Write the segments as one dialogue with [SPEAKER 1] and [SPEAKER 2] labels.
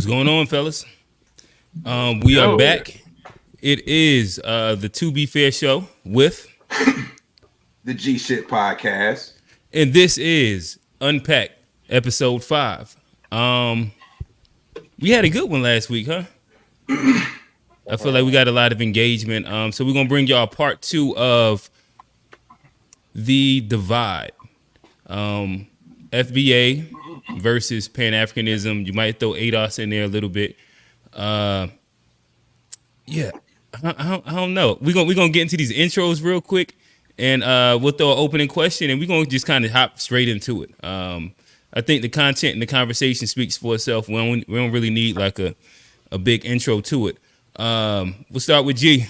[SPEAKER 1] What's going on, fellas? We are back. It is the To Be Fair show with
[SPEAKER 2] the G Shit podcast,
[SPEAKER 1] and this is Unpacked episode 5. We had a good one last week, huh? I feel like we got a lot of engagement. So we're gonna bring y'all part 2 of the divide. FBA versus Pan-Africanism. You might throw ADOS in there a little bit. Yeah, I don't know. We're gonna get into these intros real quick, and we'll throw an opening question, and we're gonna just kind of hop straight into it. I think the content and the conversation speaks for itself. We don't really need like a big intro to it. We'll start with G.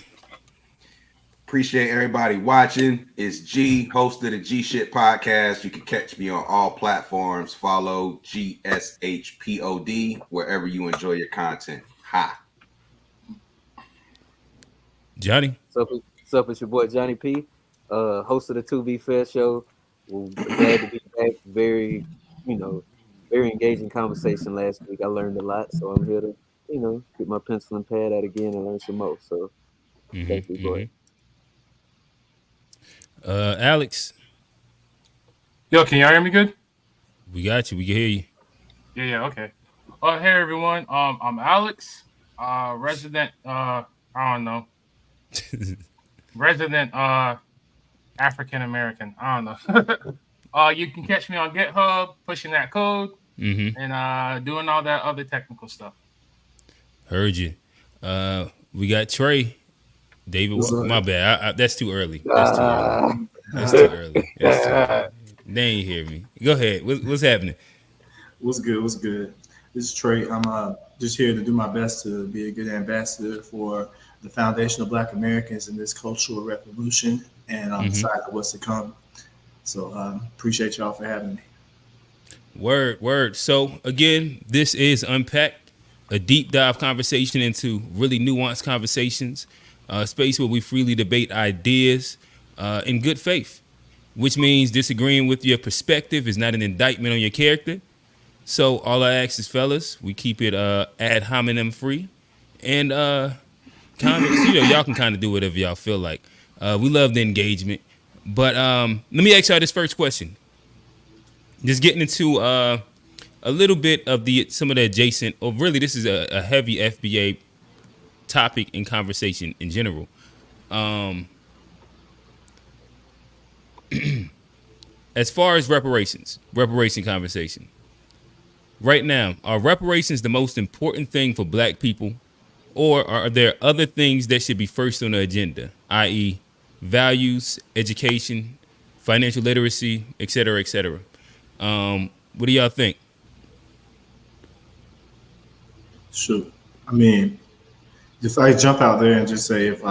[SPEAKER 2] Appreciate everybody watching. It's G, host of the G Shit podcast. You can catch me on all platforms. Follow GSHPOD wherever you enjoy your content. Hi.
[SPEAKER 1] Johnny.
[SPEAKER 3] What's up? It's your boy Johnny P, host of the To Be Fair show. We're glad to be back. Very engaging conversation last week. I learned a lot, so I'm here to, get my pencil and pad out again and learn some more. So thank you, boy.
[SPEAKER 1] Alex.
[SPEAKER 4] Yo, can y'all hear me good?
[SPEAKER 1] We got you. We can hear you.
[SPEAKER 4] Yeah, okay. Hey everyone. I'm Alex, resident resident African American. I don't know. You can catch me on GitHub pushing that code and doing all that other technical stuff.
[SPEAKER 1] Heard you. We got Trey. David, my bad. That's too early. That's too early. They ain't hear me. Go ahead. What's happening?
[SPEAKER 5] What's good? This is Trey. I'm just here to do my best to be a good ambassador for the foundation of Black Americans in this cultural revolution, and I'm excited what's to come. So appreciate y'all for having me.
[SPEAKER 1] Word. So again, this is Unpacked, a deep dive conversation into really nuanced conversations, a space where we freely debate ideas in good faith, which means disagreeing with your perspective is not an indictment on your character. So all I ask is, fellas, we keep it ad hominem free, and comments, y'all can kind of do whatever y'all feel like. We love the engagement, but let me ask y'all this first question. Just getting into a little bit of some of the adjacent, or really this is a heavy FBA topic in conversation in general. As far as reparation conversation, right now, are reparations the most important thing for Black people, or are there other things that should be first on the agenda, i.e. values, education, financial literacy, et cetera, et cetera? What do y'all think?
[SPEAKER 5] Sure. I mean, if I jump out there and just say if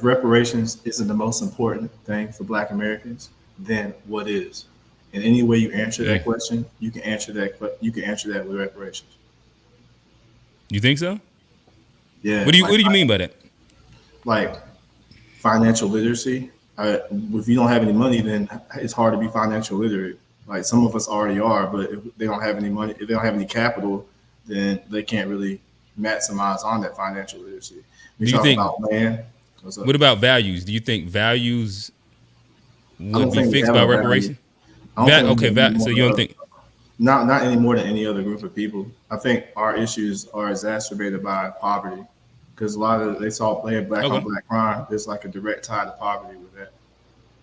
[SPEAKER 5] reparations isn't the most important thing for Black Americans, then what is? And any way you answer that question, you can answer that. You can answer that with reparations.
[SPEAKER 1] You think so?
[SPEAKER 5] Yeah.
[SPEAKER 1] What do you mean by that?
[SPEAKER 5] Like financial literacy. If you don't have any money, then it's hard to be financial literate. Like some of us already are, but if they don't have any money, if they don't have any capital, then they can't really maximize on that financial literacy. We talk about land.
[SPEAKER 1] What about values? Do you think values would be fixed by reparation? So you don't think?
[SPEAKER 5] Not any more than any other group of people. I think our issues are exacerbated by poverty, because a lot of they have black on black crime. There's like a direct tie to poverty with that,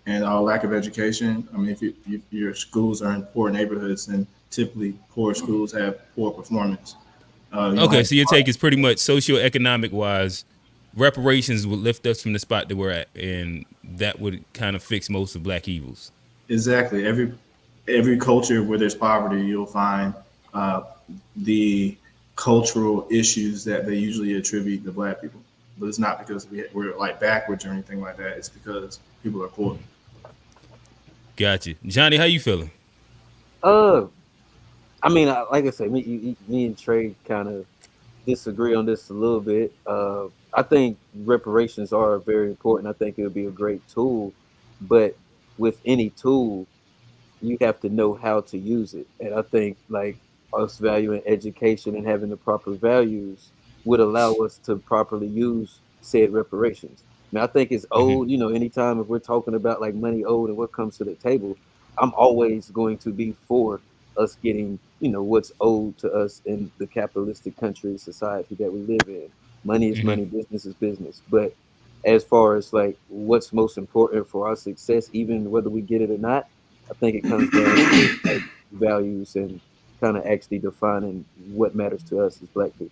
[SPEAKER 5] and our lack of education. I mean, if your schools are in poor neighborhoods, then typically poor schools have poor performance.
[SPEAKER 1] So your take is pretty much socioeconomic wise, reparations would lift us from the spot that we're at, and that would kind of fix most of Black evils.
[SPEAKER 5] Exactly. Every culture where there's poverty, you'll find the cultural issues that they usually attribute to Black people. But it's not because we're like backwards or anything like that. It's because people are poor.
[SPEAKER 1] Gotcha. Johnny, how you feeling?
[SPEAKER 3] I mean, like I said, me and Trey kind of disagree on this a little bit. I think reparations are very important. I think it would be a great tool, but with any tool, you have to know how to use it. And I think like us valuing education and having the proper values would allow us to properly use said reparations. I think it's owed, anytime if we're talking about like money owed and what comes to the table, I'm always going to be for us getting, what's owed to us in the capitalistic country society that we live in. Money is money, business is business. But as far as like what's most important for our success, even whether we get it or not, I think it comes down to like values and kind of actually defining what matters to us as Black people.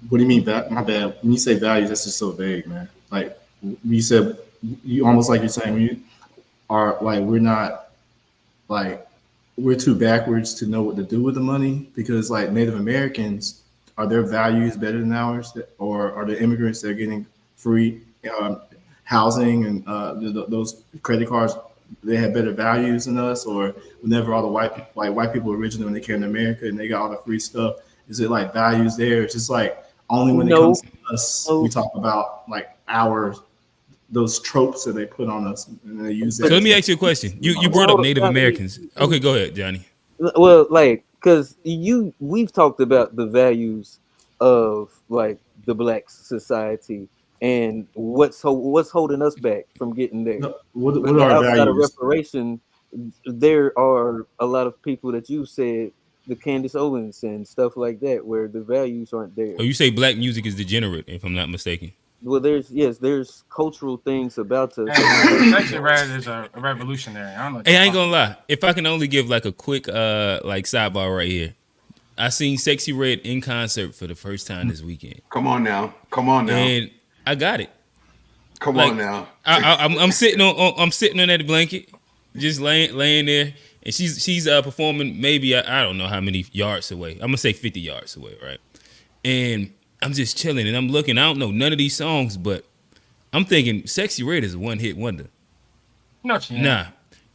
[SPEAKER 5] What do you mean? My bad. When you say values, that's just so vague, man. Like you said, you almost like you're saying we are like we're not like we're too backwards to know what to do with the money because like Native Americans, are their values better than ours, or are the immigrants that are getting free housing and those credit cards? They have better values than us, or whenever all the white people originally when they came to America and they got all the free stuff, is it like values there? It's just like only when it comes to us, we talk about like those tropes that they put on us and they use it.
[SPEAKER 1] So let me ask you a question. You brought up Native Americans. Okay, go ahead, Johnny.
[SPEAKER 3] Well, like, because we've talked about the values of like the Black society and what's holding us back from getting there.
[SPEAKER 5] No, what are our
[SPEAKER 3] outside
[SPEAKER 5] values?
[SPEAKER 3] of reparation, there are a lot of people that you said, the Candace Owens and stuff like that, where the values aren't there.
[SPEAKER 1] Oh, you say Black music is degenerate, if I'm not mistaken.
[SPEAKER 3] Well, there's cultural things about us.
[SPEAKER 4] Sexy Red is a revolutionary. I don't know.
[SPEAKER 1] Hey, I ain't gonna lie. If I can only give like a quick like sidebar right here, I seen Sexy Red in concert for the first time this weekend.
[SPEAKER 2] Come on now,
[SPEAKER 1] and I got it.
[SPEAKER 2] Come on now.
[SPEAKER 1] I'm sitting on that blanket, just laying there, and she's performing maybe I don't know how many yards away. I'm gonna say 50 yards away, right? And I'm just chilling and I'm looking. I don't know none of these songs, but I'm thinking Sexy Red is a one-hit wonder.
[SPEAKER 4] No,
[SPEAKER 1] nah.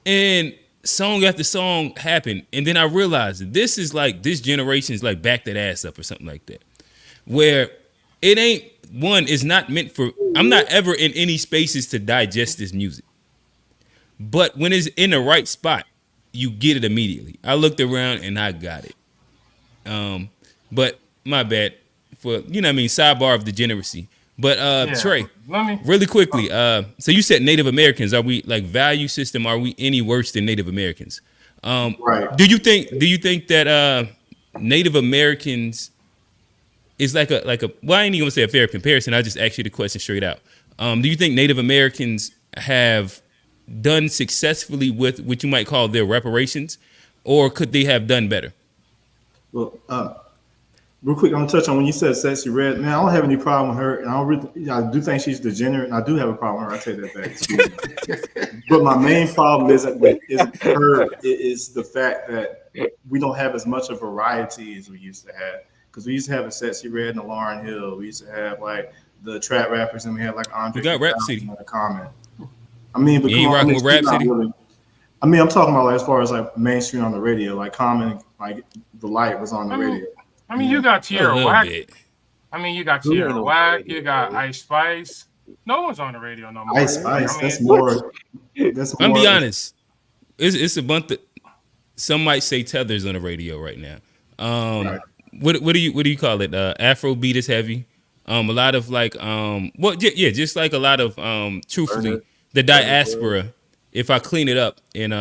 [SPEAKER 1] And song after song happened, and then I realized that this is like this generation's like Back That Ass Up or something like that, where it ain't it's not meant for. I'm not ever in any spaces to digest this music, but when it's in the right spot, you get it immediately. I looked around and I got it. But my bad. For sidebar of degeneracy. But Trey, really quickly, so you said Native Americans, are we like value system, are we any worse than Native Americans?
[SPEAKER 5] Right.
[SPEAKER 1] Do you think that Native Americans is like a well, I ain't even gonna say a fair comparison, I just asked you the question straight out. Do you think Native Americans have done successfully with what you might call their reparations, or could they have done better?
[SPEAKER 5] Well, real quick, I'm gonna touch on when you said Sexy Red. Man, I don't have any problem with her, and I do think she's degenerate, and I do have a problem with her. I take that back. Excuse me. But my main problem is the fact that we don't have as much of variety as we used to have. Because we used to have a Sexy Red and a Lauryn Hill. We used to have like the trap rappers, and we had like Andre.
[SPEAKER 1] We got Rap City.
[SPEAKER 5] Comment. I mean, but
[SPEAKER 1] you ain't rocking with Rap City.
[SPEAKER 5] Really, I mean, I'm talking about like, as far as like mainstream on the radio, like Common, like The Light was on the radio.
[SPEAKER 4] I mean, you got Tierra Whack. I mean, you got Tierra Whack. You got Ice Spice. No one's on the radio no more.
[SPEAKER 5] Ice Spice. That's more.
[SPEAKER 1] I'm be honest. It's a bunch of. Some might say Tether's on the radio right now.
[SPEAKER 5] Right.
[SPEAKER 1] What do you call it? Afrobeat is heavy. A lot of like just like a lot of truthfully the diaspora. If I clean it up and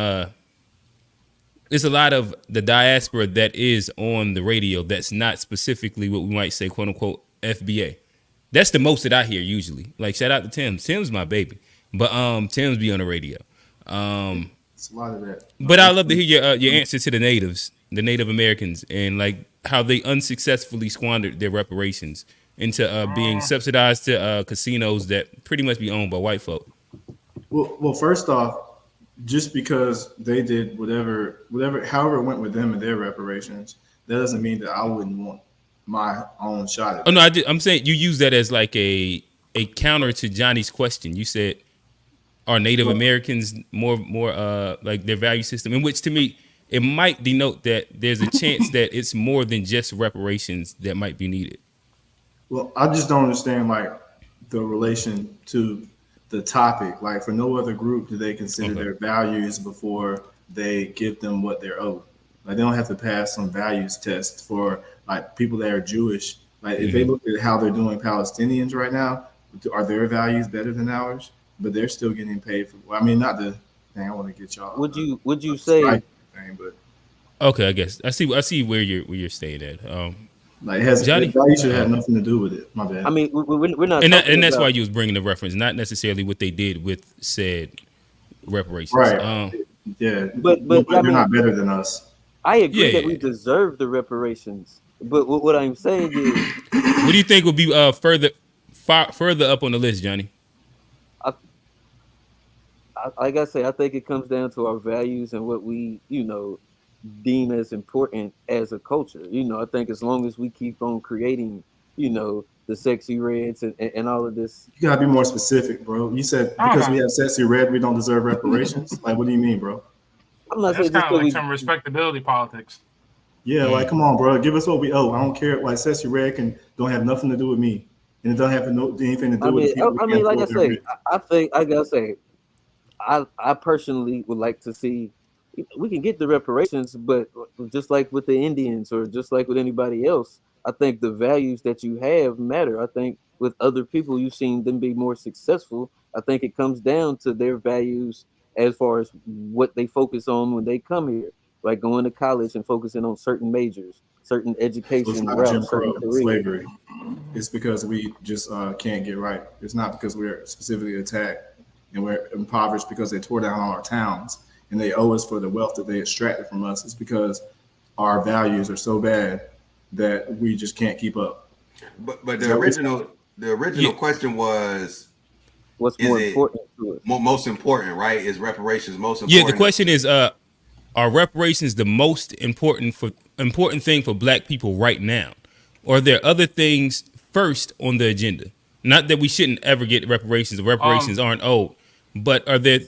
[SPEAKER 1] there's a lot of the diaspora that is on the radio that's not specifically what we might say, quote unquote, FBA. That's the most that I hear usually. Like, shout out to Tim. Tim's my baby. But Tim's be on the radio.
[SPEAKER 5] It's a lot of that.
[SPEAKER 1] But I love to hear your answer to the natives, the Native Americans, and like how they unsuccessfully squandered their reparations into being subsidized to casinos that pretty much be owned by white folk.
[SPEAKER 5] Well, first off, just because they did whatever, however it went with them and their reparations, that doesn't mean that I wouldn't want my own shot at it.
[SPEAKER 1] Oh no, I'm saying you use that as like a counter to Johnny's question. You said, are Native Americans more like their value system? In which to me, it might denote that there's a chance that it's more than just reparations that might be needed.
[SPEAKER 5] Well, I just don't understand like the relation to the topic. Like for no other group do they consider their values before they give them what they're owed. Like they don't have to pass some values test for like people that are Jewish. Like if they look at how they're doing Palestinians right now, are their values better than ours? But they're still getting paid for. Well, I mean, not the thing. I want to get y'all.
[SPEAKER 3] Would you say?
[SPEAKER 5] Thing, but
[SPEAKER 1] Okay, I guess I see where you're staying at.
[SPEAKER 5] Like, Johnny, value should have nothing to do with it. My bad.
[SPEAKER 3] I mean, we're not,
[SPEAKER 1] and that's why you was bringing the reference, not necessarily what they did with said reparations.
[SPEAKER 5] Right. Yeah,
[SPEAKER 3] but
[SPEAKER 5] they're not better than us.
[SPEAKER 3] I agree that we deserve the reparations. But what I'm saying is,
[SPEAKER 1] what do you think would be further up on the list, Johnny?
[SPEAKER 3] Like I say, I think it comes down to our values and what we, deem as important as a culture. I think as long as we keep on creating, the sexy reds and all of this.
[SPEAKER 5] You gotta be more specific, bro. You said because we have sexy red, we don't deserve reparations. Like, what do you mean, bro?
[SPEAKER 3] I'm not saying
[SPEAKER 4] kind of like some respectability politics.
[SPEAKER 5] Yeah, like come on, bro. Give us what we owe. I don't care. Like sexy red don't have nothing to do with me, and it don't have anything to do with people.
[SPEAKER 3] I mean, like I say, I gotta say, I personally would like to see. We can get the reparations, but just like with the Indians or just like with anybody else, I think the values that you have matter. I think with other people, you've seen them be more successful. I think it comes down to their values as far as what they focus on when they come here, like going to college and focusing on certain majors, certain education routes, certain careers.
[SPEAKER 5] Slavery. It's because we just can't get right. It's not because we're specifically attacked and we're impoverished because they tore down all our towns and they owe us for the wealth that they extracted from us. It's because our values are so bad that we just can't keep up.
[SPEAKER 2] But the original question was,
[SPEAKER 3] what's more important to us?
[SPEAKER 2] Most important, right? Is reparations most important?
[SPEAKER 1] Yeah, the question is, are reparations the most important thing for Black people right now? Or are there other things first on the agenda? Not that we shouldn't ever get reparations. The reparations aren't owed. But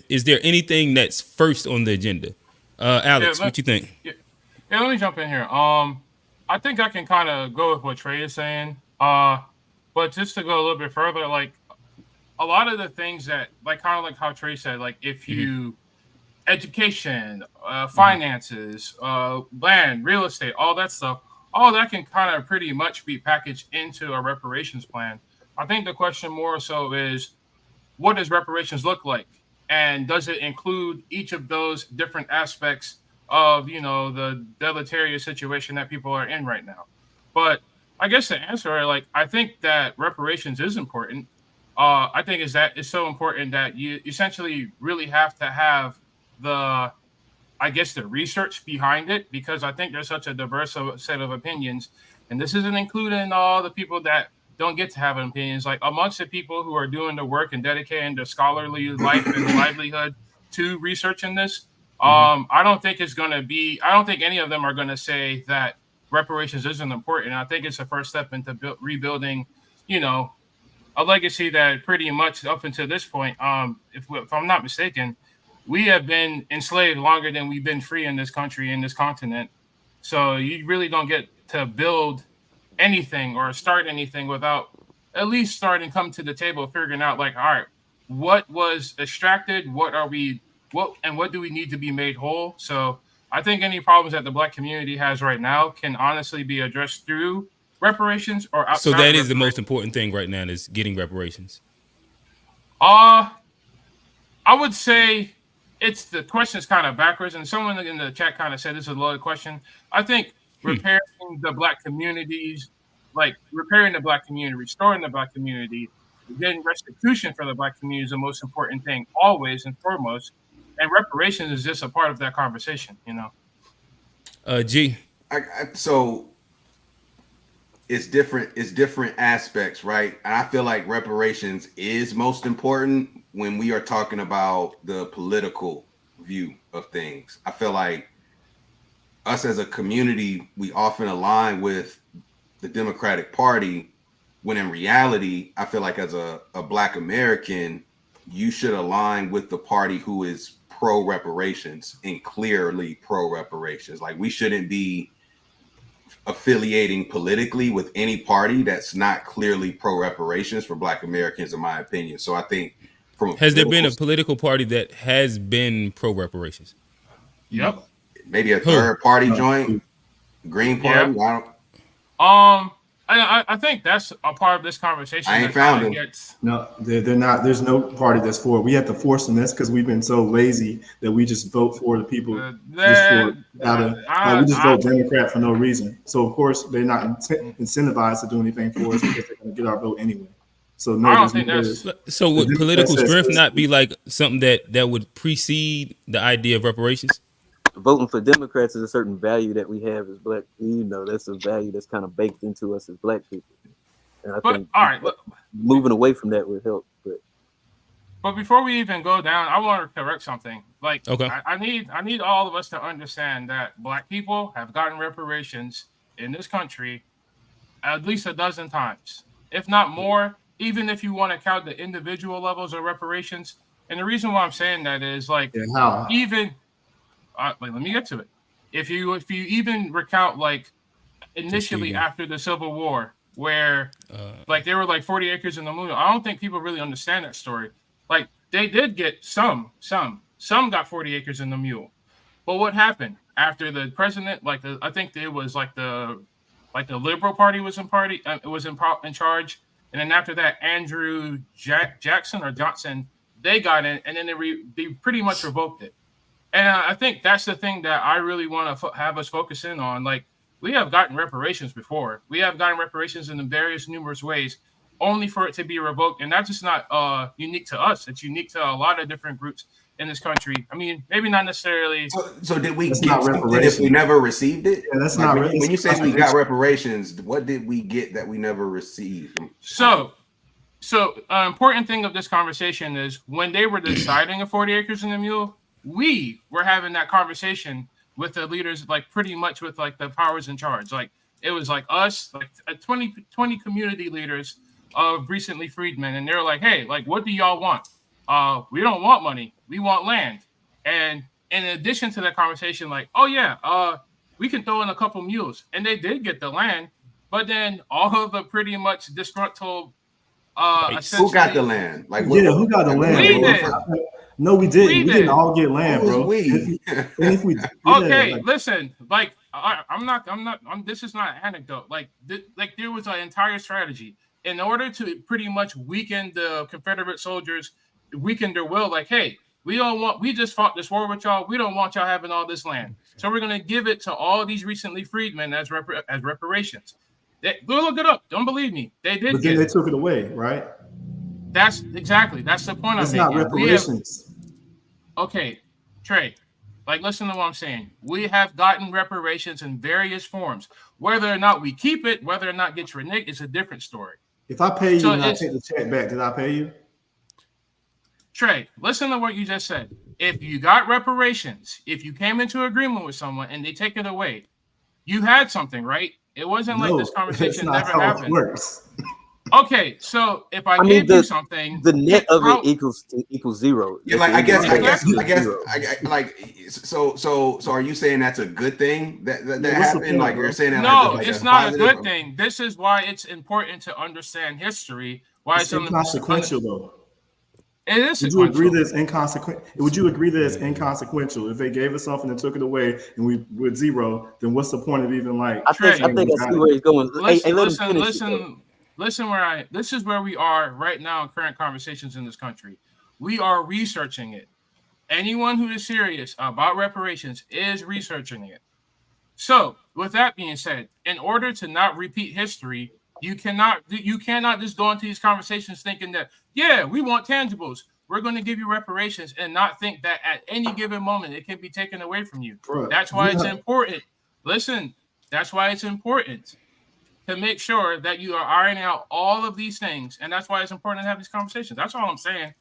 [SPEAKER 1] is there anything that's first on the agenda? Alex, what you think?
[SPEAKER 4] Yeah, let me jump in here. I think I can kind of go with what Trey is saying. But just to go a little bit further, like a lot of the things that, like kind of like how Trey said, like if you education, finances, land, real estate, all that stuff, all that can kind of pretty much be packaged into a reparations plan. I think the question more so is, what does reparations look like? And does it include each of those different aspects of, the deleterious situation that people are in right now? But I guess the answer, like, I think that reparations is important. I think it's so important that you essentially really have to have the research behind it, because I think there's such a diverse set of opinions. And this isn't including all the people that don't get to have opinions. Like amongst the people who are doing the work and dedicating their scholarly life and livelihood to researching this, I don't think any of them are going to say that reparations isn't important. I think it's the first step into rebuilding, a legacy that pretty much up until this point, if I'm not mistaken, we have been enslaved longer than we've been free in this country, in this continent. So you really don't get to build anything or start anything without at least come to the table figuring out, like, all right, what was extracted, what do we need to be made whole? So I think any problems that the Black community has right now can honestly be addressed through reparations or outside.
[SPEAKER 1] So that is the most important thing right now, is getting reparations.
[SPEAKER 4] I would say the question is kind of backwards, and someone in the chat kind of said this is a loaded question. I think repairing the Black communities, like repairing the Black community, restoring the Black community, getting restitution for the Black community is the most important thing, always and foremost. And reparations is just a part of that conversation,
[SPEAKER 1] G.
[SPEAKER 2] So it's different aspects, right? And I feel like reparations is most important when we are talking about the political view of things. I feel like us as a community, we often align with the Democratic Party, when in reality, I feel like as a Black American, you should align with the party who is pro-reparations and clearly pro-reparations. Like, we shouldn't be affiliating politically with any party that's not clearly pro-reparations for Black Americans, in my opinion. So I think
[SPEAKER 1] has there been a political party that has been pro-reparations?
[SPEAKER 4] Yep.
[SPEAKER 2] maybe a third party joint, Green Party.
[SPEAKER 4] Yeah. I think that's a part of this conversation.
[SPEAKER 2] I ain't found them.
[SPEAKER 5] No, they're not. There's no party that's for it. We have to force them. That's because we've been so lazy that we just vote for the people. We just vote Democrat for no reason. So of course they're not incentivized to do anything for us because they're going to get our vote anyway. So no,
[SPEAKER 4] I don't think that's.
[SPEAKER 1] So would political strength not be like something that would precede the idea of reparations?
[SPEAKER 3] Voting for Democrats is a certain value that we have as black. That's a value that's kind of baked into us as black people. And I think
[SPEAKER 4] all right,
[SPEAKER 3] moving away from that would help.
[SPEAKER 4] But before we even go down, I want to correct something. Like,
[SPEAKER 1] okay.
[SPEAKER 4] I need all of us to understand that black people have gotten reparations in this country at least a dozen times, if not more. Even if you want to count the individual levels of reparations, and the reason why I'm saying that is like even. Let me get to it. If you even recount like initially after the Civil War, where like there were like 40 acres in the moon, I don't think people really understand that story. Like they did get some got 40 acres in the mule, but what happened after the president? I think it was like the Liberal Party was in charge, and then after that Andrew Jackson or Johnson, they got in, and then they pretty much revoked it. And I think that's the thing that I really want to have us focus in on. Like, we have gotten reparations before. We have gotten reparations in various numerous ways, only for it to be revoked. And that's just not unique to us. It's unique to a lot of different groups in this country. I mean, maybe not necessarily.
[SPEAKER 2] So did we get something if we never received it?
[SPEAKER 5] Yeah, that's not.
[SPEAKER 2] When you say we got reparations, what did we get that we never received?
[SPEAKER 4] So an important thing of this conversation is when they were deciding 40 acres in the mule, we were having that conversation with the leaders, like pretty much with like the powers in charge. Like it was like us, like 20 community leaders of recently freedmen. And they're like, hey, like, what do y'all want? We don't want money. We want land. And in addition to that conversation, like, oh yeah, we can throw in a couple mules. And they did get the land, but then all of the pretty much disgruntled
[SPEAKER 2] who got the land? Like,
[SPEAKER 5] who got the land?
[SPEAKER 4] We did.
[SPEAKER 5] No, we didn't. We didn't all get land, bro.
[SPEAKER 4] Listen, like this is not an anecdote. Like there was an entire strategy in order to pretty much weaken the Confederate soldiers, weaken their will. Like, hey, we just fought this war with y'all. We don't want y'all having all this land. So we're going to give it to all these recently freedmen as reparations. Go look it up. Don't believe me. They did.
[SPEAKER 5] But then they took it away, right?
[SPEAKER 4] That's the point.
[SPEAKER 5] That's not reparations.
[SPEAKER 4] Okay, Trey, like, listen to what I'm saying. We have gotten reparations in various forms. Whether or not we keep it, whether or not it gets reneged, is a different story.
[SPEAKER 5] If I pay you and I take the check back, did I pay you?
[SPEAKER 4] Trey, listen to what you just said. If you got reparations, if you came into agreement with someone and they take it away, you had something, right? It wasn't like this conversation never happened. It works. Okay, so if I gave you something,
[SPEAKER 3] the net of it equals zero.
[SPEAKER 2] Yeah, like I guess, so are you saying that's a good thing that happened? Like you're saying that?
[SPEAKER 4] No, it's not a good thing. This is why it's important to understand history. Why it's
[SPEAKER 5] inconsequential, though.
[SPEAKER 4] It is.
[SPEAKER 5] Would you agree that it's inconsequential? Would you agree that it's inconsequential? If they gave us something and took it away, and we were zero, then what's the point of even like?
[SPEAKER 3] I think I see where he's going.
[SPEAKER 4] Listen this is where we are right now in current conversations in this country. We are researching it. Anyone who is serious about reparations is researching it. So with that being said, in order to not repeat history, you cannot just go into these conversations thinking that, yeah, we want tangibles. We're going to give you reparations and not think that at any given moment it can be taken away from you. That's why it's important. Listen, that's why it's important to make sure that you are ironing out all of these things. And that's why it's important to have these conversations. That's all I'm saying.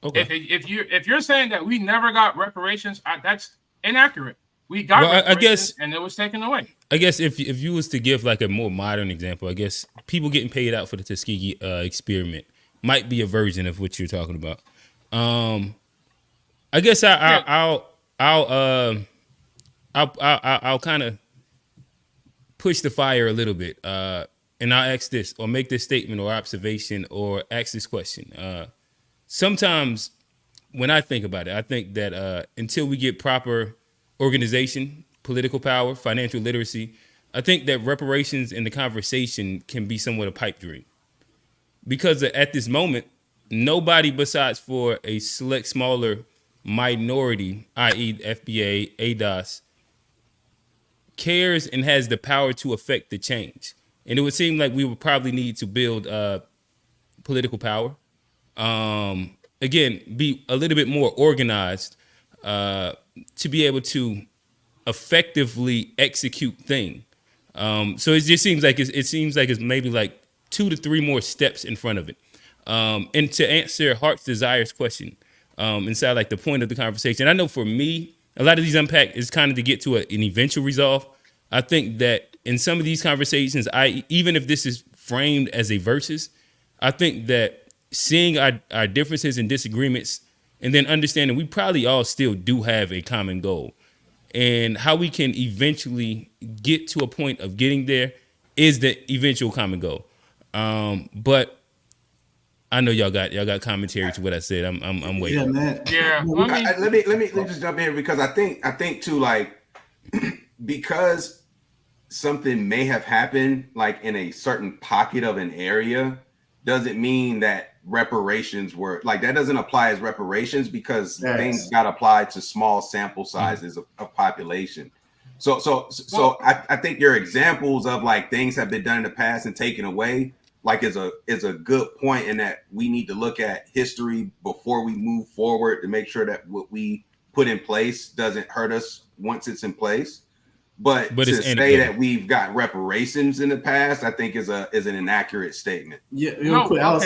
[SPEAKER 4] Okay. If you're saying that we never got reparations, that's inaccurate. We got reparations, I guess, and it was taken away.
[SPEAKER 1] I guess if you was to give like a more modern example, I guess people getting paid out for the Tuskegee experiment might be a version of what you're talking about. I guess I'll kind of push the fire a little bit, and I'll ask this or make this statement or observation or ask this question. Sometimes when I think about it, I think that until we get proper organization, political power, financial literacy, I think that reparations in the conversation can be somewhat a pipe dream. Because at this moment, nobody besides for a select smaller minority, i.e. FBA, ADOS, cares and has the power to affect the change. And it would seem like we would probably need to build political power. Again, be a little bit more organized to be able to effectively execute things. So it just seems like it's maybe like 2 to 3 more steps in front of it. And to answer Heart's Desires question, inside like the point of the conversation, I know for me, a lot of these unpack is kind of to get to an eventual resolve. I think that in some of these conversations, even if this is framed as a versus, I think that seeing our differences and disagreements and then understanding we probably all still do have a common goal. And how we can eventually get to a point of getting there is the eventual common goal. But I know y'all got commentary to what I said. I'm waiting.
[SPEAKER 5] Yeah, man.
[SPEAKER 4] Yeah.
[SPEAKER 2] Let me just jump in because I think too, like, because something may have happened like in a certain pocket of an area doesn't mean that reparations were like that doesn't apply as reparations because things got applied to small sample sizes of population. So I think your examples of like things have been done in the past and taken away like is a good point in that we need to look at history before we move forward to make sure that what we put in place doesn't hurt us once it's in place. But to say that we've got reparations in the past, I think is an inaccurate statement.
[SPEAKER 5] Yeah,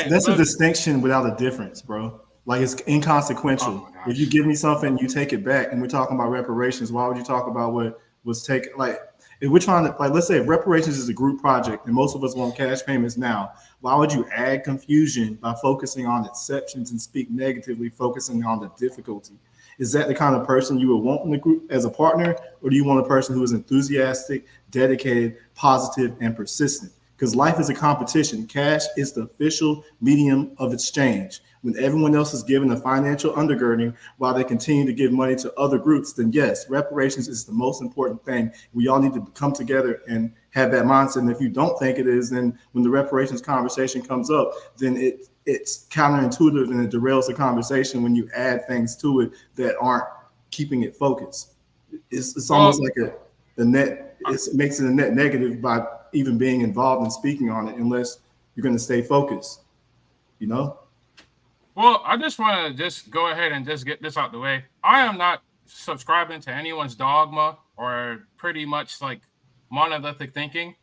[SPEAKER 5] that's a distinction without a difference, bro. Like it's inconsequential. If you give me something, you take it back, and we're talking about reparations. Why would you talk about what was taken? Like if we're trying to, like, let's say reparations is a group project, and most of us want cash payments now. Why would you add confusion by focusing on exceptions and speak negatively, focusing on the difficulty? Is that the kind of person you would want in the group as a partner, or do you want a person who is enthusiastic, dedicated, positive, and persistent? Because life is a competition. Cash is the official medium of exchange. When everyone else is given a financial undergirding while they continue to give money to other groups, then yes, reparations is the most important thing. We all need to come together and have that mindset. And if you don't think it is, then when the reparations conversation comes up, then it's counterintuitive and it derails the conversation when you add things to it that aren't keeping it focused. It's almost like a net. It makes it a net negative by even being involved in speaking on it, unless you're going to stay focused. You know.
[SPEAKER 4] Well, I just want to just go ahead and just get this out the way. I am not subscribing to anyone's dogma or pretty much like monolithic thinking.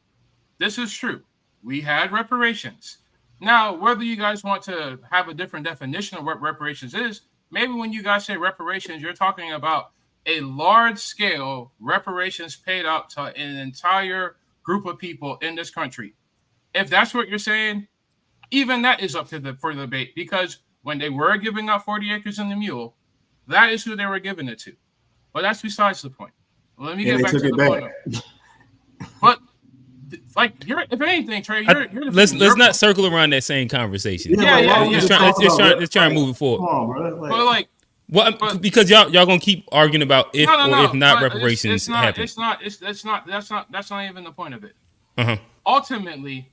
[SPEAKER 4] This is true. We had reparations. Now, whether you guys want to have a different definition of what reparations is, maybe when you guys say reparations, you're talking about a large-scale reparations paid out to an entire group of people in this country. If that's what you're saying, even that is up to for the debate, because when they were giving out 40 acres and the mule, that is who they were giving it to. But that's besides the point. Let me get back to the point. But like, if anything, Trey,
[SPEAKER 1] let's not circle around that same conversation. Let's try and move it forward.
[SPEAKER 5] Come on, bro.
[SPEAKER 4] But like,
[SPEAKER 1] well, because y'all gonna keep arguing about if if not reparations happen.
[SPEAKER 4] That's not even the point of it. Ultimately,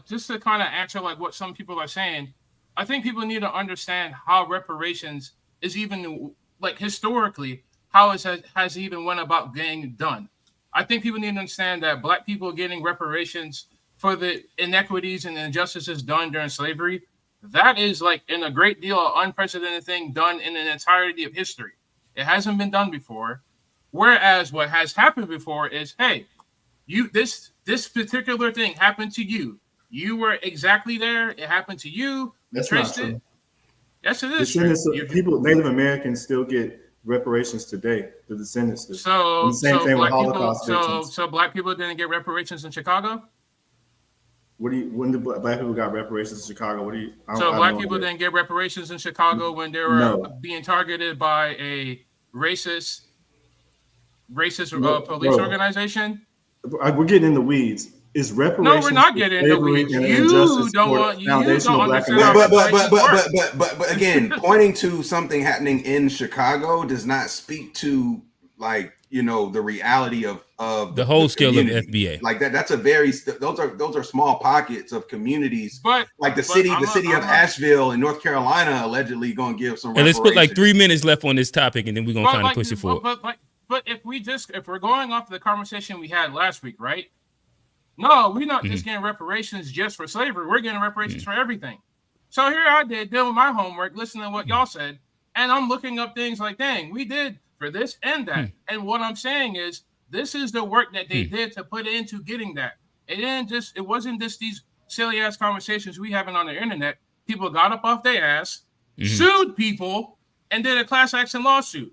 [SPEAKER 4] just to kind of answer like what some people are saying, I think people need to understand how reparations is even like historically how it has even went about getting done. I think people need to understand that Black people getting reparations for the inequities and injustices done during slavery, that is like in a great deal of unprecedented thing done in an entirety of history. It hasn't been done before. Whereas what has happened before is, hey, this particular thing happened to you. You were exactly there. It happened to you.
[SPEAKER 5] That's not true.
[SPEAKER 4] Yes, it is.
[SPEAKER 5] People, Native Americans still get reparations today. The descendants do.
[SPEAKER 4] So,
[SPEAKER 5] the same thing with Holocaust victims.
[SPEAKER 4] So Black people didn't get reparations in Chicago?
[SPEAKER 5] When the Black people got reparations in Chicago?
[SPEAKER 4] Black people didn't get reparations in Chicago when they were being targeted by a racist police organization?
[SPEAKER 5] We're getting in the weeds. Is reparations
[SPEAKER 4] No, we're not
[SPEAKER 5] for
[SPEAKER 4] getting into
[SPEAKER 5] slavery
[SPEAKER 4] weeds.
[SPEAKER 5] and
[SPEAKER 4] You
[SPEAKER 5] injustice
[SPEAKER 4] don't
[SPEAKER 5] for
[SPEAKER 4] want. You
[SPEAKER 5] foundational
[SPEAKER 4] don't
[SPEAKER 5] Black
[SPEAKER 4] understand how
[SPEAKER 5] Americans?
[SPEAKER 4] reparations work.
[SPEAKER 2] But again, pointing to something happening in Chicago does not speak to, like, you know, the reality of
[SPEAKER 1] The whole scale of
[SPEAKER 2] community.
[SPEAKER 1] FBA.
[SPEAKER 2] Like that's a very those are small pockets of communities.
[SPEAKER 4] But
[SPEAKER 2] like the city of Asheville in North Carolina allegedly going to give some.
[SPEAKER 1] And let's put like 3 minutes left on this topic, and then we're gonna kind of
[SPEAKER 4] like,
[SPEAKER 1] push it forward.
[SPEAKER 4] But if we're going off the conversation we had last week, right? No, we're not just getting reparations just for slavery. We're getting reparations for everything. So here I did doing my homework, listening to what y'all said, and I'm looking up things like, dang, we did for this and that. And what I'm saying is, this is the work that they did to put into getting that. It wasn't just these silly ass conversations we having on the internet. People got up off their ass, sued people, and did a class action lawsuit.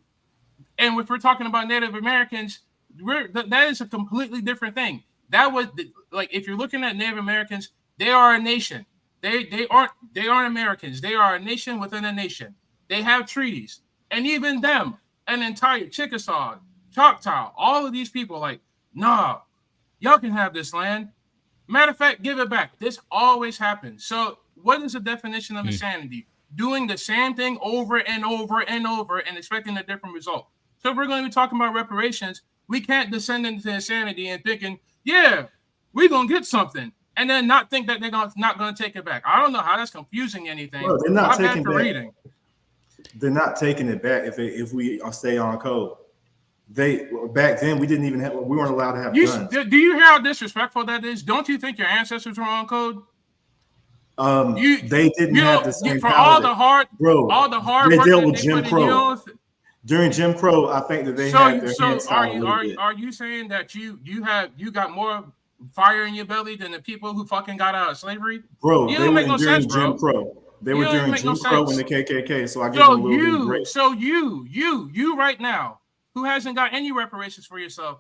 [SPEAKER 4] And if we're talking about Native Americans, that is a completely different thing. That was like, if you're looking at Native Americans, they are a nation. They aren't Americans. They are a nation within a nation. They have treaties, and even them, an entire Chickasaw, Choctaw, all of these people, like, nah, y'all can have this land. Matter of fact, give it back. This always happens. So, what is the definition of insanity? Doing the same thing over and over and over and expecting a different result. So, if we're going to be talking about reparations, we can't descend into insanity and thinking, yeah, we're going to get something, and then not think that they're not going to take it back. I don't know how that's confusing anything.
[SPEAKER 5] Well, they're not taking
[SPEAKER 4] back. Reading.
[SPEAKER 5] They're not taking it back if we stay on code. Back then we weren't allowed to have guns.
[SPEAKER 4] Do you hear how disrespectful that is? Don't you think your ancestors were on code?
[SPEAKER 5] They didn't have the same
[SPEAKER 4] for
[SPEAKER 5] power
[SPEAKER 4] all the hard
[SPEAKER 5] they
[SPEAKER 4] work
[SPEAKER 5] dealt with
[SPEAKER 4] they
[SPEAKER 5] Jim
[SPEAKER 4] put
[SPEAKER 5] Crow. During Jim Crow, I think that they had their hands tied a little bit.
[SPEAKER 4] Are you saying that you got more fire in your belly than the people who fucking got out of slavery?
[SPEAKER 5] Bro,
[SPEAKER 4] you
[SPEAKER 5] they
[SPEAKER 4] don't
[SPEAKER 5] were
[SPEAKER 4] make no
[SPEAKER 5] during
[SPEAKER 4] sense, bro.
[SPEAKER 5] Jim Crow. They were during Jim Crow and the KKK, so I give them a little bit of grace.
[SPEAKER 4] So you right now, who hasn't got any reparations for yourself,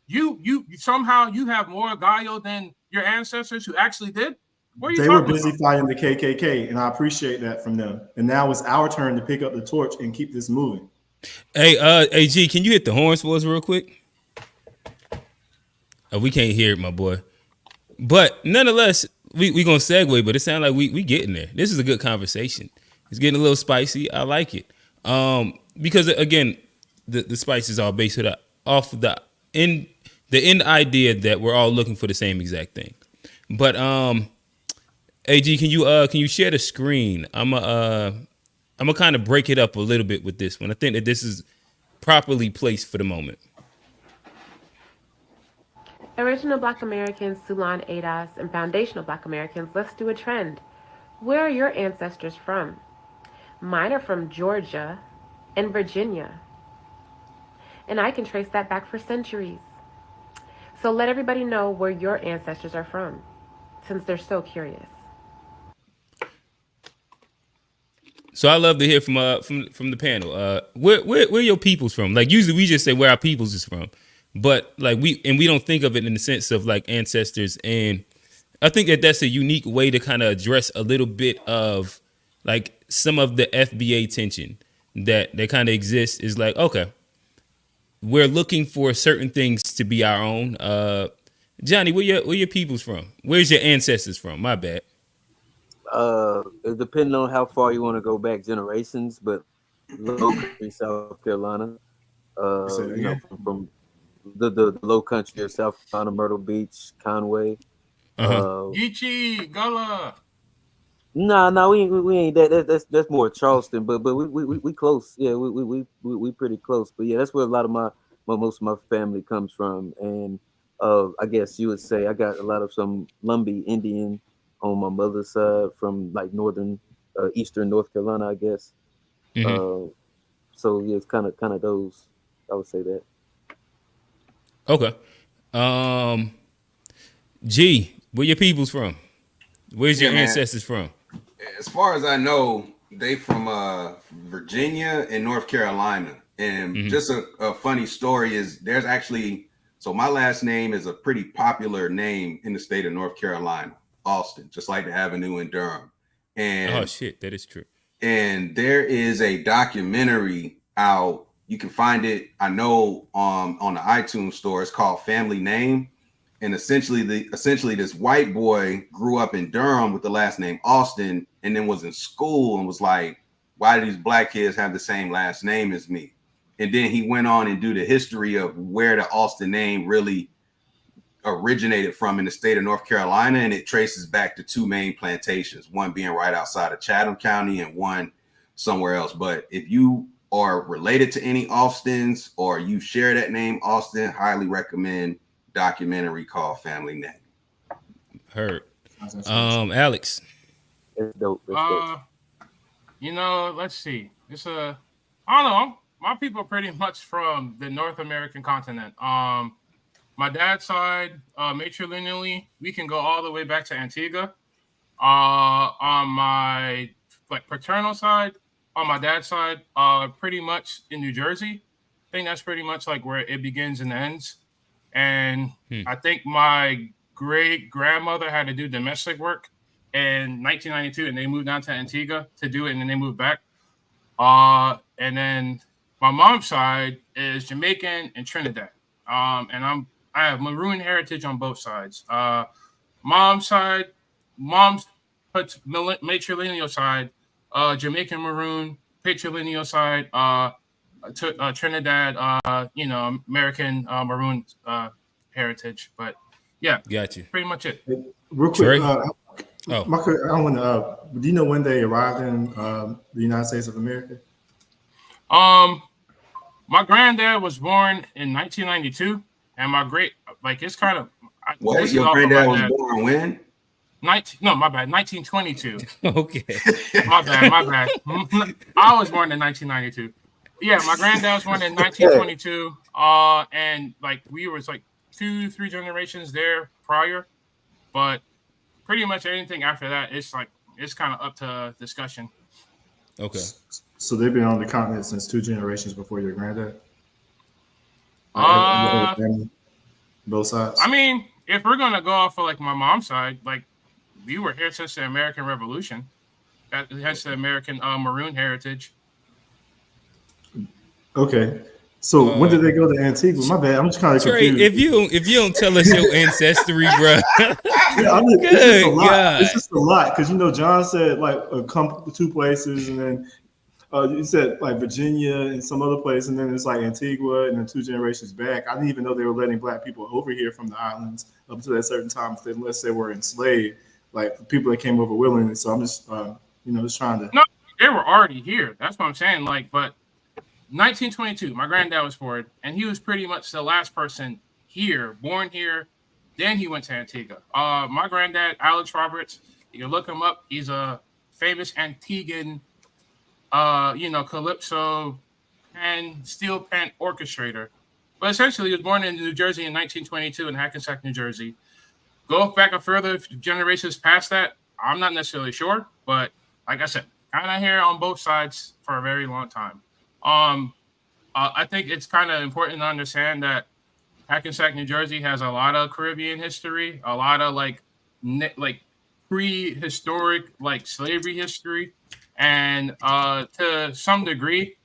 [SPEAKER 4] you somehow you have more guile than your ancestors who actually did? What are you
[SPEAKER 5] They were
[SPEAKER 4] talking
[SPEAKER 5] busy
[SPEAKER 4] about?
[SPEAKER 5] fighting the KKK, and I appreciate that from them. And now it's our turn to pick up the torch and keep this moving.
[SPEAKER 1] Hey, AG, can you hit the horns for us real quick? We can't hear it, my boy. But nonetheless, we gonna segue, but it sounds like we getting there. This is a good conversation. It's getting a little spicy. I like it. Because again, the spice is all based off of the end idea that we're all looking for the same exact thing. But AG, can you share the screen? I'm gonna kind of break it up a little bit with this one. I think that this is properly placed for the moment.
[SPEAKER 6] Original Black Americans, Sulan ADAS, and Foundational Black Americans, let's do a trend. Where are your ancestors from? Mine are from Georgia and Virginia. And I can trace that back for centuries. So let everybody know where your ancestors are from, since they're so curious.
[SPEAKER 1] So I love to hear from the panel. Where your peoples from? Like, usually we just say where our peoples is from, but like we don't think of it in the sense of like ancestors. And I think that that's a unique way to kind of address a little bit of like some of the FBA tension that kind of exists. Is like, okay, we're looking for certain things to be our own. Johnny, where your peoples from? Where's your ancestors from? My bad.
[SPEAKER 3] It depends on how far you want to go back generations, but low country, South Carolina, from the low country of South Carolina, Myrtle Beach, Conway.
[SPEAKER 4] Geechee, Gullah.
[SPEAKER 3] Nah, we ain't that. That's more Charleston, but we close. Yeah, we pretty close. But yeah, that's where a lot of most of my family comes from, and I guess you would say I got a lot of some Lumbee Indian on my mother's side from like northern, eastern North Carolina, I guess.
[SPEAKER 1] Mm-hmm.
[SPEAKER 3] So yeah, it's kind of those. I would say that.
[SPEAKER 1] Okay. G, where your peoples from? Where's your ancestors from?
[SPEAKER 2] As far as I know, they from Virginia and North Carolina. And just a funny story is there's actually, so my last name is a pretty popular name in the state of North Carolina, Austin, just like the Avenue in Durham. And
[SPEAKER 1] oh shit, that is true.
[SPEAKER 2] And there is a documentary out. You can find it, I know, on the iTunes store. It's called Family Name. and essentially this white boy grew up in Durham with the last name Austin, and then was in school and was like, why do these black kids have the same last name as me? And then he went on and do the history of where the Austin name really originated from in the state of North Carolina, and it traces back to two main plantations, one being right outside of Chatham County and one somewhere else. But if you are related to any Austins or you share that name Austin, highly recommend documentary called Family Name.
[SPEAKER 1] Heard. Alex.
[SPEAKER 3] That's dope. That's dope.
[SPEAKER 4] You know, let's see. It's I don't know. My people are pretty much from the North American continent. My dad's side, matrilineally, we can go all the way back to Antigua. On my paternal side, on my dad's side, pretty much in New Jersey. I think that's pretty much like where it begins and ends. And I think my great grandmother had to do domestic work in 1992, and they moved down to Antigua to do it, and then they moved back. And then my mom's side is Jamaican and Trinidad. And I have maroon heritage on both sides. Mom's side, mom's matrilineal side, Jamaican maroon, patrilineal side, Trinidad, American maroon heritage. But yeah,
[SPEAKER 1] got you.
[SPEAKER 4] Pretty much it.
[SPEAKER 5] Real quick,
[SPEAKER 1] Trey?
[SPEAKER 5] I want to. Do you know when they arrived in the United States of America?
[SPEAKER 4] My granddad was born in 1992, and my great it's kind of.
[SPEAKER 2] What? Your granddad was born when?
[SPEAKER 4] 1922.
[SPEAKER 1] Okay.
[SPEAKER 4] My bad. I was born in 1992. Yeah, my granddad was born in 1922. And we were 2-3 generations there prior, but pretty much anything after that, it's kind of up to discussion.
[SPEAKER 1] Okay.
[SPEAKER 5] So they've been on the continent since 2 generations before your granddad? Both sides?
[SPEAKER 4] I mean, if we're going to go off of my mom's side, we were here since the American Revolution. Hence the American maroon heritage.
[SPEAKER 5] Okay. So when did they go to Antigua? My bad. I'm just kind of confused.
[SPEAKER 1] If you don't tell us your ancestry, bro.
[SPEAKER 5] Yeah, it's just a lot because John said a couple 2 places, and then you said Virginia and some other place, and then it's Antigua, and then 2 generations back. I didn't even know they were letting black people over here from the islands up to that certain time, unless they were enslaved, people that came over willingly. So I'm just just trying to.
[SPEAKER 4] No, they were already here. That's what I'm saying. But 1922, my granddad was born, and he was pretty much the last person here, born here. Then he went to Antigua. My granddad, Alex Roberts, you can look him up. He's a famous Antiguan, calypso and steel pan orchestrator. But essentially, he was born in New Jersey in 1922 in Hackensack, New Jersey. Go back a further generations past that, I'm not necessarily sure. But like I said, kind of here on both sides for a very long time. I think it's kind of important to understand that Hackensack, New Jersey has a lot of Caribbean history, a lot of prehistoric slavery history, and to some degree,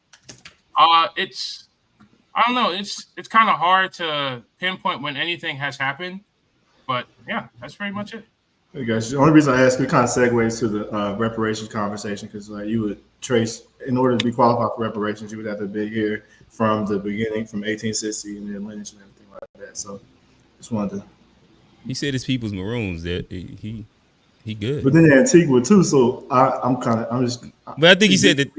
[SPEAKER 4] it's kind of hard to pinpoint when anything has happened, but yeah, that's pretty much it.
[SPEAKER 5] Hey guys, the only reason I ask, it kind of segues to the reparations conversation, because you would trace, in order to be qualified for reparations, you would have to be here from the beginning, from 1860, and then lineage and everything like that. So, just wanted to.
[SPEAKER 1] He said his people's maroons. That he good.
[SPEAKER 5] But then Antigua too. So I'm just.
[SPEAKER 1] But I think he said that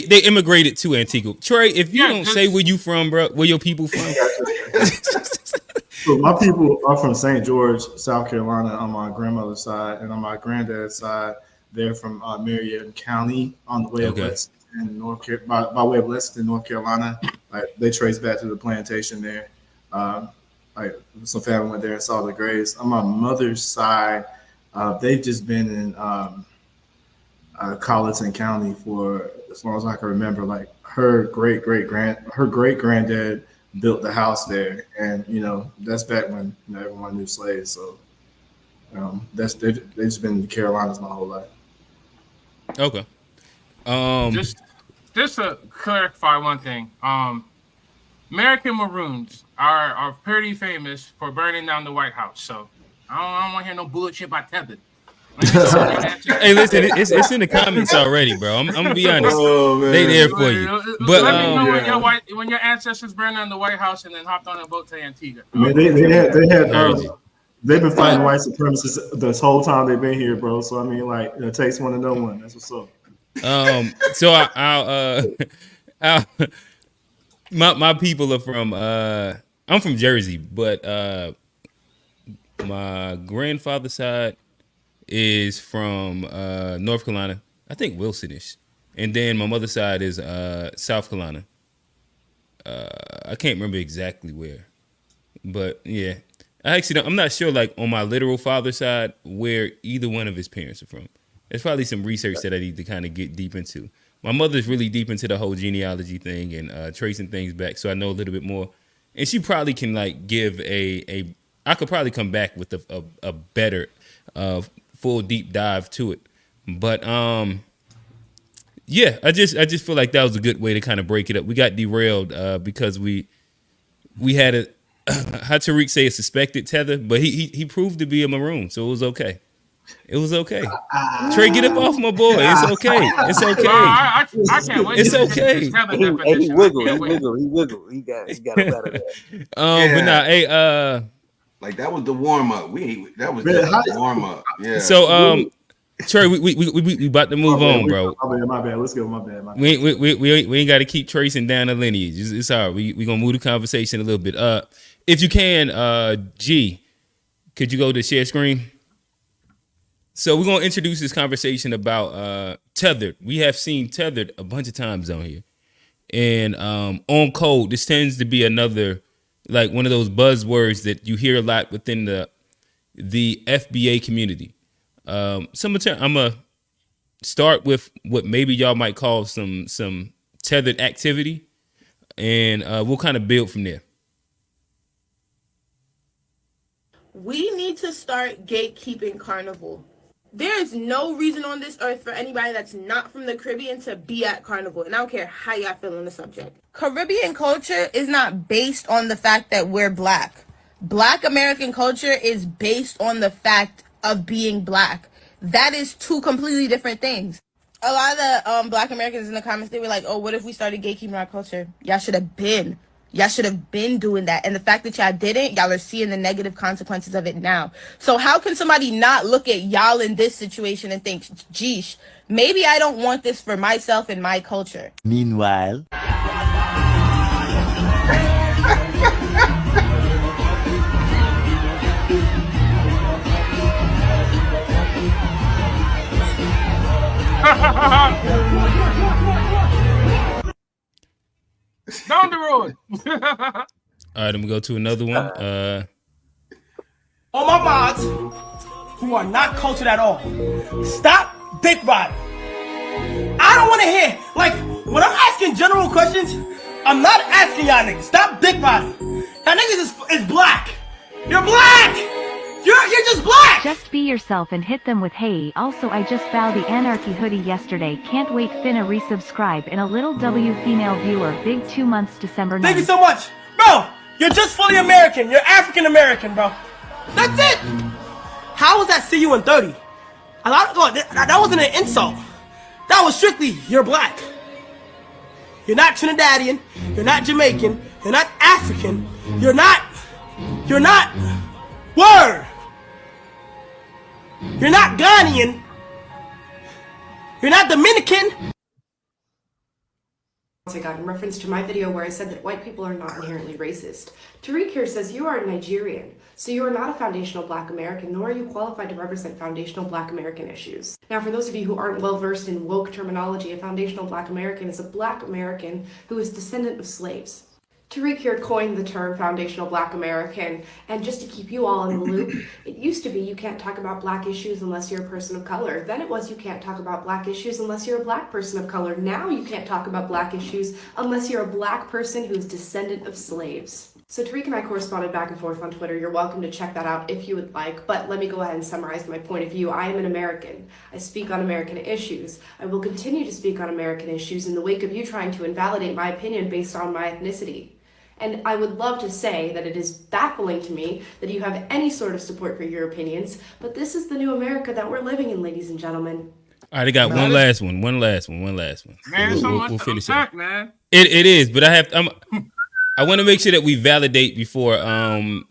[SPEAKER 1] they immigrated to Antigua. Trey, if you don't say where you from, bro, where your people from.
[SPEAKER 5] So my people are from St. George, South Carolina, on my grandmother's side, and on my granddad's side, they're from Marion County on the way of Lexington, by way of Lexington, North Carolina. They trace back to the plantation there. Some family went there and saw the graves. On my mother's side, they've just been in Colleton County for as long as I can remember. Her great granddad built the house there, and that's back when everyone knew slaves. So they've just been in the Carolinas my whole life.
[SPEAKER 4] Okay. Just to clarify one thing. American Maroons are pretty famous for burning down the White House. So I don't want to hear no bullshit about Tethered.
[SPEAKER 1] Hey, listen, it's in the comments already, bro. I'm gonna be honest.
[SPEAKER 2] Oh man,
[SPEAKER 1] They there for you. But
[SPEAKER 4] let me know when your ancestors burned down the White House and then hopped on a boat to Antigua.
[SPEAKER 5] Man, they've been fighting white supremacists this whole time they've been here, bro. So I mean, like, it takes one to know one. That's what's up.
[SPEAKER 1] So I'll my people are from I'm from Jersey, but my grandfather's side is from North Carolina. I think Wilsonish. And then my mother's side is South Carolina. I can't remember exactly where. But yeah. I'm not sure, like, on my literal father's side where either one of his parents are from. There's probably some research that I need to kind of get deep into. My mother's really deep into the whole genealogy thing and tracing things back, so I know a little bit more. And she probably can, like, give I could probably come back with a better full deep dive to it. But yeah, I just feel like that was a good way to kind of break it up. We got derailed because we had how Tariq say a suspected tether, but he proved to be a maroon, so it was okay. It was okay. Trey, get up off my boy. It's okay. It's okay.
[SPEAKER 4] I can't wait.
[SPEAKER 1] It's okay.
[SPEAKER 3] He wiggled. He got up out of that.
[SPEAKER 1] But now, hey,
[SPEAKER 2] like that was the warm up. That was just the warm up. Yeah.
[SPEAKER 1] So, Trey, we about to move on, bro.
[SPEAKER 5] My bad. Let's go. My bad.
[SPEAKER 1] We ain't got to keep tracing down the lineage. It's all right. We gonna move the conversation a little bit. If you can, G, could you go to share screen? So we're gonna introduce this conversation about Tethered. We have seen Tethered a bunch of times on here, and on code, this tends to be another, like, one of those buzzwords that you hear a lot within the FBA community. I'm gonna start with what maybe y'all might call some tethered activity, and we'll kind of build from there.
[SPEAKER 7] We need to start gatekeeping Carnival. There is no reason on this earth for anybody that's not from the Caribbean to be at Carnival, and I don't care how y'all feel on the subject. Caribbean culture is not based on the fact that we're black. Black American culture is based on the fact of being black. That is two completely different things. A lot of the Black Americans in the comments, they were like, oh, what if we started gatekeeping our culture? Y'all should have been. Y'all should have been doing that. And the fact that y'all didn't, y'all are seeing the negative consequences of it now. So how can somebody not look at y'all in this situation and think, geesh, maybe I don't want this for myself and my culture?
[SPEAKER 8] Meanwhile...
[SPEAKER 4] Down the road.
[SPEAKER 1] All right, I'm gonna go to another one.
[SPEAKER 9] All my mods who are not cultured at all, stop dick riding. I don't want to hear, like, when I'm asking general questions, I'm not asking y'all niggas. Stop dick riding. Y'all niggas is black. You're black. You're just black.
[SPEAKER 10] Just be yourself and hit them with hey. Also, I just found the Anarchy hoodie yesterday. Can't wait. Finna resubscribe in a little W female viewer. Big 2 months December 9th.
[SPEAKER 9] Thank you so much. Bro, you're just fully American. You're African American, bro. That's it. How was that see you in 30? That wasn't an insult. That was strictly, you're black. You're not Trinidadian. You're not Jamaican. You're not African. You're not, word. You're not Ghanaian. You're not Dominican.
[SPEAKER 11] I got in reference to my video where I said that white people are not inherently racist. Tariq here says you are Nigerian, so you are not a foundational Black American, nor are you qualified to represent foundational Black American issues. Now, for those of you who aren't well versed in woke terminology, a foundational Black American is a Black American who is descendant of slaves. Tariq here coined the term foundational Black American, and just to keep you all in the loop, it used to be you can't talk about Black issues unless you're a person of color. Then it was you can't talk about Black issues unless you're a Black person of color. Now you can't talk about Black issues unless you're a Black person who's descendant of slaves. So Tariq and I corresponded back and forth on Twitter. You're welcome to check that out if you would like, but let me go ahead and summarize my point of view. I am an American. I speak on American issues. I will continue to speak on American issues in the wake of you trying to invalidate my opinion based on my ethnicity. And I would love to say that it is baffling to me that you have any sort of support for your opinions, but this is the new America that we're living in, ladies and gentlemen.
[SPEAKER 1] All right, I got one last one.
[SPEAKER 4] Man, there's so much
[SPEAKER 1] We'll
[SPEAKER 4] to
[SPEAKER 1] finish
[SPEAKER 4] unpack,
[SPEAKER 1] it.
[SPEAKER 4] man.
[SPEAKER 1] It is, but I want to make sure that we validate before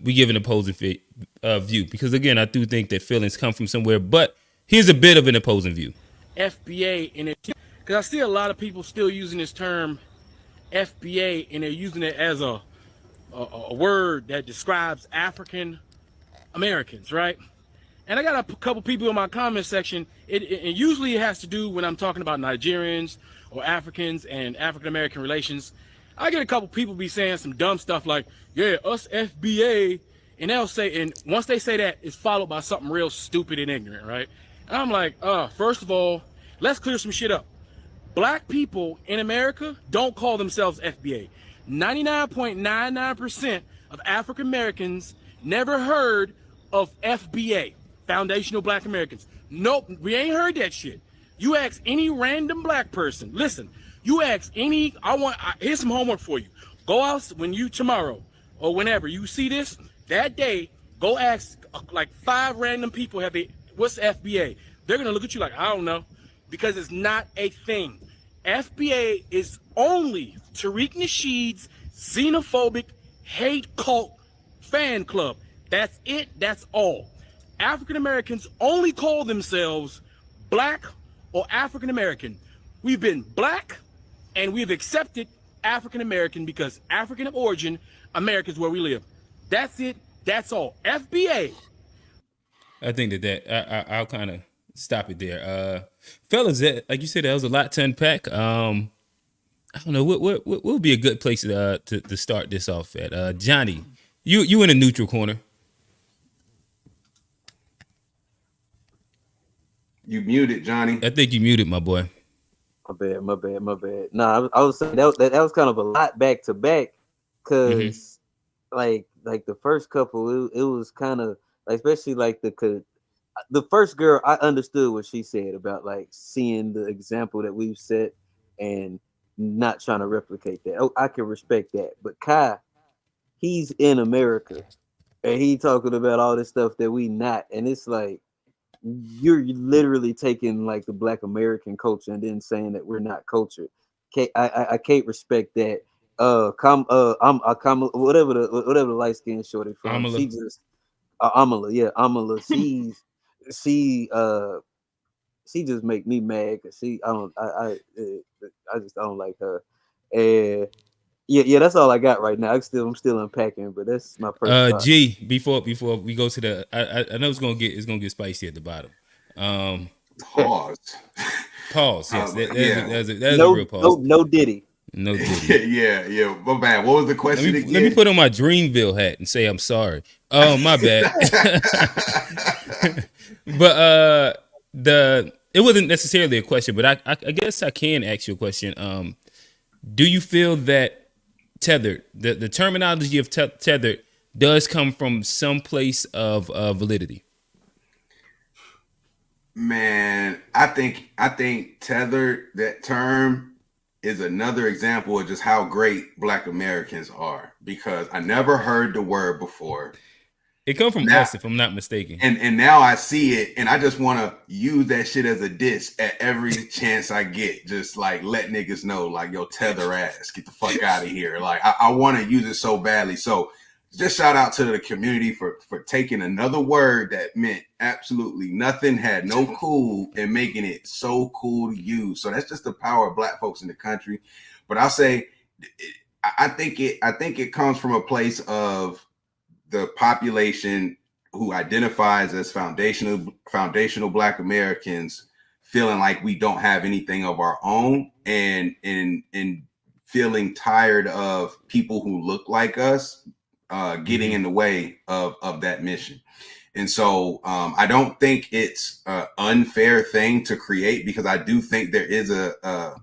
[SPEAKER 1] we give an opposing view, because again, I do think that feelings come from somewhere. But here's a bit of an opposing view.
[SPEAKER 8] FBA in it, because I see a lot of people still using this term FBA, and they're using it as a word that describes African Americans, right? And I got a couple people in my comment section. It usually has to do when I'm talking about Nigerians or Africans and African American relations. I get a couple people be saying some dumb stuff like, "Yeah, us FBA," and they'll say, and once they say that, it's followed by something real stupid and ignorant, right? And I'm like, first of all, let's clear some shit up. Black people in America don't call themselves FBA. 99.99% of African Americans never heard of FBA, Foundational Black Americans. Nope, we ain't heard that shit. You ask any random black person, listen, you ask any, here's some homework for you. Go out when you tomorrow or whenever you see this, that day, go ask like 5 random people, what's FBA? They're gonna look at you like, I don't know, because it's not a thing. FBA is only Tariq Nasheed's xenophobic hate cult fan club. That's it, that's all. African Americans only call themselves black or African American. We've been black and we've accepted African American because African of origin, America is where we live. That's it, that's all. FBA.
[SPEAKER 1] I think I'll kind of stop it there. Fellas, like you said, that was a lot to unpack. I don't know, what would be a good place to start this off at? Johnny, you in a neutral corner.
[SPEAKER 2] You muted, Johnny.
[SPEAKER 1] I think you muted, my boy.
[SPEAKER 3] My bad. Nah, I was saying that was kind of a lot back to back, because like the first couple, it was kind of like, especially like the first girl, I understood what she said about like seeing the example that we've set and not trying to replicate that. Oh, I can respect that. But Kai, he's in America and he talking about all this stuff that we not, and it's like, you're literally taking like the Black American culture and then saying that we're not cultured. I can't respect that. I'm whatever the light skinned shorty from.
[SPEAKER 1] Amala.
[SPEAKER 3] She just Amala, yeah, Amala. She just make me mad because I don't like her. And yeah, that's all I got right now. I'm still unpacking, but that's my first thought.
[SPEAKER 1] G, before we go to the, I know it's gonna get spicy at the bottom.
[SPEAKER 2] Pause.
[SPEAKER 1] Yes, that's a real pause.
[SPEAKER 3] No Diddy.
[SPEAKER 1] No Diddy.
[SPEAKER 2] yeah. My bad. What was the question again?
[SPEAKER 1] Let me put on my Dreamville hat and say I'm sorry. Oh, my bad. But it wasn't necessarily a question, but I guess I can ask you a question. Do you feel that tethered, the terminology of tethered, does come from some place of validity?
[SPEAKER 2] Man, I think tethered, that term, is another example of just how great Black Americans are, because I never heard the word before.
[SPEAKER 1] It come from us, if I'm not mistaken.
[SPEAKER 2] And now I see it, and I just want to use that shit as a diss at every chance I get. Just like let niggas know, like, yo, tether ass, get the fuck out of here. Like I want to use it so badly. So just shout out to the community for taking another word that meant absolutely nothing, had no cool, and making it so cool to use. So that's just the power of Black folks in the country. But I'll say, I think it comes from a place of the population who identifies as foundational Black Americans feeling like we don't have anything of our own, and feeling tired of people who look like us getting in the way of that mission. And so I don't think it's an unfair thing to create, because I do think there is a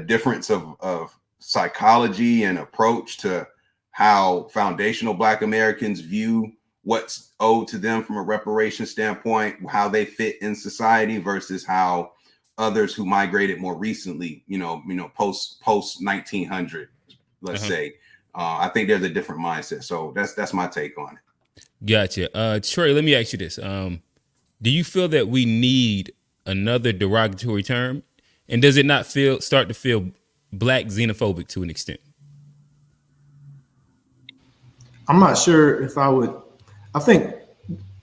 [SPEAKER 2] difference of psychology and approach to how foundational Black Americans view what's owed to them from a reparations standpoint, how they fit in society, versus how others who migrated more recently, post 1900, let's say, I think there's a different mindset. So that's my take on it.
[SPEAKER 1] Gotcha. Trey, let me ask you this. Do you feel that we need another derogatory term? And does it not start to feel black xenophobic to an extent?
[SPEAKER 5] I'm not sure if I would. I think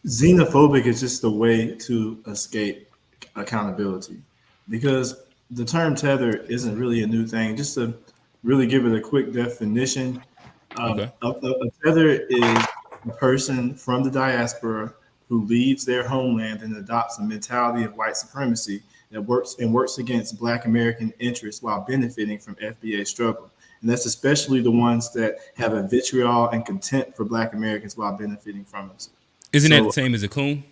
[SPEAKER 5] xenophobic is just a way to escape accountability, because the term tether isn't really a new thing. Just to really give it a quick definition, a tether is a person from the diaspora who leaves their homeland and adopts a mentality of white supremacy that works against Black American interests while benefiting from FBA struggle. And that's especially the ones that have a vitriol and contempt for Black Americans while benefiting from us.
[SPEAKER 1] Isn't that the same as a coon?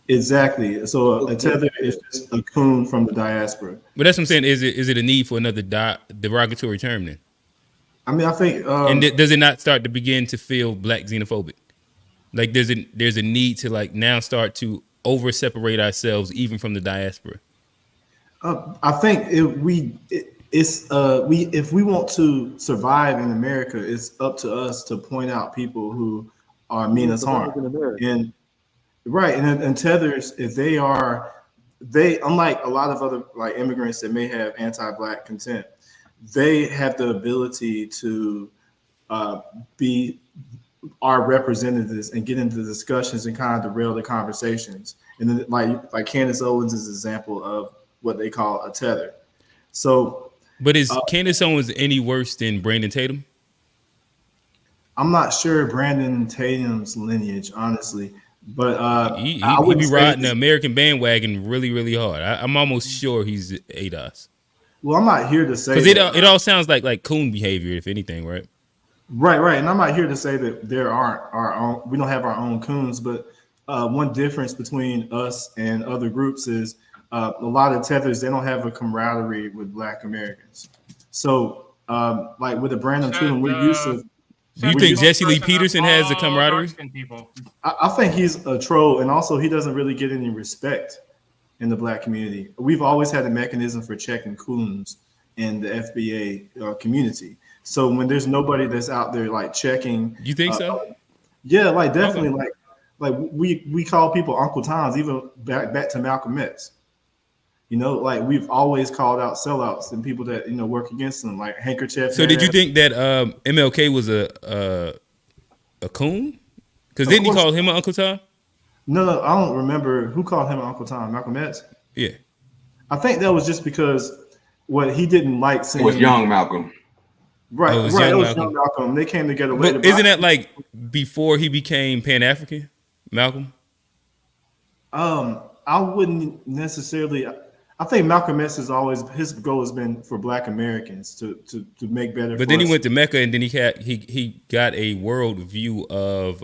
[SPEAKER 5] Exactly. So a tether is just a coon from the diaspora.
[SPEAKER 1] But that's what I'm saying. Is it a need for another derogatory term then?
[SPEAKER 5] I mean, I think.
[SPEAKER 1] And does it not start to begin to feel black xenophobic? Like there's a need to like now start to over separate ourselves even from the diaspora.
[SPEAKER 5] I think if we want to survive in America, it's up to us to point out people who are mean us harm. And right, and tethers, if they unlike a lot of other like immigrants that may have anti-black content, they have the ability to be our representatives and get into discussions and kind of derail the conversations. And then like Candace Owens is an example of what they call a tether. So,
[SPEAKER 1] but is Candace Owens any worse than Brandon Tatum?
[SPEAKER 5] I'm not sure Brandon Tatum's lineage, honestly, but
[SPEAKER 1] he be riding the American bandwagon really, really hard. I'm almost sure he's ADOS.
[SPEAKER 5] Well, I'm not here to say
[SPEAKER 1] because it all sounds like coon behavior, if anything, right?
[SPEAKER 5] Right, and I'm not here to say that there aren't our own. We don't have our own coons, but one difference between us and other groups is a lot of tethers, they don't have a camaraderie with Black Americans. So, like with the Brandon Tatum, we used to.
[SPEAKER 1] Do you think Jesse Lee Peterson has a camaraderie?
[SPEAKER 5] I think he's a troll, and also he doesn't really get any respect in the Black community. We've always had a mechanism for checking coons in the FBA community. So when there's nobody that's out there like checking,
[SPEAKER 1] you think so?
[SPEAKER 5] Yeah, like definitely, okay. like we call people Uncle Toms, even back to Malcolm X. You know, like we've always called out sellouts and people that work against them, like handkerchief.
[SPEAKER 1] So did you think that MLK was a coon? Because didn't he call him an Uncle Tom?
[SPEAKER 5] No, I don't remember who called him an Uncle Tom. Malcolm X.
[SPEAKER 1] Yeah,
[SPEAKER 5] I think that was just because what he didn't like saying
[SPEAKER 2] was young Malcolm.
[SPEAKER 5] Right, it was young Malcolm. They came together later.
[SPEAKER 1] But isn't that like before he became Pan-African, Malcolm?
[SPEAKER 5] I wouldn't necessarily. I think Malcolm X is always, his goal has been for Black Americans to make better.
[SPEAKER 1] But then he went to Mecca, and then he got a world view of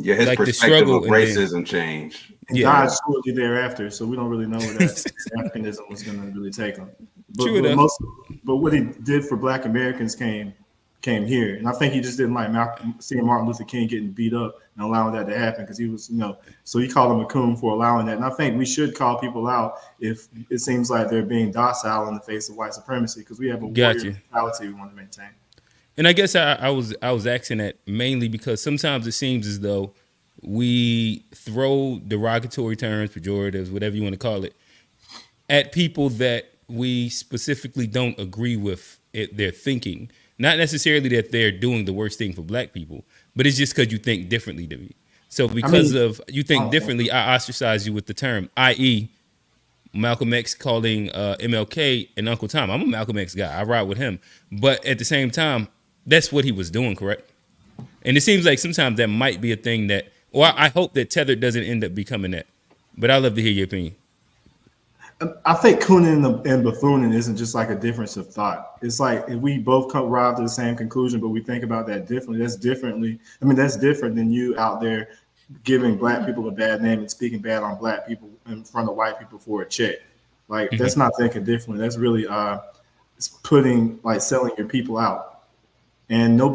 [SPEAKER 2] his like perspective of racism changed.
[SPEAKER 5] And died shortly thereafter, so we don't really know where that Africanism was going to really take him. But what he did for Black Americans came here, and I think he just didn't like seeing Martin Luther King getting beat up and allowing that to happen, because he was, so he called him a coon for allowing that. And I think we should call people out if it seems like they're being docile in the face of white supremacy, because we have a warrior mentality we want to maintain.
[SPEAKER 1] And I guess I was asking that mainly because sometimes it seems as though we throw derogatory terms, pejoratives, whatever you want to call it, at people that we specifically don't agree with their thinking. Not necessarily that they're doing the worst thing for Black people, but it's just because you think differently than me. So because of you think differently, I ostracize you with the term, i.e. Malcolm X calling MLK an Uncle Tom. I'm a Malcolm X guy. I ride with him. But at the same time, that's what he was doing, correct? And it seems like sometimes that might be a thing that, or I hope that Tethered doesn't end up becoming that. But I'd love to hear your opinion.
[SPEAKER 5] I think cooning and buffooning isn't just like a difference of thought. It's like if we both arrive to the same conclusion, but we think about that differently. That's different than you out there giving Black people a bad name and speaking bad on Black people in front of white people for a check. Like that's not thinking differently. That's really selling your people out. And no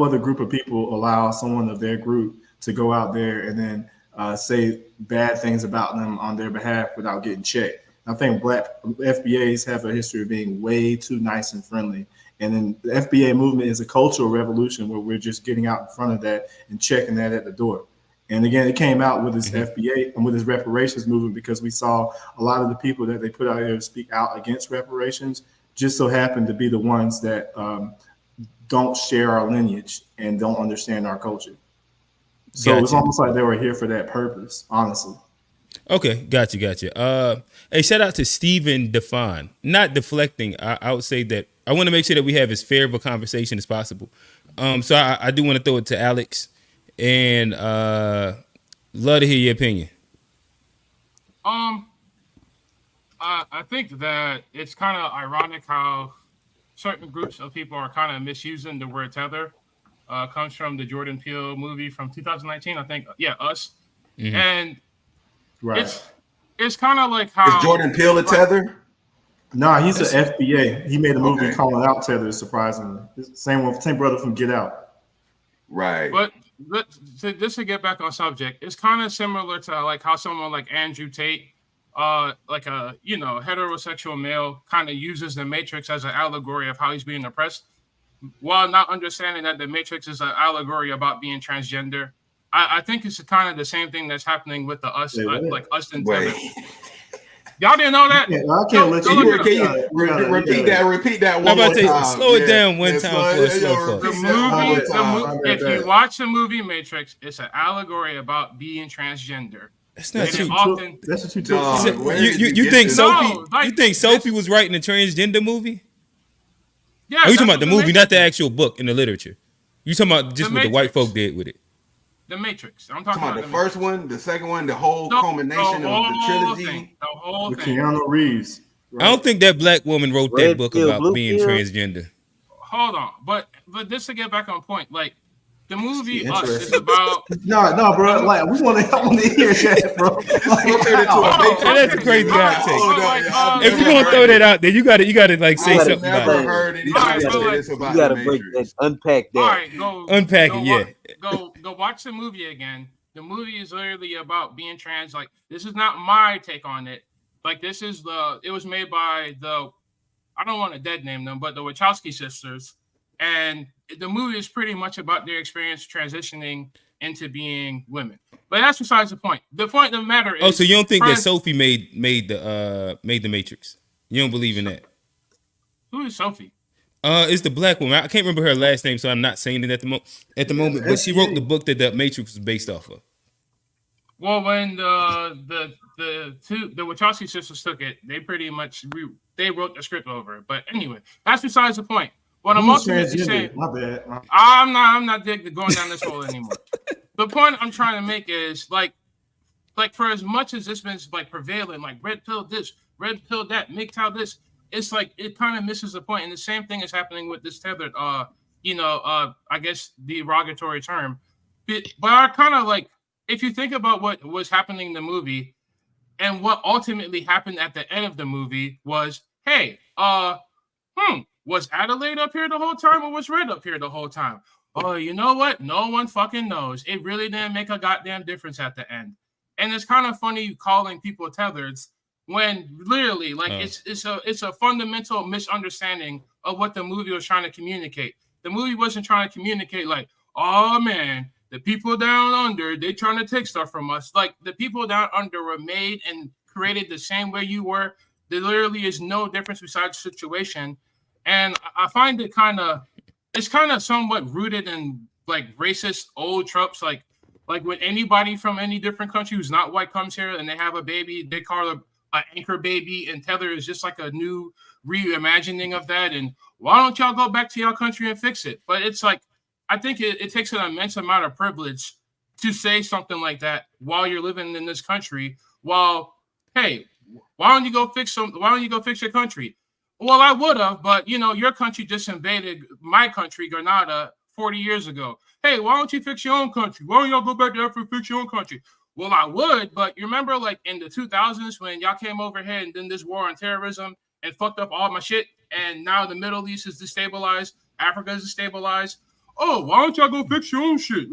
[SPEAKER 5] other group of people allow someone of their group to go out there and then say bad things about them on their behalf without getting checked. I think Black FBAs have a history of being way too nice and friendly And then the FBA movement is a cultural revolution where we're just getting out in front of that and checking that at the door. And again, it came out with this FBA and with this reparations movement because we saw a lot of the people that they put out there to speak out against reparations just so happened to be the ones that don't share our lineage and don't understand our culture. So it's almost like they were here for that purpose, honestly.
[SPEAKER 1] Okay, gotcha. Hey, shout out to Stephen Define. Not deflecting. I would say that I want to make sure that we have as fair of a conversation as possible. So I do want to throw it to Alex, and love to hear your opinion.
[SPEAKER 4] I think that it's kind of ironic how certain groups of people are kind of misusing the word tether. Comes from the Jordan Peele movie from 2019, I think. Yeah, Us. Mm-hmm. And it's kind of like how...
[SPEAKER 2] Is Jordan Peele a tether?
[SPEAKER 5] Nah, he's an FBA. He made a movie calling out tether, surprisingly. Same brother from Get Out.
[SPEAKER 2] Right.
[SPEAKER 4] But just to get back on subject, it's kind of similar to like how someone like Andrew Tate, like a heterosexual male, kind of uses the Matrix as an allegory of how he's being oppressed, while not understanding that the Matrix is an allegory about being transgender. I think it's kind of the same thing that's happening with the Us, like Us and Tethered. Y'all didn't know that?
[SPEAKER 5] Yeah, I can't let you
[SPEAKER 2] repeat that one more time.
[SPEAKER 1] Slow it down one time for a slow
[SPEAKER 4] fuck. If you watch the movie Matrix, it's an allegory about being transgender.
[SPEAKER 1] That's not true.
[SPEAKER 5] That's what you took.
[SPEAKER 1] You think Sophie? You think Sophie was writing a transgender movie?
[SPEAKER 4] Yeah.
[SPEAKER 1] Are you talking about the movie, not the actual book in the literature? You talking about just what the white folk did with it?
[SPEAKER 4] The Matrix. I'm talking about
[SPEAKER 2] the first one, the second one, the whole culmination of the trilogy.
[SPEAKER 4] The whole
[SPEAKER 5] with
[SPEAKER 4] thing.
[SPEAKER 5] Keanu Reeves.
[SPEAKER 1] Right? I don't think that black woman wrote that book about being transgender.
[SPEAKER 4] Hold on, but just to get back on point, like the movie Us is about.
[SPEAKER 5] No, bro. Like we want to hear that, bro.
[SPEAKER 1] That's a crazy guy take. If you want to throw that out there, you got to like say something about it.
[SPEAKER 3] You got to break that, unpack that.
[SPEAKER 4] All right, go
[SPEAKER 1] unpack it. Yeah.
[SPEAKER 4] Go watch the movie again. The movie is literally about being trans. Like, this is not my take on it. Like, it was made by I don't want to dead name them, but the Wachowski sisters. And the movie is pretty much about their experience transitioning into being women. But that's besides the point. The point of the matter is...
[SPEAKER 1] Oh, so you don't think that Sophie made the Matrix? You don't believe in that?
[SPEAKER 4] Who is Sophie?
[SPEAKER 1] It's the black woman. I can't remember her last name, so I'm not saying it at the moment. But she wrote the book that the Matrix was based off of.
[SPEAKER 4] Well, when the Wachowski sisters took it, they pretty much they wrote the script over it. But anyway, that's besides the point. What I'm ultimately saying,
[SPEAKER 5] my bad.
[SPEAKER 4] I'm not going down this hole anymore. The point I'm trying to make is like for as much as this been like prevalent, like red pill this, red pill that, MGTOW this. It's like it kind of misses the point, and the same thing is happening with this tethered. I guess derogatory term, but I kind of like if you think about what was happening in the movie, and what ultimately happened at the end of the movie was, hey, was Adelaide up here the whole time, or was Red up here the whole time? Oh, you know what? No one fucking knows. It really didn't make a goddamn difference at the end, and it's kind of funny calling people tethereds. When literally, like it's a fundamental misunderstanding of what the movie was trying to communicate. The movie wasn't trying to communicate like, oh man, the people down under, they trying to take stuff from us. Like the people down under were made and created the same way you were. There literally is no difference besides the situation. And I find it it's kind of somewhat rooted in like racist old tropes. Like when anybody from any different country who's not white comes here and they have a baby, they call it an anchor baby, and Tether is just like a new reimagining of that. And why don't y'all go back to your country and fix it? But it's like, I think it takes an immense amount of privilege to say something like that while you're living in this country. While, hey, why don't you go fix your country? Well, I would have, but your country just invaded my country, Grenada, 40 years ago. Hey, why don't you fix your own country? Why don't y'all go back there and fix your own country? Well, I would, but you remember like in the 2000s when y'all came over here and then this war on terrorism and fucked up all my shit, and now the Middle East is destabilized, Africa is destabilized. Oh, why don't y'all go fix your own shit?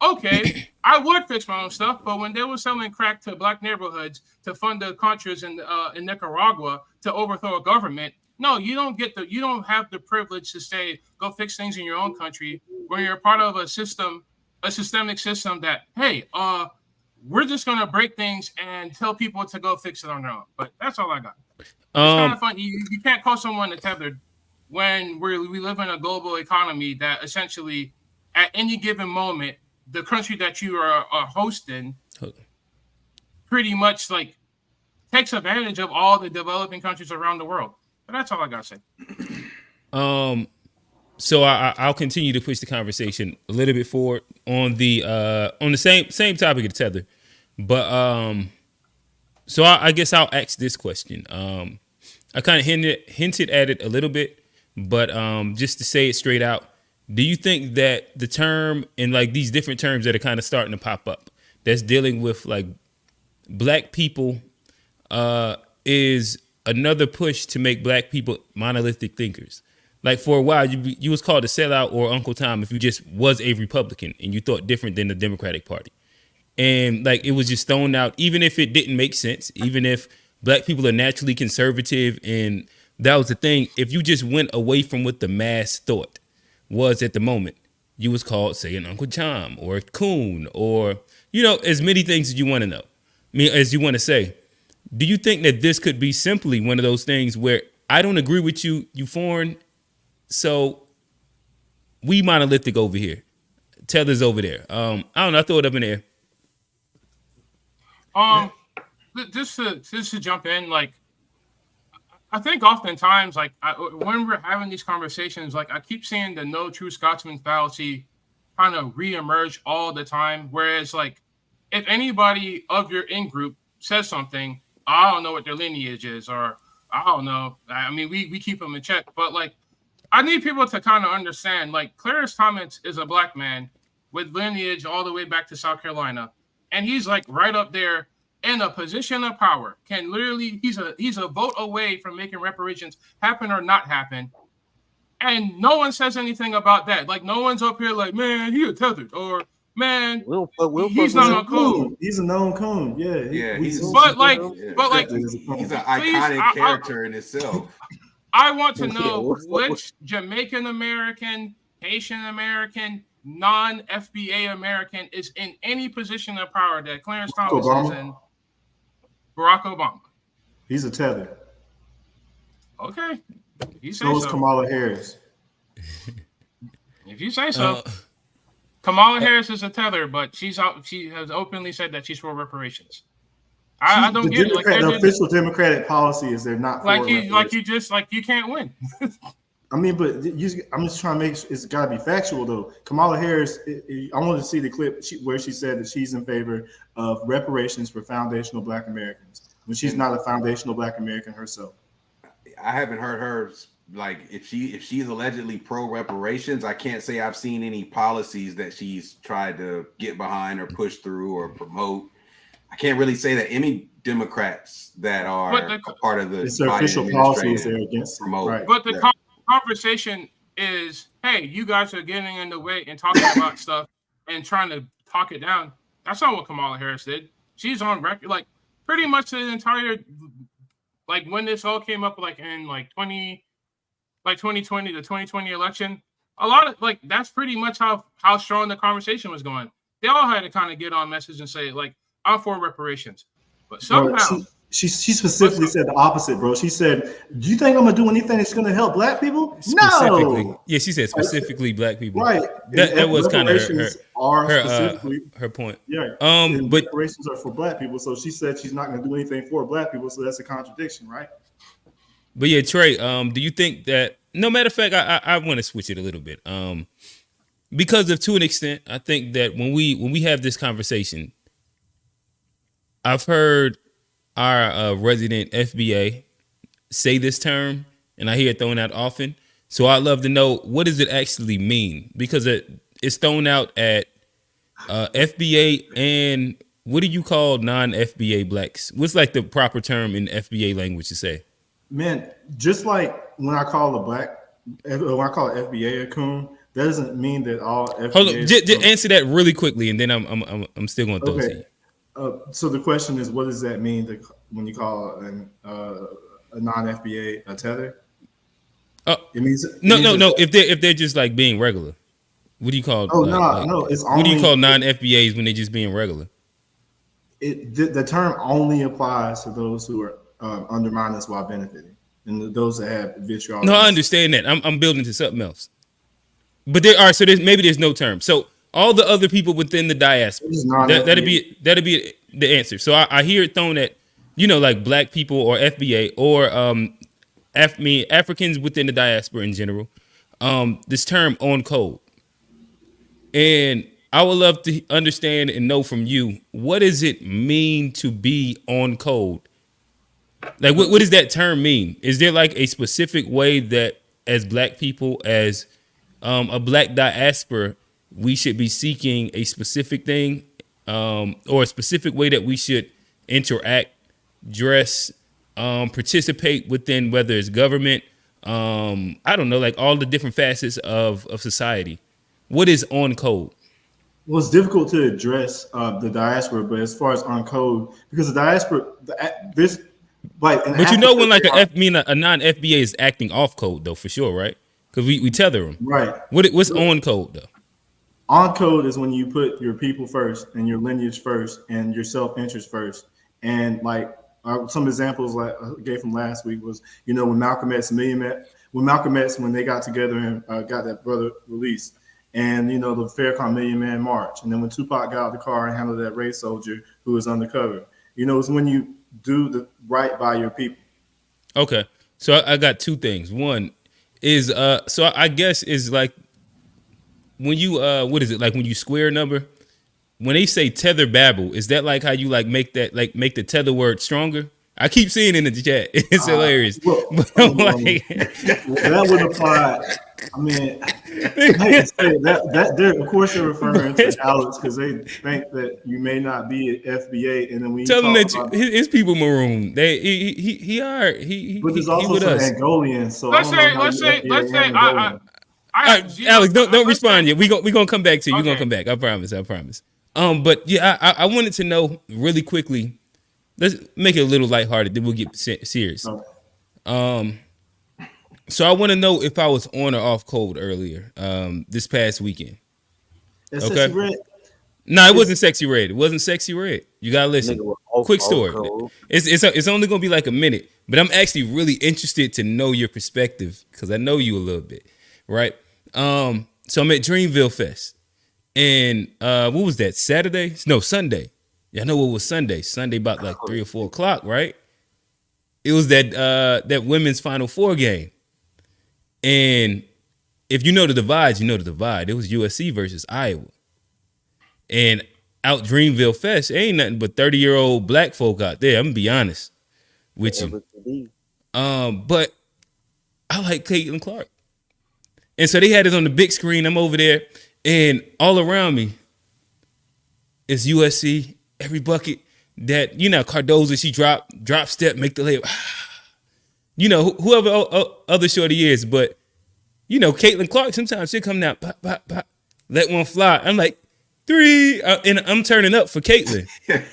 [SPEAKER 4] Okay, I would fix my own stuff, but when they were selling crack to black neighborhoods to fund the Contras in Nicaragua to overthrow a government, No, you don't have the privilege to say go fix things in your own country when you're part of a systemic system that, hey, we're just gonna break things and tell people to go fix it on their own. But that's all I got. It's kind of fun. You can't call someone a tethered when we live in a global economy that essentially at any given moment, the country that you are hosting pretty much like takes advantage of all the developing countries around the world. But that's all I gotta say.
[SPEAKER 1] So I'll continue to push the conversation a little bit forward on the same topic of the tether, but so I guess I'll ask this question. I kind of hinted at it a little bit, but just to say it straight out, do you think that the term and like these different terms that are kind of starting to pop up that's dealing with like black people is another push to make black people monolithic thinkers? Like for a while, you was called a sellout or Uncle Tom if you just was a Republican and you thought different than the Democratic Party. And like it was just thrown out, even if it didn't make sense, even if black people are naturally conservative. And that was the thing. If you just went away from what the mass thought was at the moment, you was called, say, an Uncle Tom or a coon or, as many things as you want to know. I mean, as you want to say. Do you think that this could be simply one of those things where I don't agree with you, you foreign, so we monolithic over here, Tether's over there? I don't know. I throw it up in the air.
[SPEAKER 4] Just to jump in, like I think oftentimes, like when we're having these conversations, like I keep seeing the no true Scotsman fallacy kind of reemerge all the time. Whereas, like, if anybody of your in group says something, I don't know what their lineage is, or I don't know. I mean, we keep them in check, but like, I need people to kind of understand, like, Clarence Thomas is a black man with lineage all the way back to South Carolina, and he's like right up there in a position of power. Can literally, he's a vote away from making reparations happen or not happen, and no one says anything about that. Like, no one's up here like, man, he a tethered, or man, he's not a coon.
[SPEAKER 5] He's a known coon. Yeah,
[SPEAKER 2] he's
[SPEAKER 4] an
[SPEAKER 2] iconic character in itself.
[SPEAKER 4] I want to know which Jamaican American, Haitian American, non-FBA American is in any position of power that Clarence Thomas is in. Barack Obama.
[SPEAKER 5] He's a tether.
[SPEAKER 4] Okay. You say
[SPEAKER 5] so is
[SPEAKER 4] so.
[SPEAKER 5] Kamala Harris.
[SPEAKER 4] If you say so. Kamala Harris is a tether, but she has openly said that she's for reparations. I don't get it. Like,
[SPEAKER 5] the official Democratic policy is they're not
[SPEAKER 4] like you can't win.
[SPEAKER 5] I mean, but I'm just trying to make it's got to be factual though. Kamala Harris, I wanted to see the clip where she said that she's in favor of reparations for foundational Black Americans when she's not a foundational Black American herself.
[SPEAKER 2] I haven't heard her like if she's allegedly pro reparations. I can't say I've seen any policies that she's tried to get behind or push through or promote. I can't really say that any Democrats that are a part of the
[SPEAKER 5] official policies they're against
[SPEAKER 2] promote.
[SPEAKER 5] Right.
[SPEAKER 4] But the conversation is, hey, you guys are getting in the way and talking about stuff and trying to talk it down. That's not what Kamala Harris did. She's on record, like pretty much the entire, like when this all came up, like in 2020, the 2020 election. A lot of like that's pretty much how strong the conversation was going. They all had to kind of get on message and say like, I'm for reparations, but somehow
[SPEAKER 5] she specifically said the opposite, bro. She said, "Do you think I'm gonna do anything that's gonna help Black people?" No.
[SPEAKER 1] Yeah, she said specifically Black people.
[SPEAKER 5] Right.
[SPEAKER 1] That was kind of her point.
[SPEAKER 5] Yeah.
[SPEAKER 1] But
[SPEAKER 5] reparations are for Black people, so she said she's not gonna do anything for Black people. So that's a contradiction, right?
[SPEAKER 1] But yeah, Trey, do you think that? No, matter of fact, I want to switch it a little bit. Because to an extent, I think that when we have this conversation, I've heard our resident FBA say this term, and I hear it thrown out often. So I'd love to know, what does it actually mean? Because it's thrown out at FBA and what do you call non-FBA blacks? What's like the proper term in FBA language to say?
[SPEAKER 5] Man, just like when I call when I call an FBA a coon, that doesn't mean that all FBA.
[SPEAKER 1] Hold on, just answer that really quickly, and then I'm still going to throw it to you.
[SPEAKER 5] So the question is, what does that mean when you call a non-FBA a tether? It means
[SPEAKER 1] no. If they're just like being regular, what do you call?
[SPEAKER 5] Oh no, it's only.
[SPEAKER 1] What do you call non-FBAs when they're just being regular?
[SPEAKER 5] The term only applies to those who are undermining us while benefiting, and those that have vitriol.
[SPEAKER 1] No, I understand that. I'm building to something else. But there are, so there's no term. So all the other people within the diaspora, that'd be the answer. So I hear it thrown at, like black people or FBA or Africans within the diaspora in general. This term on code, and I would love to understand and know from you, what does it mean to be on code? Like, what does that term mean? Is there like a specific way that as black people, as a black diaspora, we should be seeking a specific thing, or a specific way that we should interact, dress, participate within, whether it's government, I don't know, like all the different facets of society? What is on code?
[SPEAKER 5] Well, it's difficult to address the diaspora, but as far as on code, because the diaspora, this like,
[SPEAKER 1] but when like a non-FBA is acting off code though, for sure, right? Because we tether them, right? What's on code though?
[SPEAKER 5] On code is when you put your people first and your lineage first and your self-interest first. And like some examples like I gave from last week was, when Malcolm X when they got together and got that brother released, and the Farrakhan Million Man March, and then when Tupac got out of the car and handled that race soldier who was undercover, it's when you do the right by your people.
[SPEAKER 1] Okay, so I got two things. One is so I guess is like when you what is it, like when you square a number, when they say tether babble, is that like how you like make the tether word stronger? I keep seeing it in the chat. It's hilarious.
[SPEAKER 5] That would apply. I mean, that they're, of course, they're referring to Alex because they think that you may not be an FBA, and then we
[SPEAKER 1] tell them that his people maroon. But there's
[SPEAKER 5] also some Angolians. So let's say.
[SPEAKER 1] Alex, don't respond yet. We gonna come back to you. We're gonna come back. I promise. But yeah, I wanted to know really quickly. Let's make it a little lighthearted, then we'll get serious. Okay. So I want to know if I was on or off code earlier this past weekend. Okay. No, it wasn't sexy red. It wasn't sexy red. You gotta listen. Quick story. It's only gonna be like a minute, but I'm actually really interested to know your perspective because I know you a little bit, right? So I'm at Dreamville Fest, and what was that? Saturday? No, Sunday. Yeah, I know it was Sunday. Sunday about like 3 or 4 o'clock, right? It was that women's Final Four game. And if you know the divide, you know the divide. It was USC versus Iowa. And out Dreamville Fest, ain't nothing but 30-year-old black folk out there. I'm gonna be honest with you. But I like Caitlin Clark. And so they had it on the big screen. I'm over there, and all around me is USC. Every bucket that, Cardoza, she drop step, make the layup. Whoever other shorty is, but, Caitlin Clark, sometimes she'll come down, pop, pop, pop, let one fly. I'm like, 3, and I'm turning up for Caitlin.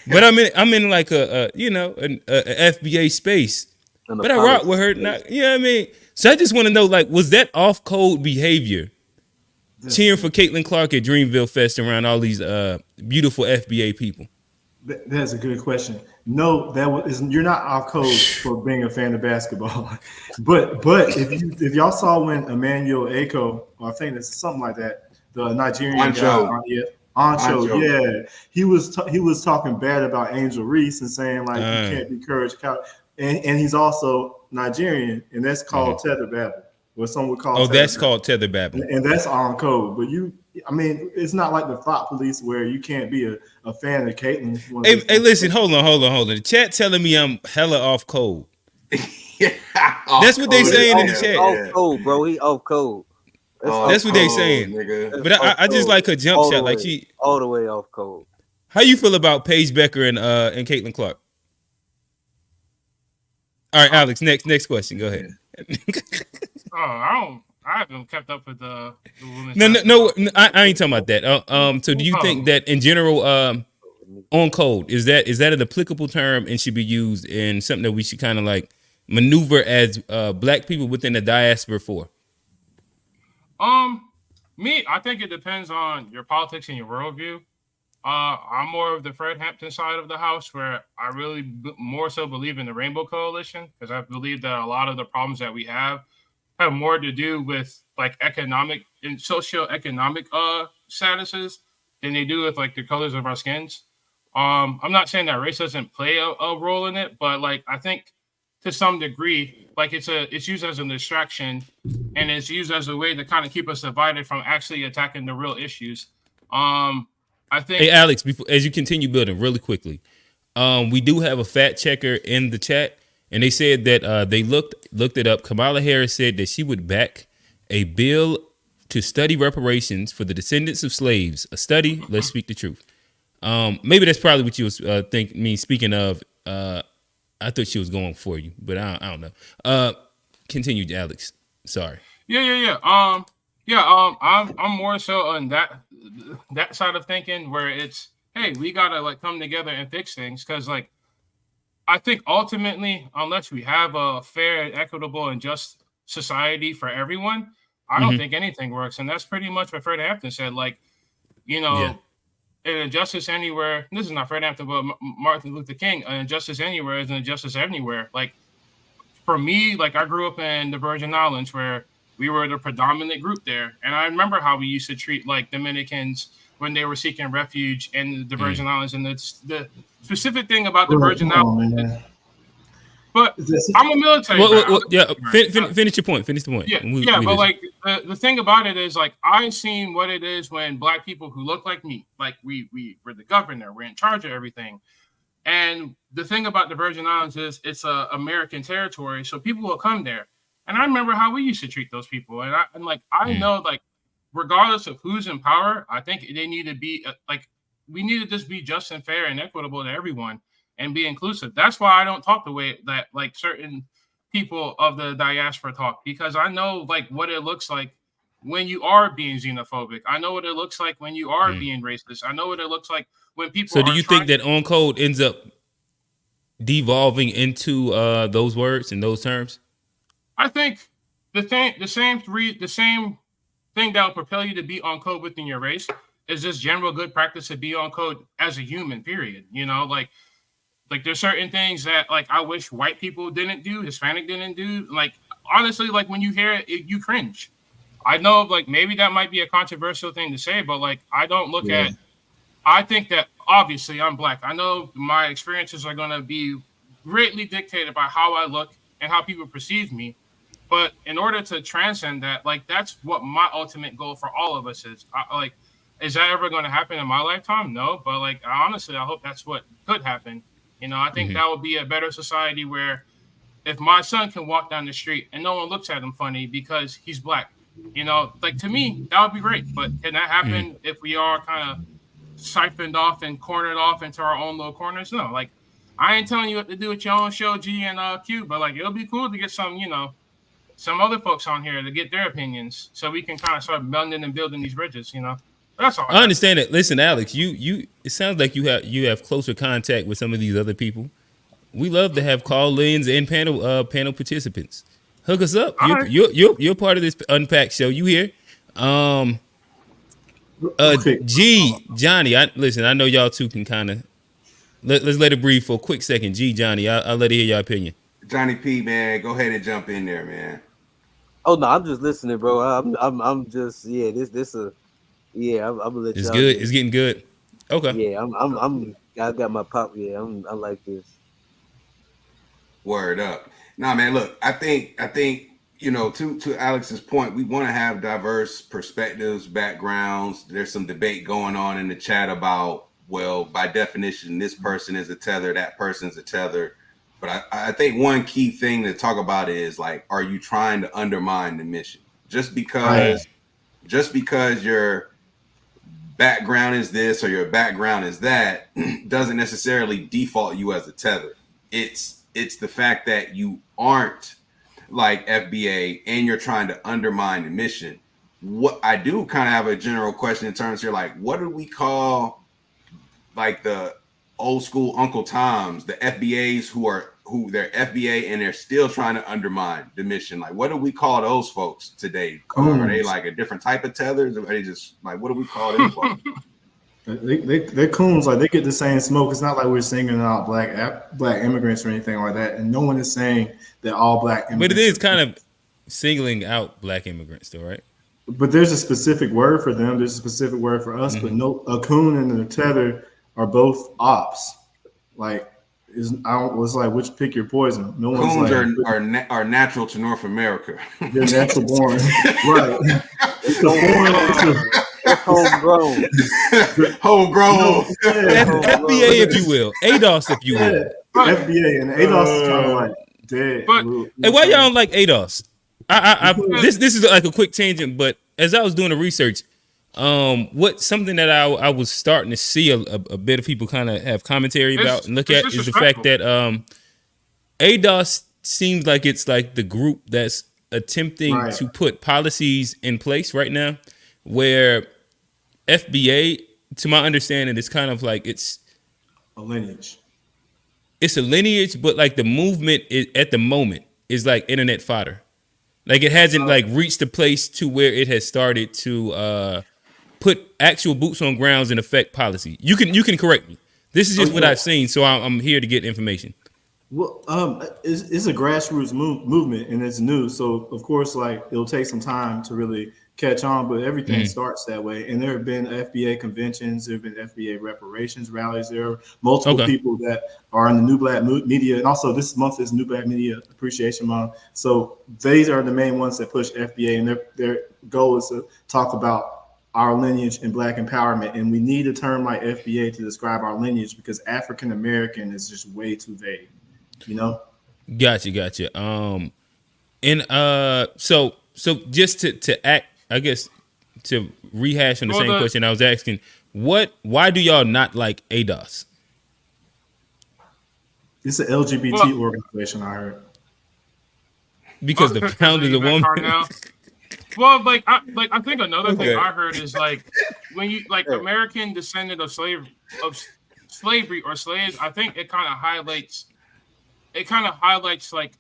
[SPEAKER 1] But I'm in like a FBA space. But I rock with her. Not, you know what I mean? So I just want to know, like, was that off-code behavior? Cheering for Caitlin Clark at Dreamville Fest around all these beautiful FBA people.
[SPEAKER 5] That's a good question. No, you're not off code for being a fan of basketball. but if y'all saw when Emmanuel Eko, or I think it's something like that, the Nigerian guy, Ancho, yeah, he was talking bad about Angel Reese and saying like you can't be courage, and he's also Nigerian, and that's called tether babble. What some would call
[SPEAKER 1] that's called tether babble,
[SPEAKER 5] and that's on code. But it's not like the thought police where you can't be a fan of Caitlin.
[SPEAKER 1] Hey, listen, hold on. The chat telling me I'm hella off code. That's what they saying in the chat.
[SPEAKER 3] Off code, bro. He off code.
[SPEAKER 1] That's what they saying. Nigga. But I just like her jump shot, like she
[SPEAKER 3] all the way off code.
[SPEAKER 1] How you feel about Paige Becker and Caitlin Clark? All right, Alex. Next question. Go ahead.
[SPEAKER 4] I haven't kept up with the women's.
[SPEAKER 1] No. I ain't talking about that. So do you think that in general, on code is that an applicable term and should be used in something that we should kind of like maneuver as black people within the diaspora for?
[SPEAKER 4] I think it depends on your politics and your worldview. I'm more of the Fred Hampton side of the house, where I really more so believe in the Rainbow Coalition, because I believe that a lot of the problems that we have more to do with like economic and socioeconomic statuses than they do with like the colors of our skins. I'm not saying that race doesn't play a role in it, but like I think to some degree, like it's used as a distraction, and it's used as a way to kind of keep us divided from actually attacking the real issues. I think.
[SPEAKER 1] Hey Alex, before, as you continue building really quickly, we do have a fact checker in the chat, and they said that they looked it up. Kamala Harris said that she would back a bill to study reparations for the descendants of slaves. A study. Let's speak the truth. Maybe that's probably what you was speaking of. I thought she was going for you, but I don't know. Continue, Alex. Sorry.
[SPEAKER 4] Yeah. I'm more so on that side of thinking, where it's, hey, we gotta like come together and fix things, because like I think ultimately, unless we have a fair, equitable, and just society for everyone, I don't think anything works. And that's pretty much what Fred Hampton said. Like, an injustice anywhere. This is not Fred Hampton, but Martin Luther King. An injustice anywhere is an injustice anywhere. Like for me, like I grew up in the Virgin Islands, where we were the predominant group there, and I remember how we used to treat like Dominicans when they were seeking refuge in the Virgin Islands. And the specific thing about the Virgin Islands. But I'm a military.
[SPEAKER 1] Finish your point. Finish the point.
[SPEAKER 4] But like the thing about it is, like, I've seen what it is when black people who look like me, like we're the governor, we're in charge of everything. And the thing about the Virgin Islands is it's a American territory, so people will come there. And I remember how we used to treat those people, and I know, like, regardless of who's in power, I think they need to be we need to just be just and fair and equitable to everyone and be inclusive. That's why I don't talk the way that like certain people of the diaspora talk, because I know like what it looks like when you are being xenophobic. I know what it looks like when you are being racist. I know what it looks like when people.
[SPEAKER 1] So do you think that on code ends up devolving into those words and those terms?
[SPEAKER 4] I think the same thing that will propel you to be on code within your race is just general good practice to be on code as a human, period. Like there's certain things that like I wish white people didn't do, Hispanic didn't do. Like honestly, like when you hear it, you cringe. I know like maybe that might be a controversial thing to say, but like I don't look at. I think that obviously I'm black. I know my experiences are going to be greatly dictated by how I look and how people perceive me. But in order to transcend that, like that's what my ultimate goal for all of us is. Is that ever going to happen in my lifetime? No, but like honestly, I hope that's what could happen. I think that would be a better society where if my son can walk down the street and no one looks at him funny because he's black, like to me, that would be great. But can that happen if we are kind of siphoned off and cornered off into our own little corners? No, like I ain't telling you what to do with your own show, G and Q, but like it'll be cool to get some other folks on here to get their opinions so we can kind of start blending and building these bridges, That's all.
[SPEAKER 1] I understand it. Listen, Alex, you it sounds like you have closer contact with some of these other people. We love to have call-ins and panel participants. Hook us up. You're part of this Unpacked show. You here? G, Johnny, I know y'all two can kind of let's let it breathe for a quick second. G, Johnny, I'll let it hear your opinion.
[SPEAKER 2] Johnny P, man, go ahead and jump in there, man.
[SPEAKER 3] Oh no, I'm just listening, bro. I'm just I'm gonna let
[SPEAKER 1] it's
[SPEAKER 3] y'all.
[SPEAKER 1] Good. It's getting good. Okay.
[SPEAKER 3] Yeah, I got my pop. Yeah, I like this.
[SPEAKER 2] Word up. Nah, man, look, I think to Alex's point, we want to have diverse perspectives, backgrounds. There's some debate going on in the chat about, well, by definition, this person is a tether, that person's a tether. But I think one key thing to talk about is like, are you trying to undermine the mission? Just because your background is this or your background is that doesn't necessarily default you as a tether. It's the fact that you aren't like FBA and you're trying to undermine the mission. What I do kind of have a general question in terms of like, what do we call like the old school Uncle Toms, the FBAs who are who they're FBA and they're still trying to undermine the mission. Like, what do we call those folks today? Are they like a different type of tethers, or are they just like, what do we call them folks?
[SPEAKER 5] They're coons. Like, they get the same smoke. It's not like we're singling out black immigrants or anything like that. And no one is saying that all black immigrants.
[SPEAKER 1] But it is kind of singling out black immigrants, though, right?
[SPEAKER 5] But there's a specific word for them. There's a specific word for us. But no, a coon and a tether are both ops. Like, it's like, which pick your poison. No one's
[SPEAKER 2] coons
[SPEAKER 5] like,
[SPEAKER 2] are natural to North America.
[SPEAKER 5] They're natural born, right?
[SPEAKER 3] It's homegrown.
[SPEAKER 2] Homegrown.
[SPEAKER 1] FBA, if you will. ADOS, if you will.
[SPEAKER 5] FBA and ADOS is kind of like dead.
[SPEAKER 4] But
[SPEAKER 1] hey, why y'all don't like ADOS? This is like a quick tangent, but as I was doing the research, something that I was starting to see a bit of people kind of have commentary about and look at is the fact that ADOS seems like it's like the group that's attempting to put policies in place right now, where FBA, to my understanding, is kind of like it's
[SPEAKER 5] a lineage.
[SPEAKER 1] It's a lineage, but like the movement at the moment is like internet fodder. Like it hasn't like reached a place to where it has started to put actual boots on grounds and affect policy. You can correct me. This is just what I've seen, so I'm here to get information.
[SPEAKER 5] Well, it's a grassroots movement and it's new, so of course, like it'll take some time to really catch on, but everything starts that way. And there have been FBA conventions, there have been FBA reparations rallies. There are multiple people that are in the New Black Media, and also this month is New Black Media Appreciation Month. So these are the main ones that push FBA, and their goal is to talk about our lineage and Black empowerment. And we need a term like FBA to describe our lineage because African American is just way too vague, you know?
[SPEAKER 1] Gotcha. So just to act, I guess, to rehash on the same question I was asking, why do y'all not like ADOS?
[SPEAKER 5] It's an LGBT organization, I heard.
[SPEAKER 1] Because the founder is a woman.
[SPEAKER 4] Well, I think another thing I heard is like when you like American descendant of slavery or slaves, I think it kind of highlights like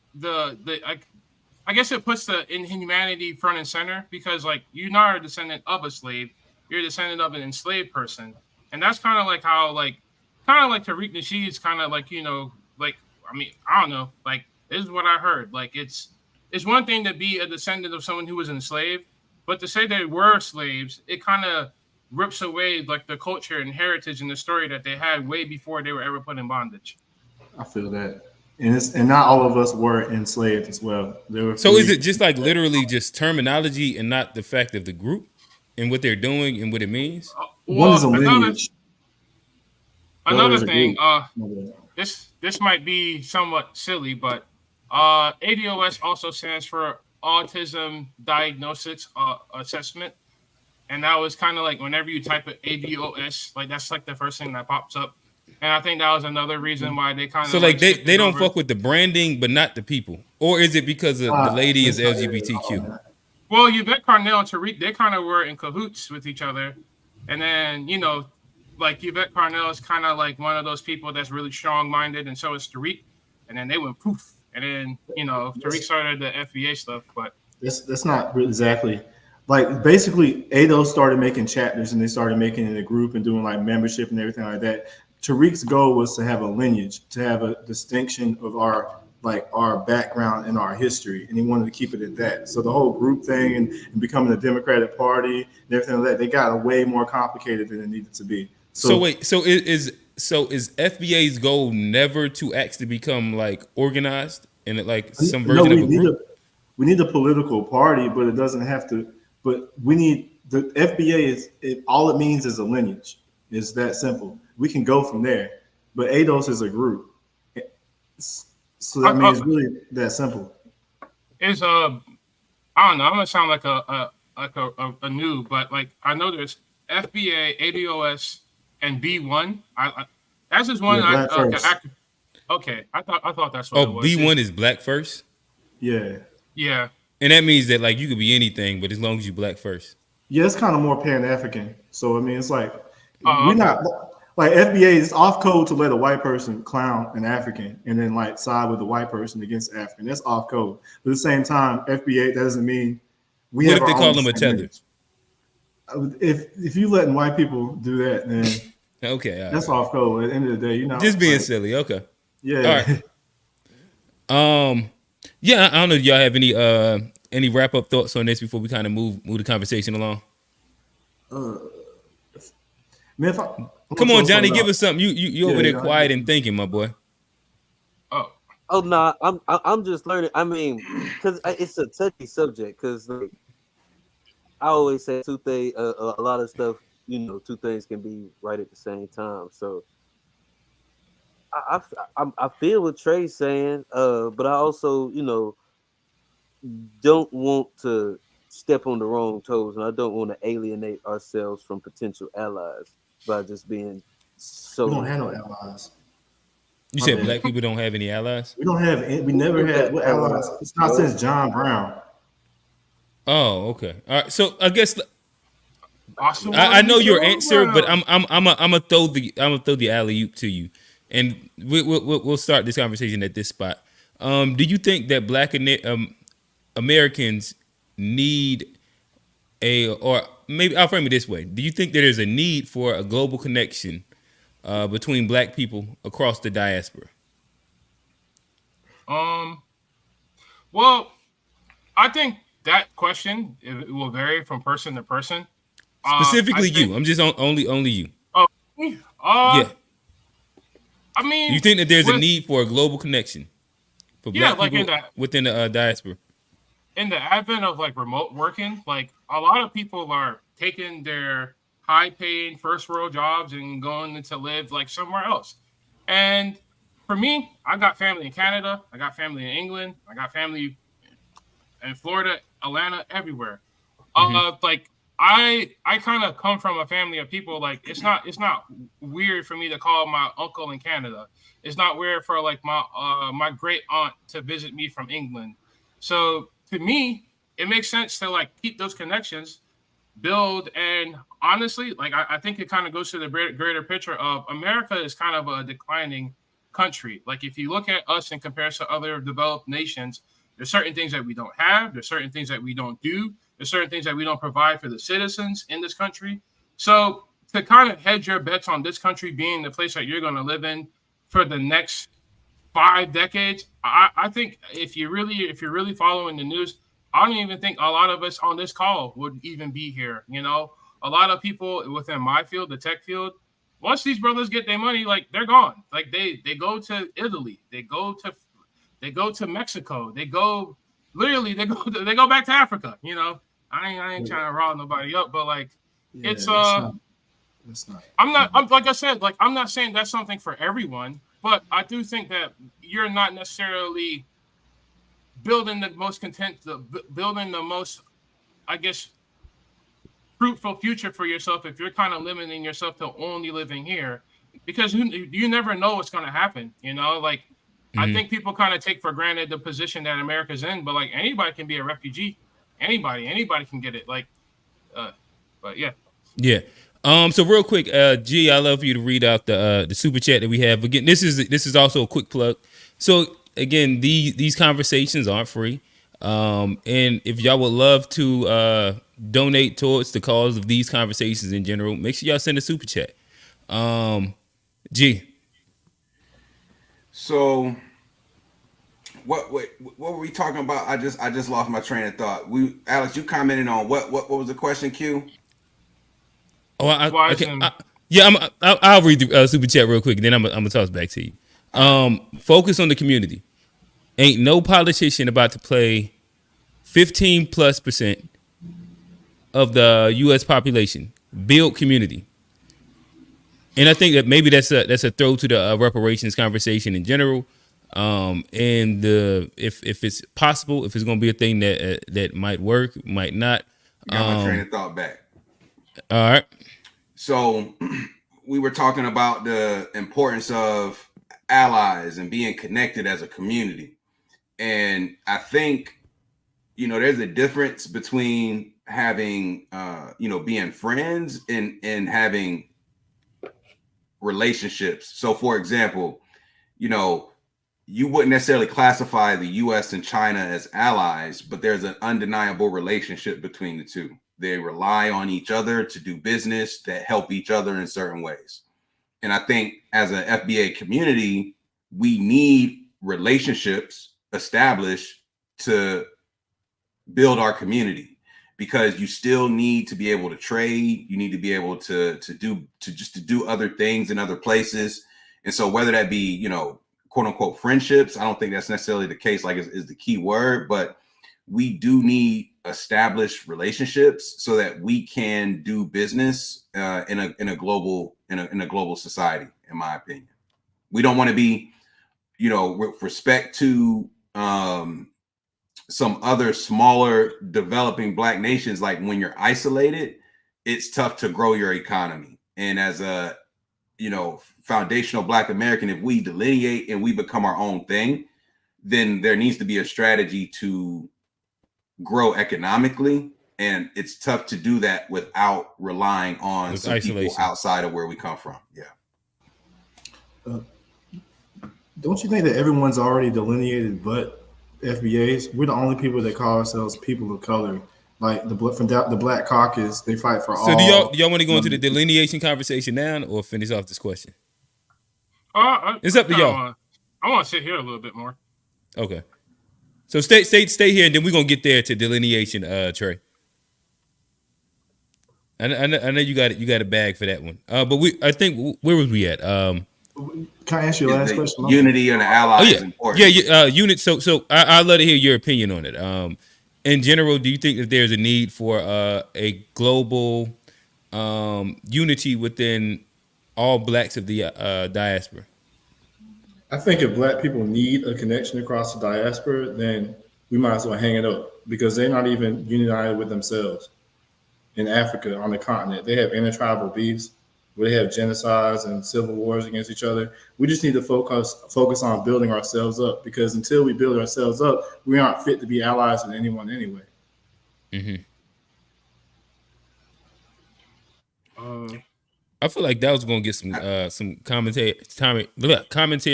[SPEAKER 4] I guess it puts the inhumanity front and center because like you're not a descendant of a slave, you're a descendant of an enslaved person, and that's kind of like how like Tariq Nasheed's kind of like, you know, like I mean I don't know, like this is what I heard, like it's one thing to be a descendant of someone who was enslaved, but to say they were slaves, it kind of rips away like the culture and heritage and the story that they had way before they were ever put in bondage.
[SPEAKER 5] I feel that. And not all of us were enslaved as well.
[SPEAKER 1] So is it just like literally just terminology and not the fact of the group and what they're doing and what it means?
[SPEAKER 5] One is a lineage.
[SPEAKER 4] Another thing, this might be somewhat silly, but ADOS also stands for Autism Diagnosis Assessment, and that was kind of like whenever you type it ADOS, like that's like the first thing that pops up. And I think that was another reason why they kind of
[SPEAKER 1] like they don't fuck with the branding, but not the people, or is it because of the lady is LGBTQ?
[SPEAKER 4] Well, Yvette Carnell and Tariq, they kind of were in cahoots with each other, and then you know, like Yvette Carnell is kind of like one of those people that's really strong-minded, and so is Tariq, and then they went poof, and then you know Tariq started the FBA stuff, but
[SPEAKER 5] that's not really exactly. Like basically, ADOS started making chapters and they started making it in a group and doing like membership and everything like that. Tariq's goal was to have a lineage, to have a distinction of our background and our history, and he wanted to keep it at that. So the whole group thing and becoming a Democratic Party and everything like that, they got way more complicated than it needed to be.
[SPEAKER 1] So is FBA's goal never to actually become like organized and like some version of a group?
[SPEAKER 5] We need a political party, but it doesn't have to. But we need the FBA all it means is a lineage. It's that simple. We can go from there, but ADOS is a group, so that means it's really that simple.
[SPEAKER 4] It's I don't know. I'm gonna sound like a noob, but like I know there's FBA, ADOS, and B1. That's just one. Okay, I thought that's what it was.
[SPEAKER 1] B1 is Black first.
[SPEAKER 5] Yeah.
[SPEAKER 4] Yeah.
[SPEAKER 1] And that means that like you could be anything, but as long as you Black first.
[SPEAKER 5] Yeah, it's kind of more Pan-African. So I mean, it's like we're not like FBA is off code to let a white person clown an African and then like side with the white person against African. That's off code. But at the same time, FBA, that doesn't mean we
[SPEAKER 1] What
[SPEAKER 5] have
[SPEAKER 1] if they
[SPEAKER 5] our
[SPEAKER 1] call
[SPEAKER 5] own
[SPEAKER 1] them a tether?
[SPEAKER 5] If you letting white people do that, then
[SPEAKER 1] okay,
[SPEAKER 5] that's off code. At the end of the day,
[SPEAKER 1] just being silly. Okay.
[SPEAKER 5] Yeah.
[SPEAKER 1] All right. Yeah, I don't know. Do y'all have any wrap up thoughts on this before we kind of move the conversation along?
[SPEAKER 5] Man,
[SPEAKER 1] come on, Johnny, give us something. You over there quiet and thinking, my boy.
[SPEAKER 3] Oh no, I'm just learning. I mean, because it's a touchy subject. Because like, I always say two things. A lot of stuff, two things can be right at the same time. So I feel what Trey's saying, but I also don't want to step on the wrong toes, and I don't want to alienate ourselves from potential allies by just being so.
[SPEAKER 5] We don't have no allies.
[SPEAKER 1] You said black people don't have any allies?
[SPEAKER 5] We don't have. We never had allies. It's not since John Brown.
[SPEAKER 1] Oh, okay. All right. So I guess I know your answer, but I'm gonna throw the alley oop to you, and we'll start this conversation at this spot. Do you think that black Americans need or maybe I'll frame it this way: do you think that there's a need for a global connection between black people across the diaspora?
[SPEAKER 4] Well, I think that question it will vary from person to person.
[SPEAKER 1] Specifically, you. I'm just only you.
[SPEAKER 4] Oh,
[SPEAKER 1] yeah.
[SPEAKER 4] I mean,
[SPEAKER 1] you think that there's a need for a global connection for black people within the diaspora?
[SPEAKER 4] In the advent of like remote working, like a lot of people are taking their high-paying first world jobs and going to live like somewhere else. And for me, I got family in Canada, I got family in England, I got family in Florida, Atlanta, everywhere. Like I kind of come from a family of people. Like it's not weird for me to call my uncle in Canada. It's not weird for like my great aunt to visit me from England. So to me, it makes sense to like keep those connections, build, and honestly, like I think it kind of goes to the greater picture of America is kind of a declining country. Like if you look at us in comparison to other developed nations, there's certain things that we don't have. There's certain things that we don't do. There's certain things that we don't provide for the citizens in this country. So to kind of hedge your bets on this country being the place that you're going to live in for the next 5 decades, I think if you're really following the news, I don't even think a lot of us on this call would even be here. A lot of people within my field, the tech field, once these brothers get their money, like they're gone. Like they go to Italy, they go to Mexico, they go back to Africa. I ain't trying to rile nobody up, but like it's not. I'm like I said, like I'm not saying that's something for everyone, but I do think that you're not necessarily building the most, I guess, fruitful future for yourself if you're kind of limiting yourself to only living here, because you never know what's going to happen. I think people kind of take for granted the position that America's in, but like anybody can be a refugee. Anybody can get it. Like, but yeah.
[SPEAKER 1] Yeah. So real quick, G, I love for you to read out the super chat that we have. Again, this is also a quick plug. So again, these conversations aren't free. And if y'all would love to donate towards the cause of these conversations in general, make sure y'all send a super chat. G.
[SPEAKER 2] So what were we talking about? I just lost my train of thought. Alex, you commented on what was the question, Q?
[SPEAKER 1] Oh, I'll read the super chat real quick, and then I'm gonna toss back to you. Focus on the community. Ain't no politician about to play 15+% of the U.S. population. Build community. And I think that maybe that's a throw to the reparations conversation in general. And if it's possible, if it's going to be a thing that might work, might not.
[SPEAKER 2] Got my train of thought back.
[SPEAKER 1] All right.
[SPEAKER 2] So we were talking about the importance of allies and being connected as a community. And I think, there's a difference between having, being friends and having relationships. So, for example, you know, you wouldn't necessarily classify the U.S. and China as allies, but there's an undeniable relationship between the two. They rely on each other to do business, that help each other in certain ways. And I think as an FBA community, we need relationships established to build our community, because you still need to be able to trade. You need to be able to do other things in other places. And so whether that be, you know, quote unquote friendships, I don't think that's necessarily the case, like is the key word, but we do need established relationships so that we can do business in a global society. In my opinion, we don't want to be, you know, with respect to some other smaller developing Black nations, like when you're isolated, it's tough to grow your economy. And as a, you know, foundational Black American, if we delineate and we become our own thing, then there needs to be a strategy to grow economically. And it's tough to do that without relying on some people outside of where we come from. Yeah.
[SPEAKER 5] Don't you think that everyone's already delineated but FBAs? We're the only people that call ourselves people of color. Like the Black Caucus, they fight for all.
[SPEAKER 1] So do y'all want to go into the delineation conversation now, or finish off this question? It's up to y'all.
[SPEAKER 4] I want to sit here a little bit more.
[SPEAKER 1] Okay. So stay here, and then we're gonna get there to delineation, Trey. I know you got it. You got a bag for that one. But I think where was we at?
[SPEAKER 5] Can I ask you a last question?
[SPEAKER 2] Unity and the allies is important.
[SPEAKER 1] Unit. So I'd love to hear your opinion on it. In general, do you think that there's a need for a global unity within all Blacks of the diaspora?
[SPEAKER 5] I think if Black people need a connection across the diaspora, then we might as well hang it up, because they're not even united with themselves. In Africa, on the continent, they have intertribal beefs where they have genocides and civil wars against each other. We just need to focus on building ourselves up, because until we build ourselves up, we aren't fit to be allies with anyone anyway.
[SPEAKER 1] Mm-hmm. I feel like that was gonna get some commentary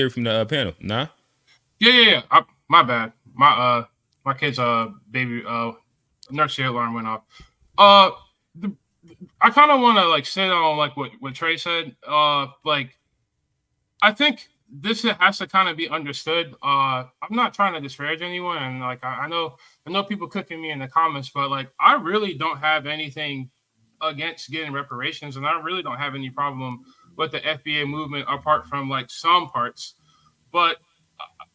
[SPEAKER 1] from the panel. Nah.
[SPEAKER 4] Yeah. My bad. My kid's baby nursery alarm went off. I kind of want to like sit on like what Trey said. Like, I think this has to kind of be understood. I'm not trying to disparage anyone, and like I know people cooking me in the comments, but like I really don't have anything against getting reparations, and I really don't have any problem with the FBA movement apart from like some parts. But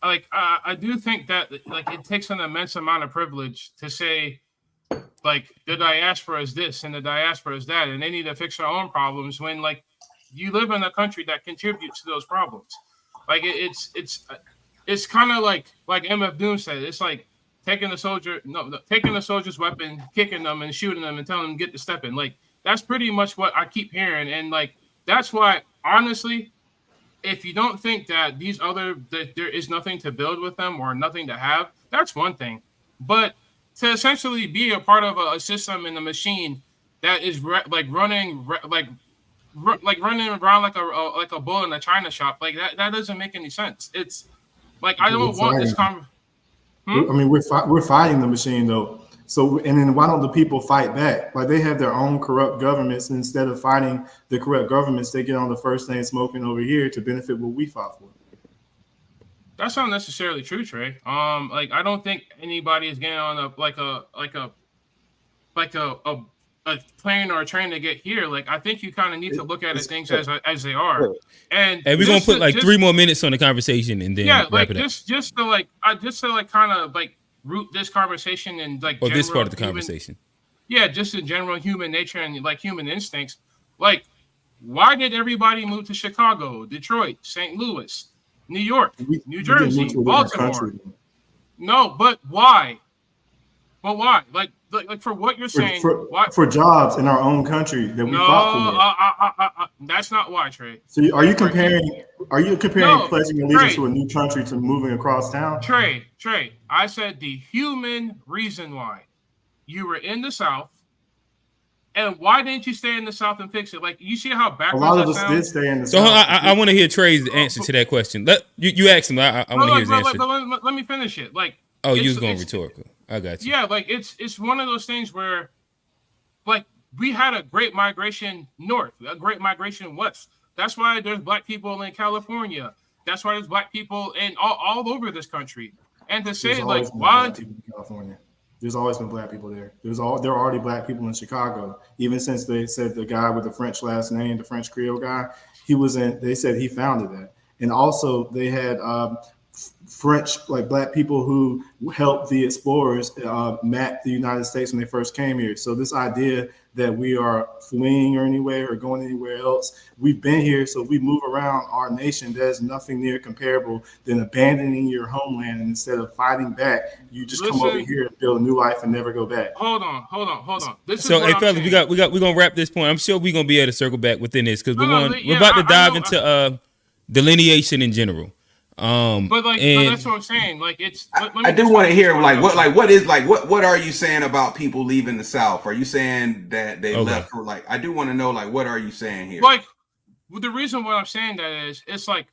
[SPEAKER 4] like I do think that like it takes an immense amount of privilege to say like the diaspora is this and the diaspora is that, and they need to fix their own problems when like you live in a country that contributes to those problems. Like it's kind of like MF Doom said, it's like taking the soldier's weapon, kicking them and shooting them and telling them get to step in. Like that's pretty much what I keep hearing, and like that's why honestly, if you don't think that that there is nothing to build with them or nothing to have, that's one thing, but to essentially be a part of a system in a machine that is running around like a bull in a china shop, like that doesn't make any sense. It's like I don't want this
[SPEAKER 5] I mean, we're fighting the machine though. So and then why don't the people fight back? Like they have their own corrupt governments, and instead of fighting the corrupt governments, they get on the first thing smoking over here to benefit what we fought for.
[SPEAKER 4] That's not necessarily true, Trey. Like I don't think anybody is getting on a plane or a train to get here. Like I think you kind of need to look at things as they are. And
[SPEAKER 1] we're gonna put like 3 more minutes on the conversation and then wrap it up.
[SPEAKER 4] Just to kind of like root this conversation and like
[SPEAKER 1] this part of the conversation.
[SPEAKER 4] Just in general human nature and like human instincts. Like, why did everybody move to Chicago, Detroit, St. Louis, New York, New Jersey, Baltimore? No, but why? But why? Like for what you're saying,
[SPEAKER 5] for jobs in our own country that we fought for.
[SPEAKER 4] That's not why, Trey.
[SPEAKER 5] So are you comparing pledging allegiance to a new country to moving across town?
[SPEAKER 4] Trey, I said the human reason why. You were in the South. And why didn't you stay in the South and fix it? Like, you see how
[SPEAKER 5] A
[SPEAKER 4] backwards
[SPEAKER 5] lot of
[SPEAKER 4] that
[SPEAKER 5] us
[SPEAKER 4] sounds?
[SPEAKER 5] did stay in the
[SPEAKER 1] So
[SPEAKER 5] South.
[SPEAKER 1] I want to hear Trey's answer to that question. You ask him. I want to hear his answer.
[SPEAKER 4] Let me finish it. Like,
[SPEAKER 1] oh, you was going rhetorical. I got you.
[SPEAKER 4] Yeah, like it's one of those things where, like, we had a great migration north, a great migration west. That's why there's black people in California. That's why there's black people in all over this country. And to say, like, why?
[SPEAKER 5] In California. There's always been black people there. There are already black people in Chicago. Even since they said the guy with the French last name, the French Creole guy, he was in. They said he founded that. And also they had French, like, black people who helped the explorers map the United States when they first came here. So this idea that we are fleeing or anywhere or going anywhere else, we've been here. So if we move around our nation, there's nothing near comparable than abandoning your homeland. And instead of fighting back, you just come over here and build a new life and never go back.
[SPEAKER 4] Hold on.
[SPEAKER 1] So, hey, fellas, we're gonna wrap this point. I'm sure we're gonna be able to circle back within this because we're about to dive into delineation in general.
[SPEAKER 4] But that's what I'm saying. Like, it's.
[SPEAKER 2] I do want to hear what are you saying about people leaving the South? Are you saying that they left for, like? I do want to know, like, what are you saying here?
[SPEAKER 4] Like, the reason why I'm saying that is, it's like,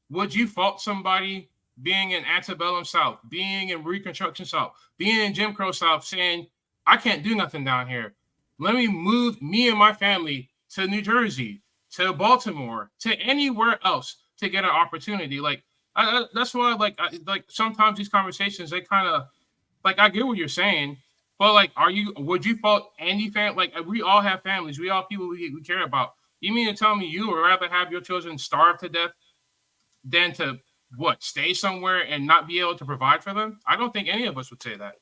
[SPEAKER 4] would you fault somebody being in antebellum South, being in Reconstruction South, being in Jim Crow South, saying, I can't do nothing down here. Let me move me and my family to New Jersey, to Baltimore, to anywhere else to get an opportunity. Like, that's why, like sometimes these conversations, they kind of, like, I get what you're saying, but, like, would you fault any family? Like, we all have families, we all people we care about. You mean to tell me you would rather have your children starve to death than to stay somewhere and not be able to provide for them? I don't think any of us would say that.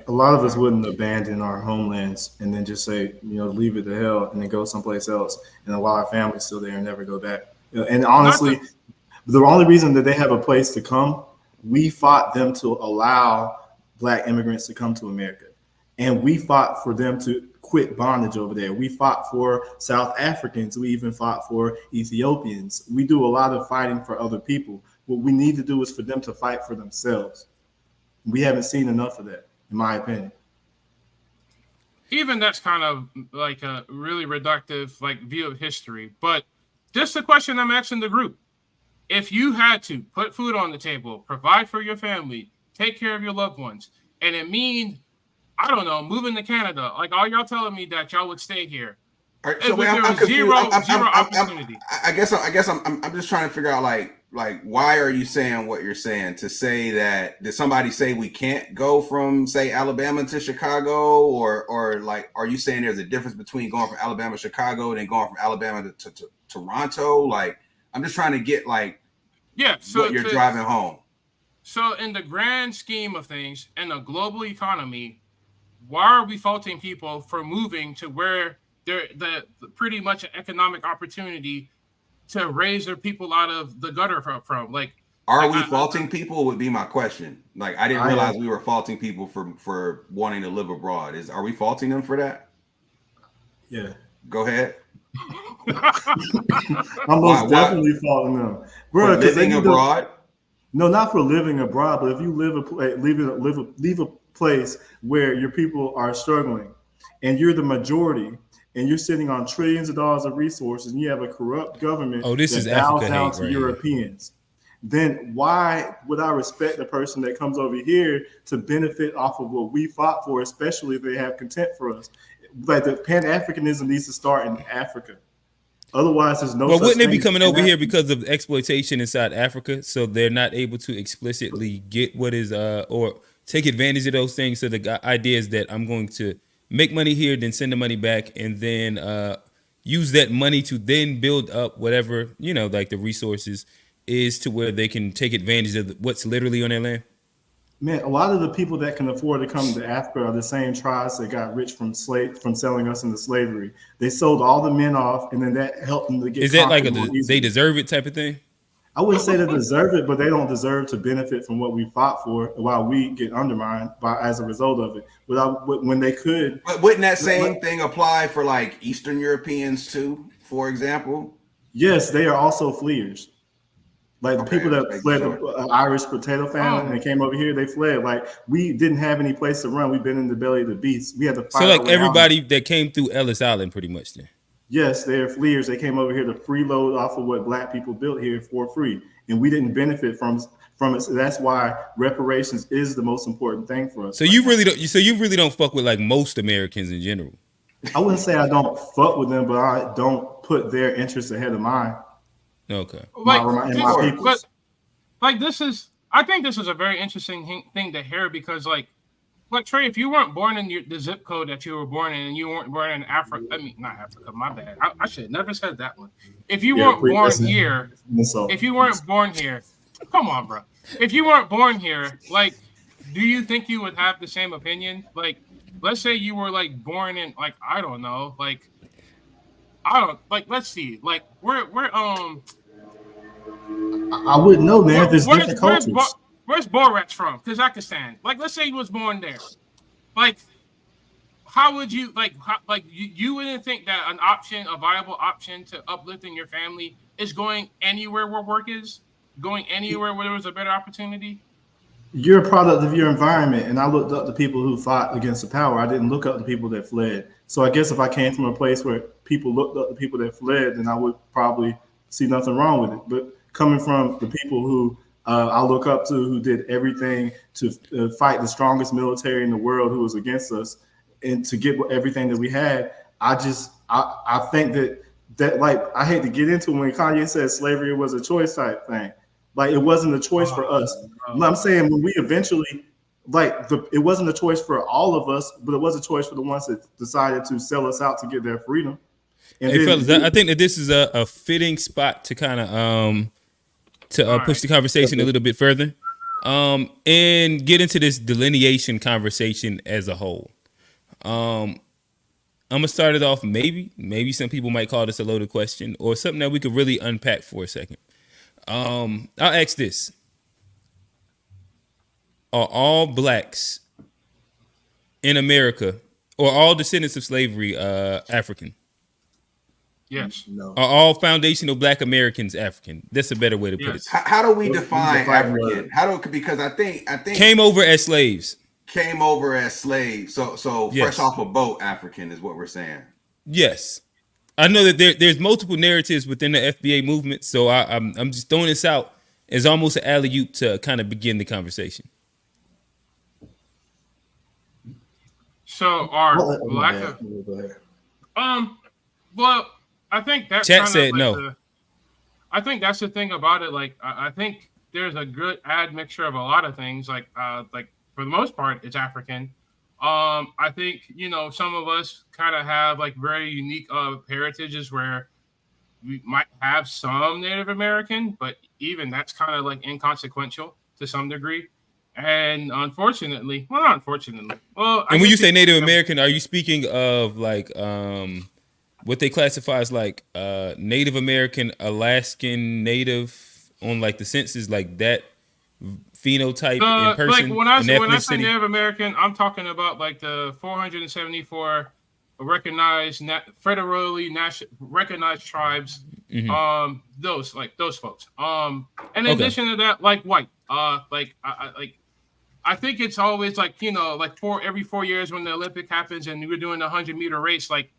[SPEAKER 5] A lot of us wouldn't abandon our homelands and then just say, leave it to hell and then go someplace else and allow our families still there and never go back. And honestly, the only reason that they have a place to come, we fought them to allow black immigrants to come to America. And we fought for them to quit bondage over there. We fought for South Africans. We even fought for Ethiopians. We do a lot of fighting for other people. What we need to do is for them to fight for themselves. We haven't seen enough of that, in my opinion.
[SPEAKER 4] Even that's kind of like a really reductive, like, view of history. But just the question I'm asking the group: if you had to put food on the table, provide for your family, take care of your loved ones, and it means, I don't know, moving to Canada, like, are y'all telling me that y'all would stay here?
[SPEAKER 2] All right, so I'm
[SPEAKER 4] zero opportunity.
[SPEAKER 2] I guess I'm just trying to figure out, like why are you saying what you're saying? To say that, did somebody say we can't go from, say, Alabama to Chicago, or like, are you saying there's a difference between going from Alabama to Chicago and then going from Alabama to Toronto? Like, I'm just trying to get, like, what you're driving home.
[SPEAKER 4] So in the grand scheme of things, in the global economy, why are we faulting people for moving to where they're the pretty much an economic opportunity to raise their people out of the gutter from? Like,
[SPEAKER 2] are we faulting people would be my question. Like, I didn't realize we were faulting people for wanting to live abroad. Are we faulting them for that?
[SPEAKER 5] Yeah.
[SPEAKER 2] Go ahead.
[SPEAKER 5] I'm most definitely faulting them.
[SPEAKER 2] Bro, for living abroad?
[SPEAKER 5] No, not for living abroad, but if you leave a place where your people are struggling and you're the majority and you're sitting on trillions of dollars of resources and you have a corrupt government
[SPEAKER 1] that
[SPEAKER 5] bows down to Europeans, then why would I respect the person that comes over here to benefit off of what we fought for, especially if they have contempt for us? Like, the Pan-Africanism needs to start in Africa. Otherwise, there's no.
[SPEAKER 1] But wouldn't they be coming over here because of exploitation inside Africa? So they're not able to explicitly get what is or take advantage of those things. So the idea is that I'm going to make money here, then send the money back, and then use that money to then build up whatever, like the resources is, to where they can take advantage of what's literally on their land.
[SPEAKER 5] Man, a lot of the people that can afford to come to Africa are the same tribes that got rich from selling us into slavery. They sold all the men off, and then that helped them to get.
[SPEAKER 1] Is that like they deserve it type of thing?
[SPEAKER 5] I wouldn't say they deserve it, but they don't deserve to benefit from what we fought for while we get undermined as a result of it. When they could.
[SPEAKER 2] But wouldn't that same thing apply for, like, Eastern Europeans too, for example?
[SPEAKER 5] Yes, they are also fleers. Like the people that fled the Irish potato famine and they came over here, they fled. Like we didn't have any place to run. We've been in the belly of the beast. We had to fight.
[SPEAKER 1] So like everybody that came through Ellis Island, pretty much. Then.
[SPEAKER 5] Yes, they're fleers. They came over here to freeload off of what Black people built here for free, and we didn't benefit from it. So that's why reparations is the most important thing for us.
[SPEAKER 1] So you really don't. So you really don't fuck with like most Americans in general.
[SPEAKER 5] I wouldn't say I don't fuck with them, but I don't put their interests ahead of mine.
[SPEAKER 1] Okay.
[SPEAKER 4] Like this is, I think this is a very interesting thing to hear because like Trey, if you weren't born in the zip code that you were born in, and you weren't born in Africa, I mean not Africa, my bad. I should have never said that one. If you weren't born here, if you weren't born here, come on, bro. If you weren't born here, like, do you think you would have the same opinion? Like, let's say you were like born in like I don't know, like I don't like. Let's see, like we're
[SPEAKER 5] I wouldn't know, man. There's different cultures.
[SPEAKER 4] Where's Borat from? Kazakhstan. Like, let's say he was born there. Like, how would you you wouldn't think that an option, a viable option to uplifting your family is going anywhere where work is, going anywhere where there was a better opportunity?
[SPEAKER 5] You're a product of your environment, and I looked up the people who fought against the power. I didn't look up the people that fled. So I guess if I came from a place where people looked up the people that fled, then I would probably see nothing wrong with it. But coming from the people who I look up to, who did everything to fight the strongest military in the world who was against us and to get everything that we had, I think that like, I hate to get into when Kanye said slavery was a choice type thing. Like, it wasn't a choice for us. I'm saying when we eventually, it wasn't a choice for all of us, but it was a choice for the ones that decided to sell us out to get their freedom. And
[SPEAKER 1] hey, fellas, I think that this is a fitting spot to kind of push the conversation a little bit further and get into this delineation conversation as a whole. I'm going to start it off, maybe some people might call this a loaded question or something that we could really unpack for a second. I'll ask this. Are all blacks in America or all descendants of slavery African?
[SPEAKER 4] Yes.
[SPEAKER 5] No.
[SPEAKER 1] Are all foundational Black Americans African? That's a better way to put it.
[SPEAKER 2] How do we define African? Because I think
[SPEAKER 1] came over as slaves.
[SPEAKER 2] Came over as slaves. So
[SPEAKER 1] yes.
[SPEAKER 2] Fresh off a boat, African is what we're saying.
[SPEAKER 1] Yes. I know that there's multiple narratives within the FBA movement, so I'm just throwing this out as almost an alley-oop to kind of begin the conversation.
[SPEAKER 4] So our Black, well, I think that's
[SPEAKER 1] chat said like no.
[SPEAKER 4] I think that's the thing about it. Like, I think there's a good admixture of a lot of things. Like for the most part, it's African. I think, some of us kind of have like very unique heritages where we might have some Native American, but even that's kind of like inconsequential to some degree. And not unfortunately. Well,
[SPEAKER 1] and when you say Native American, are you speaking of like what they classify as like Native American, Alaskan Native on like the census, like that phenotype in person?
[SPEAKER 4] Like when I say Native American, I'm talking about like the 474 recognized federally recognized tribes. Mm-hmm. Those folks. In addition to that, like white. I think it's always like every 4 years when the Olympic happens and we're doing the 100-meter race. Like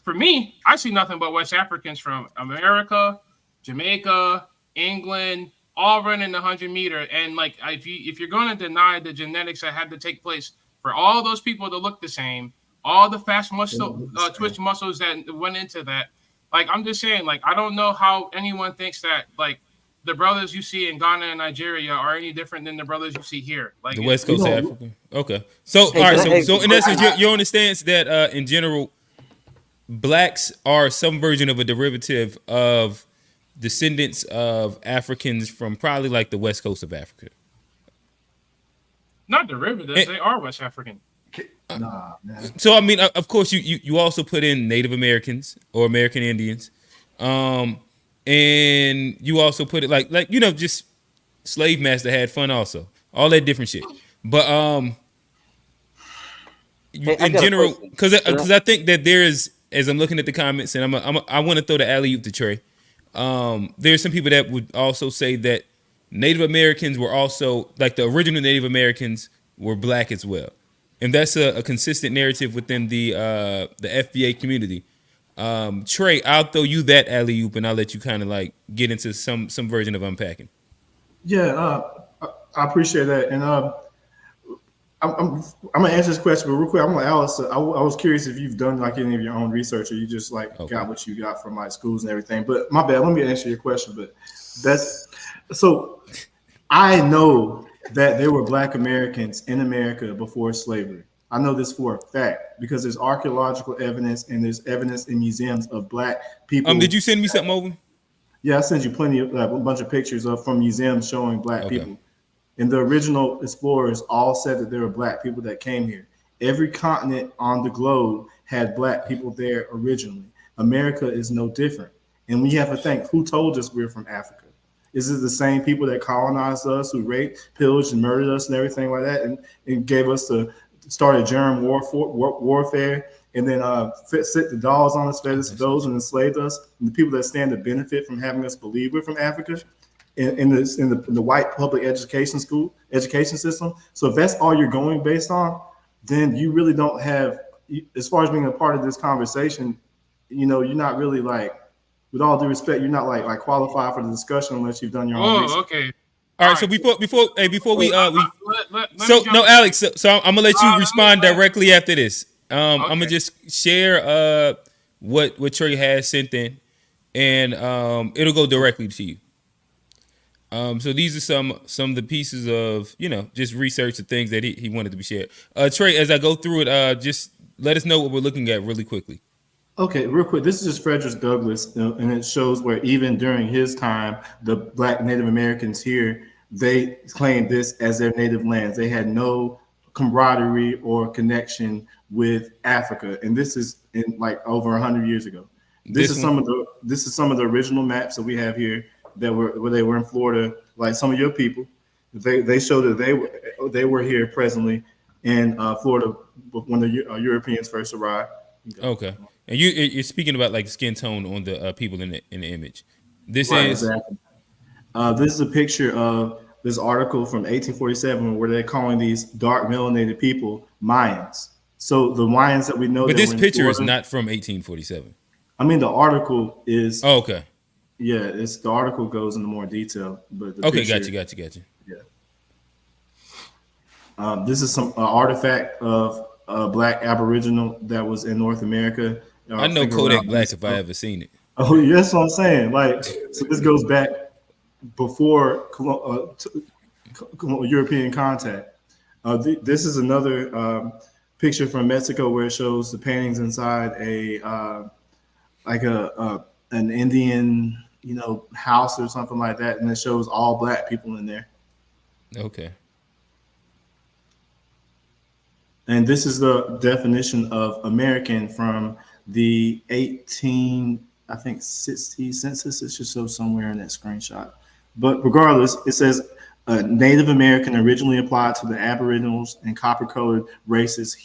[SPEAKER 4] for me, I see nothing but West Africans from America, Jamaica, England, all running the 100-meter. And like if you're going to deny the genetics that had to take place for all those people to look the same, all the fast muscle twitch muscles that went into that, like I'm just saying, like I don't know how anyone thinks that like the brothers you see in Ghana and Nigeria are any different than the brothers you see here. Like
[SPEAKER 1] the West Coast of Africa. Okay. So all right. So in essence, you understand that in general, blacks are some version of a derivative of descendants of Africans from probably like the West Coast of Africa.
[SPEAKER 4] Not derivatives. They are West African.
[SPEAKER 5] Nah, man.
[SPEAKER 1] So I mean, of course, you also put in Native Americans or American Indians. And you also put it like just slave master had fun also, all that different shit. But in general, because I think that there is, as I'm looking at the comments, and I want to throw the alley-oop to Trey. There's some people that would also say that Native Americans were also, like, the original Native Americans were black as well, and that's a consistent narrative within the FBA community. Trey, I'll throw you that alley oop, and I'll let you kind of like get into some version of unpacking.
[SPEAKER 5] Yeah, I appreciate that, and I'm gonna answer this question, but real quick, I'm gonna Alice. I was curious if you've done like any of your own research, or you just like got what you got from like schools and everything. But my bad. Let me answer your question. But that's so. I know that there were Black Americans in America before slavery. I know this for a fact because there's archaeological evidence and there's evidence in museums of Black people.
[SPEAKER 1] Did you send me something over?
[SPEAKER 5] Yeah, I sent you plenty of a bunch of pictures from museums showing Black people. And the original explorers all said that there were Black people that came here. Every continent on the globe had Black people there originally. America is no different. And we have to think, who told us we're from Africa? Is it the same people that colonized us, who raped, pillaged, and murdered us and everything like that, and gave us started germ warfare, and then set the dogs on us, fed us to those, and enslaved us? And the people that stand to benefit from having us believe we're from Africa? In the white public education system. So if that's all you're going based on, then you really don't have, as far as being a part of this conversation, you're not really like, with all due respect, you're not like qualified for the discussion unless you've done your own research.
[SPEAKER 4] Okay.
[SPEAKER 1] All right. So before we Alex. So I'm gonna let you respond directly after this. I'm gonna just share what Trey has sent in, and it'll go directly to you. So these are some of the pieces of, just research and things that he wanted to be shared. Trey, as I go through it, just let us know what we're looking at really quickly.
[SPEAKER 5] Okay, real quick. This is just Frederick Douglass, and it shows where even during his time, the Black Native Americans here, they claimed this as their native lands. They had no camaraderie or connection with Africa, and this is in like over 100 years ago. This is some of the original maps that we have here that where they were in Florida, like some of your people. They show that they were here presently in Florida when the Europeans first arrived.
[SPEAKER 1] Okay, and you're speaking about like skin tone on the people in the image. This is
[SPEAKER 5] a picture of this article from 1847 where they're calling these dark melanated people Mayans. So the Mayans that we know.
[SPEAKER 1] But this picture is not from 1847.
[SPEAKER 5] I mean, the article is.
[SPEAKER 1] Oh, okay.
[SPEAKER 5] Yeah, the article goes into more detail, but the
[SPEAKER 1] picture, got you.
[SPEAKER 5] Yeah. This is some artifact of Black Aboriginal that was in North America.
[SPEAKER 1] I know Kodak Black if I ever seen it.
[SPEAKER 5] Oh, yeah, that's what I'm saying. Like, so this goes back before European contact. This is another picture from Mexico where it shows the paintings inside an Indian, house or something like that, and it shows all Black people in there.
[SPEAKER 1] Okay.
[SPEAKER 5] And this is the definition of American from the 60 census. It should show somewhere in that screenshot. But regardless, it says Native American originally applied to the Aboriginals and copper-colored races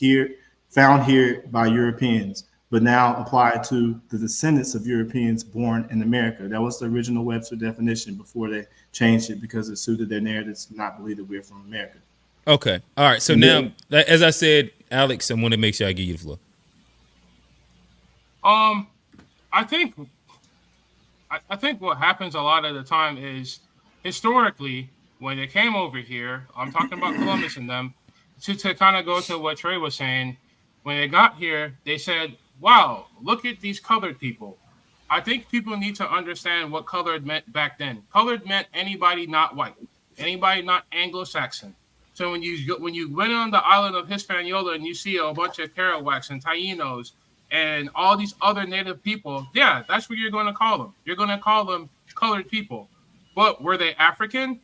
[SPEAKER 5] found here by Europeans, but now applied to the descendants of Europeans born in America. That was the original Webster definition before they changed it because it suited their narratives to not believe that we're from America.
[SPEAKER 1] Okay. All right. So now, as I said, Alex, I want to make sure I give you the floor.
[SPEAKER 4] I think what happens a lot of the time is historically when they came over here, I'm talking about Columbus and them, to kind of go to what Trey was saying, when they got here, they said, wow, look at these colored people. I think people need to understand what colored meant back then. Colored meant anybody not white, anybody not Anglo-Saxon. So when you went on the island of Hispaniola and you see a bunch of Kerouacs and Tainos and all these other native people, yeah, that's what you're going to call them. You're going to call them colored people. But were they African?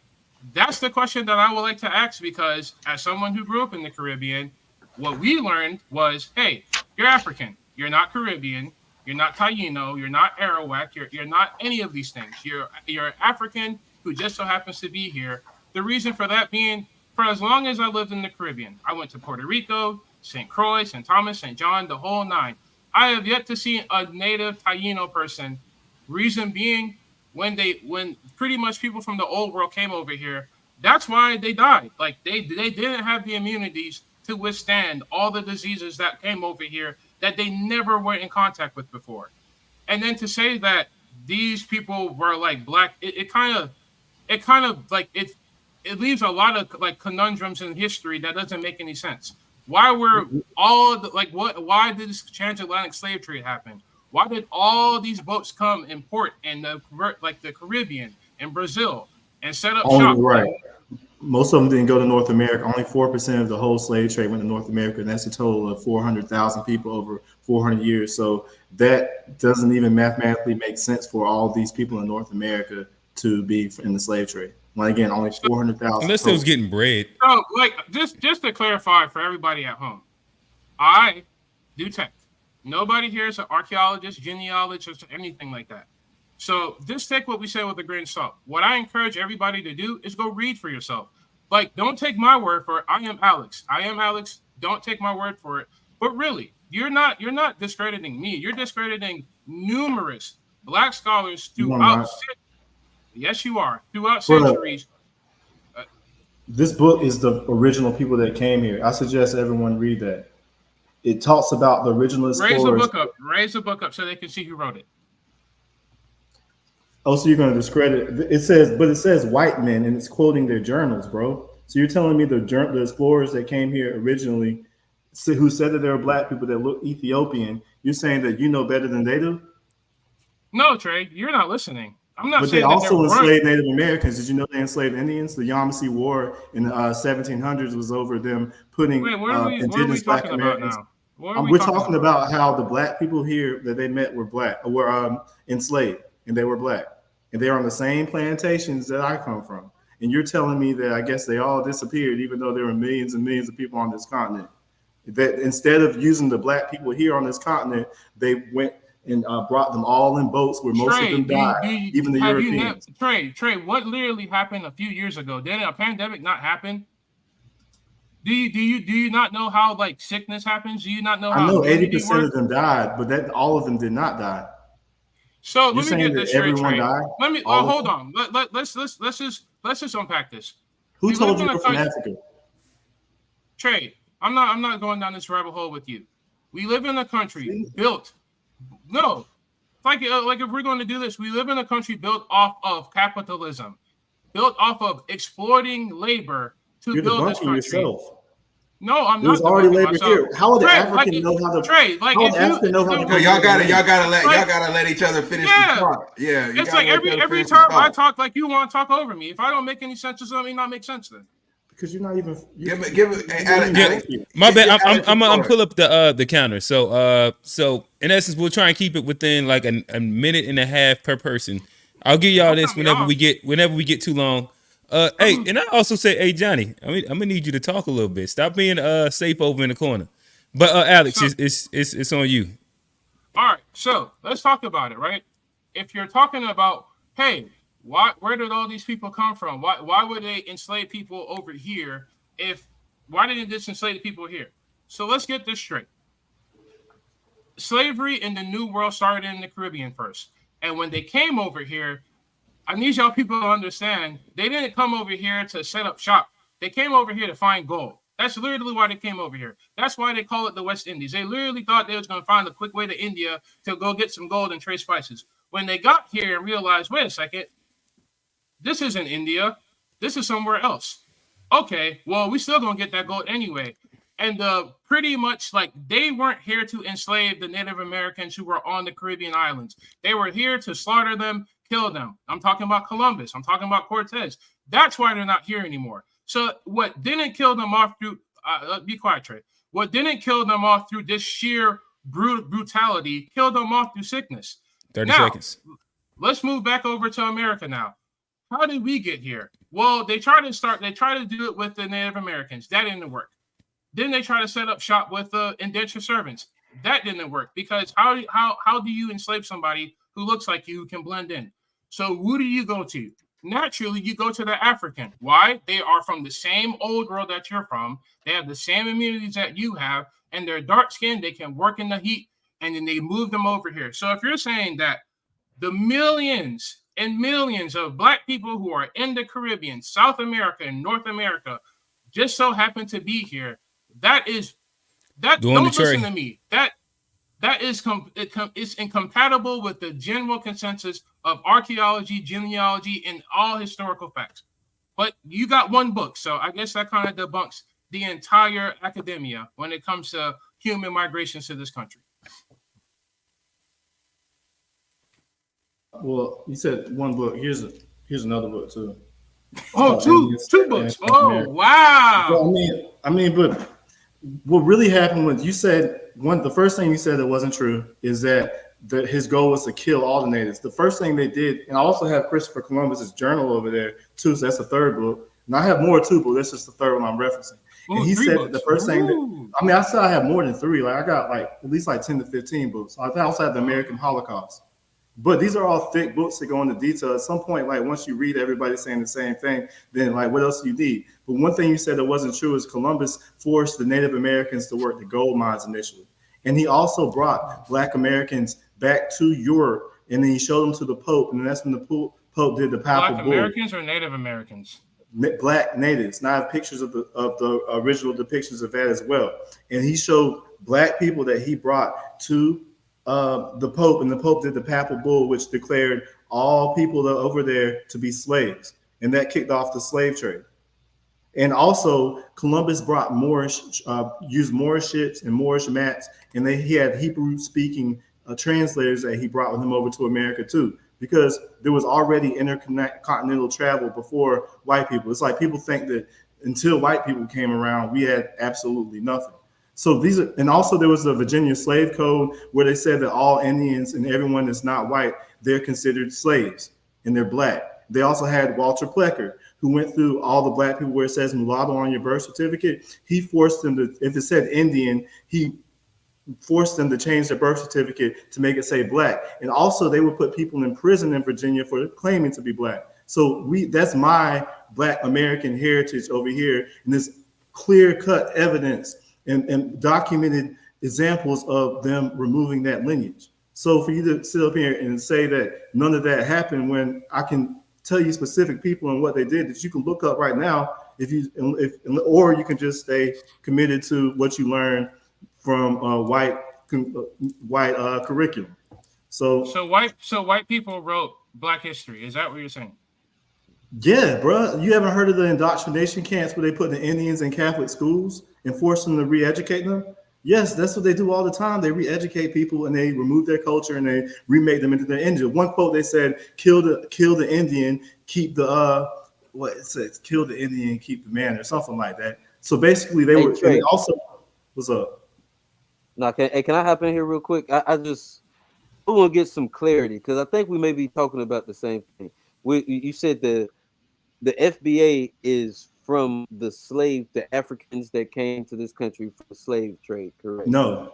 [SPEAKER 4] That's the question that I would like to ask, because as someone who grew up in the Caribbean, what we learned was, hey, you're African. You're not Caribbean. You're not Taino. You're not Arawak. You're not any of these things. You're African who just so happens to be here. The reason for that being, for as long as I lived in the Caribbean, I went to Puerto Rico, St. Croix, St. Thomas, St. John, the whole nine. I have yet to see a native Taino person. Reason being, when pretty much people from the old world came over here, that's why they died. Like they didn't have the immunities to withstand all the diseases that came over here that they never were in contact with before. And then to say that these people were like black, it kind of like it leaves a lot of like conundrums in history that doesn't make any sense. Why were all the, like why did this transatlantic slave trade happen? Why did all these boats come in port in the Caribbean and Brazil and set up shop?
[SPEAKER 5] Right. Most of them didn't go to North America. Only 4% of the whole slave trade went to North America, and that's a total of 400,000 people over 400 years. So that doesn't even mathematically make sense for all these people in North America to be in the slave trade. Well, again, only 400,000.
[SPEAKER 1] Unless they was getting bread.
[SPEAKER 4] So, like, just to clarify for everybody at home, I do tech. Nobody here is an archaeologist, genealogist, or anything like that. So just take what we say with a grain of salt. What I encourage everybody to do is go read for yourself. Like, don't take my word for it. I am Alex. Don't take my word for it. But really, you're not discrediting me. You're discrediting numerous black scholars throughout. Yes, you are. Throughout centuries.
[SPEAKER 5] This book is the original people that came here. I suggest everyone read that. It talks about the original explorers.
[SPEAKER 4] Raise the book up so they can see who wrote it.
[SPEAKER 5] Oh, so you're going to discredit it? It says white men, and it's quoting their journals, bro. So you're telling me the explorers that came here originally, who said that they were black people that look Ethiopian, you're saying that you know better than they do?
[SPEAKER 4] No, Trey, you're not listening. I'm not
[SPEAKER 5] but
[SPEAKER 4] saying
[SPEAKER 5] they also
[SPEAKER 4] that
[SPEAKER 5] enslaved Native Americans. Did you know they enslaved Indians? The Yamasee War in the 1700s was over them putting indigenous black Americans. We're talking about how the black people here that they met were enslaved, and they were black. And they're on the same plantations that I come from. And you're telling me that I guess they all disappeared, even though there were millions and millions of people on this continent. That instead of using the black people here on this continent, they went and brought them all in boats where most of them died, even the Europeans.
[SPEAKER 4] Trey, what literally happened a few years ago? Did a pandemic not happen? Do you not know how like sickness happens? Do you not know how?
[SPEAKER 5] I know 80% of them died, but that all of them did not die.
[SPEAKER 4] So let me get this straight. Let me hold on. Let's just unpack this.
[SPEAKER 5] Who told you you're from Africa?
[SPEAKER 4] Trey, I'm not going down this rabbit hole with you. We live in a country built. No, like if we're going to do this, we live in a country built off of capitalism, built off of exploiting labor to build this country.
[SPEAKER 5] Yourself.
[SPEAKER 4] No, I'm not.
[SPEAKER 5] There's already labor here. How would the African know how to?
[SPEAKER 4] Trey, like if
[SPEAKER 2] y'all gotta let each other finish the talk. Yeah,
[SPEAKER 4] it's like every time I talk, like you want to talk over me. If I don't make any sense, does that not make sense then?
[SPEAKER 5] Because you're not even.
[SPEAKER 1] My bad. I'm pull up the counter. So in essence, we'll try and keep it within like a minute and a half per person. I'll give y'all this whenever we get too long. Hey, and I also say, hey Johnny, I'm gonna need you to talk a little bit. Stop being safe over in the corner. But Alex, it's on you.
[SPEAKER 4] All right, so let's talk about it, right? If you're talking about, hey, where did all these people come from? Why would they enslave people over here? Why didn't they just enslave people here? So let's get this straight. Slavery in the New World started in the Caribbean first, and when they came over here, I need y'all people to understand, they didn't come over here to set up shop. They came over here to find gold. That's literally why they came over here. That's why they call it the West Indies. They literally thought they was going to find a quick way to India to go get some gold and trade spices. When they got here and realized, wait a second, this isn't India. This is somewhere else. Okay, well, we still going to get that gold anyway. And pretty much like they weren't here to enslave the Native Americans who were on the Caribbean islands. They were here to slaughter them, kill them. I'm talking about Columbus. I'm talking about Cortez. That's why they're not here anymore. So what didn't kill them off through, be quiet, Trey. What didn't kill them off through this sheer brutality killed them off through sickness.
[SPEAKER 1] 30 seconds.
[SPEAKER 4] Let's move back over to America now. How did we get here? Well, they tried to do it with the Native Americans. That didn't work. Then they try to set up shop with indentured servants. That didn't work because how do you enslave somebody who looks like you, who can blend in? So who do you go to? Naturally, you go to the African. Why? They are from the same old world that you're from. They have the same immunities that you have, and they're dark skinned. They can work in the heat, and then they move them over here. So if you're saying that the millions and millions of black people who are in the Caribbean, South America, and North America just so happen to be here. That don't listen to me. That is it's incompatible with the general consensus of archaeology, genealogy, and all historical facts. But you got one book, so I guess that kind of debunks the entire academia when it comes to human migrations to this country.
[SPEAKER 5] Well, you said one book. Here's another book too.
[SPEAKER 4] Oh, two books. Oh, wow.
[SPEAKER 5] Well, I mean, but what really happened was you said the first thing you said that wasn't true is that his goal was to kill all the natives. The first thing they did, and I also have Christopher Columbus's journal over there too, so that's the third book. And I have more too, but that's just the third one I'm referencing. And he said that the first thing that, I mean, I said I have more than 3. Like I got like at least like 10 to 15 books. I also have the American Holocaust. But these are all thick books that go into detail. At some point, like once you read everybody saying the same thing, then like what else do you need? But one thing you said that wasn't true is Columbus forced the Native Americans to work the gold mines initially. And he also brought Black Americans back to Europe, and then he showed them to the Pope, and that's when the Pope did the papal
[SPEAKER 4] Black
[SPEAKER 5] bull.
[SPEAKER 4] Americans or Native Americans?
[SPEAKER 5] Black natives. Now I have pictures of the original depictions of that as well. And he showed Black people that he brought to the Pope, and the Pope did the papal bull, which declared all people over there to be slaves, and that kicked off the slave trade. And also, Columbus brought Moorish, used Moorish ships and Moorish maps, and he had Hebrew-speaking translators that he brought with him over to America too, because there was already intercontinental travel before white people. It's like people think that until white people came around, we had absolutely nothing. So these are, and also there was the Virginia Slave Code where they said that all Indians and everyone that's not white, they're considered slaves and they're Black. They also had Walter Plecker, who went through all the Black people where it says mulatto on your birth certificate. He forced them to, if it said Indian, he forced them to change their birth certificate to make it say Black. And also they would put people in prison in Virginia for claiming to be Black. So that's my Black American heritage over here, and this clear-cut evidence and documented examples of them removing that lineage. So for you to sit up here and say that none of that happened, when I can tell you specific people and what they did that you can look up right now, or you can just stay committed to what you learned from white curriculum. So
[SPEAKER 4] white people wrote Black history. Is that what you're saying?
[SPEAKER 5] Yeah, bro. You haven't heard of the indoctrination camps where they put the Indians in Catholic schools and force them to re-educate them? Yes, that's what they do all the time. They re-educate people and they remove their culture and they remake them into their Indian. One quote they said, "Kill the Indian, keep the what it says, kill the Indian, keep the man," or something like that. So basically, they were. And also, what's up?
[SPEAKER 3] No, can I hop in here real quick? I want to get some clarity because I think we may be talking about the same thing. You said the FBA is from the Africans that came to this country for the slave trade, correct?
[SPEAKER 5] No.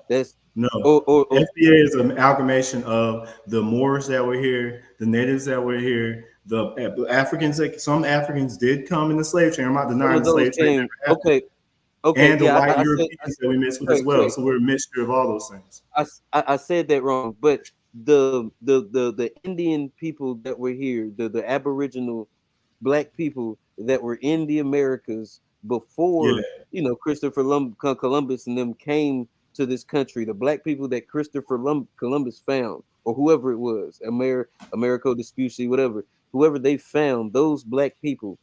[SPEAKER 3] Or
[SPEAKER 5] FBA is an amalgamation of the Moors that were here, the natives that were here, the Africans. Some Africans did come in the slave trade. I'm not denying the slave trade.
[SPEAKER 3] Okay.
[SPEAKER 5] And the white Europeans that we mixed with as well. So we're a mixture of all those things.
[SPEAKER 3] I said that wrong, but the Indian people that were here, the Aboriginal Black people that were in the Americas before, Christopher Columbus and them came to this country, the Black people that Christopher Columbus found, or whoever it was, Americo Vespucci, whoever they found, those Black people,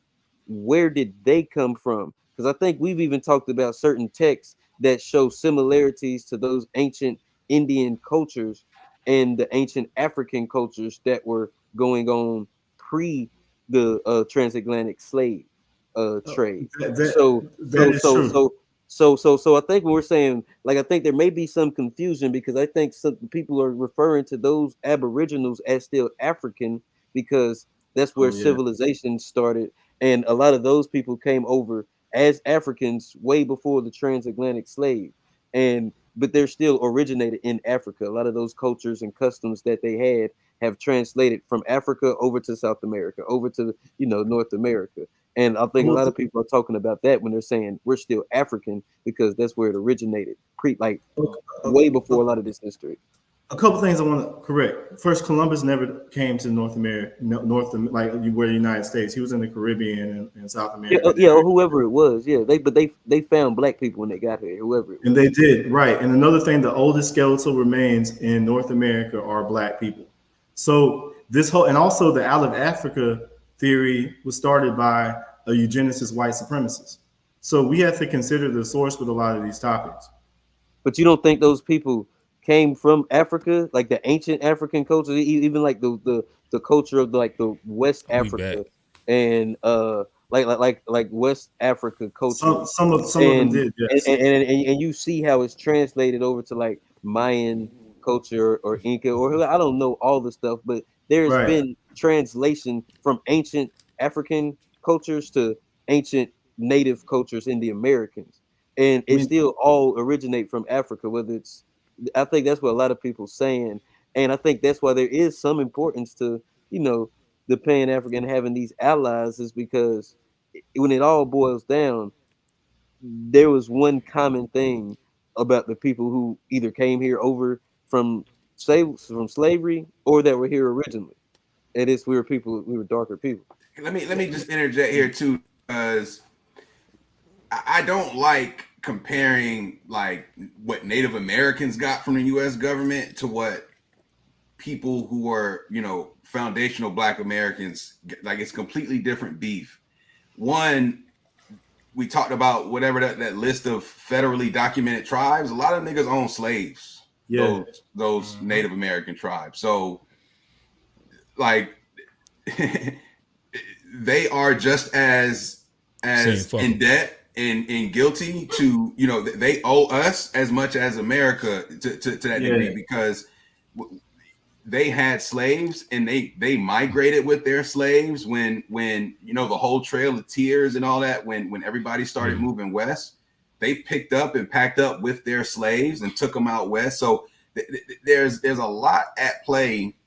[SPEAKER 3] where did they come from? Because I think we've even talked about certain texts that show similarities to those ancient Indian cultures and the ancient African cultures that were going on pre the transatlantic slave trade. So I think when we're saying, like, I think there may be some confusion because I think some people are referring to those Aboriginals as still African because that's where civilization started, and a lot of those people came over as Africans way before the transatlantic slave, but they're still originated in Africa. A lot of those cultures and customs that they had have translated from Africa over to South America, over to North America. And I think a lot of people are talking about that when they're saying we're still African because that's where it originated, way before a lot of this history.
[SPEAKER 5] A couple things I want to correct. First, Columbus never came to North America, like you were the United States. He was in the Caribbean and South America.
[SPEAKER 3] Yeah, or whoever it was. Yeah, they found black people when they got here. Whoever it was.
[SPEAKER 5] And they did, right. And another thing, the oldest skeletal remains in North America are black people. So this whole, and also the out of Africa theory was started by a eugenicist white supremacist. So we have to consider the source with a lot of these topics.
[SPEAKER 3] But you don't think those people came from Africa, like the ancient African culture, even like the culture of like the West Africa and like West Africa culture.
[SPEAKER 5] Some of them did, yes.
[SPEAKER 3] And you see how it's translated over to like Mayan culture or Inca, or I don't know all the stuff, but there's been translation from ancient African cultures to ancient native cultures in the Americans, and it still all originate from Africa. Whether it's, I think that's what a lot of people saying, and I think that's why there is some importance to, you know, the Pan-African having these allies, is because when it all boils down, there was one common thing about the people who either came here over from slavery or that were here originally. And it's we were darker people.
[SPEAKER 2] Let me just interject here too, because I don't like comparing like what Native Americans got from the U.S. government to what people who are, you know, foundational Black Americans, like it's completely different beef. One, we talked about whatever that list of federally documented tribes. A lot of niggas own slaves. Yeah, those Native American tribes. So, like, they are just as in debt and guilty to, you know, they owe us as much as America to that degree, because they had slaves and they migrated with their slaves when you know, the whole Trail of Tears and all that, when everybody started moving west, they picked up and packed up with their slaves and took them out west. So there's a lot at play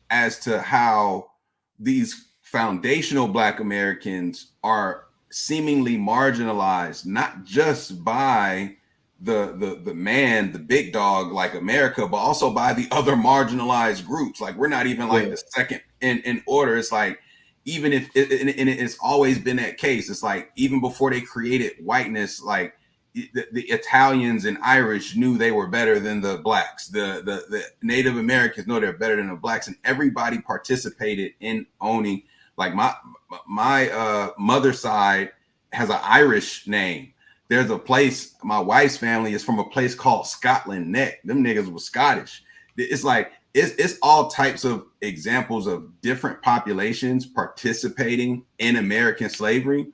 [SPEAKER 2] as to how these foundational Black Americans are seemingly marginalized, not just by the big dog like America, but also by the other marginalized groups. Like, we're not even like the second in order. It's like, even if it's always been that case. It's like, even before they created whiteness, like the Italians and Irish knew they were better than the Blacks. The Native Americans know they're better than the Blacks, and everybody participated in owning. Like my mother's side has an Irish name. There's a place, my wife's family is from a place called Scotland Neck. Them niggas was Scottish. It's like, it's all types of examples of different populations participating in American slavery.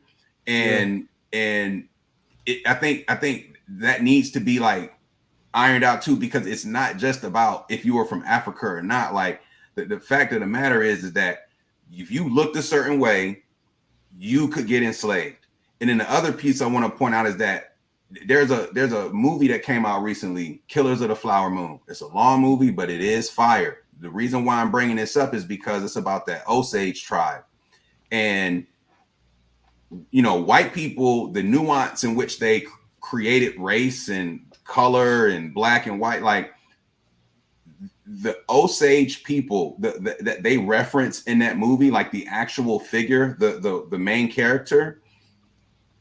[SPEAKER 2] And I think that needs to be like ironed out too, because it's not just about if you were from Africa or not. Like, the fact of the matter is that if you looked a certain way, you could get enslaved. And then the other piece I want to point out is that there's a movie that came out recently, Killers of the Flower Moon. It's a long movie, but it is fire. The reason why I'm bringing this up is because it's about that Osage tribe. And, you know, white people, the nuance in which they created race and color and black and white, like the Osage people that they reference in that movie, like the actual figure, the main character,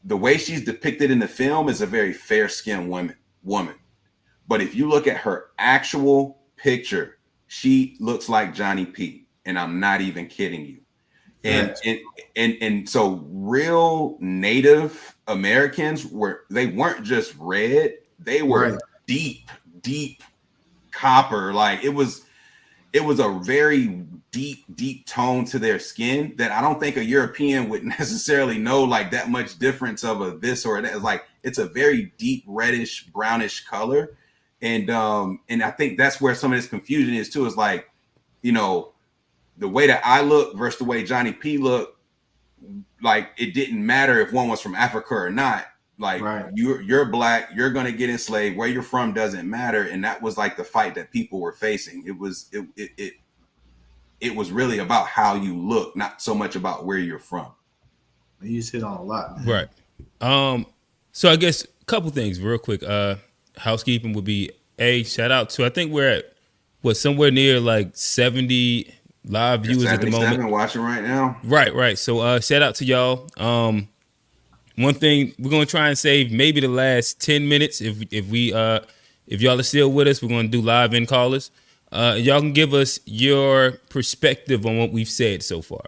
[SPEAKER 2] the way she's depicted in the film is a very fair-skinned woman. But if you look at her actual picture, she looks like Johnny P. And I'm not even kidding you. And so real Native Americans weren't just red, they were deep copper. Like, it was a very deep tone to their skin that I don't think a European would necessarily know, like, that much difference of a this or that. It's like, it's a very deep reddish brownish color. And I think that's where some of this confusion is too. Is like, you know, the way that I look versus the way Johnny P looked, like, it didn't matter if one was from Africa or not. Like, you're Black, you're gonna get enslaved. Where you're from doesn't matter. And that was like the fight that people were facing. It was really about how you look, not so much about where you're from.
[SPEAKER 5] You just hit on a lot, man.
[SPEAKER 1] Right. So I guess a couple things real quick. Housekeeping would be shout out to, I think we're at what, somewhere near like 70 live viewers at the moment.
[SPEAKER 2] 77 watching right now.
[SPEAKER 1] Right. So shout out to y'all. One thing we're gonna try and save maybe the last 10 minutes if y'all are still with us. We're gonna do live in callers. Y'all can give us your perspective on what we've said so far.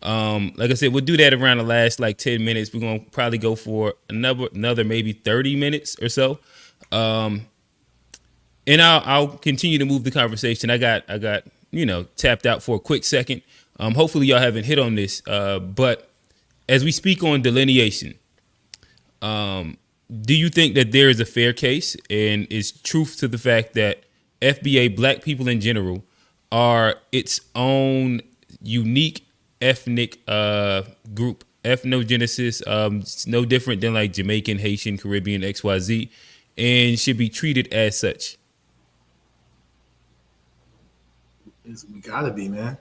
[SPEAKER 1] Like I said, we'll do that around the last like 10 minutes. We're gonna probably go for another maybe 30 minutes or so. And I'll continue to move the conversation. I got tapped out for a quick second. Hopefully y'all haven't hit on this. But as we speak on delineation, do you think that there is a fair case and is truth to the fact that FBA, black people in general, are its own unique ethnic group, ethnogenesis, it's no different than like Jamaican, Haitian, Caribbean, XYZ, and should be treated as such?
[SPEAKER 5] We gotta be, man.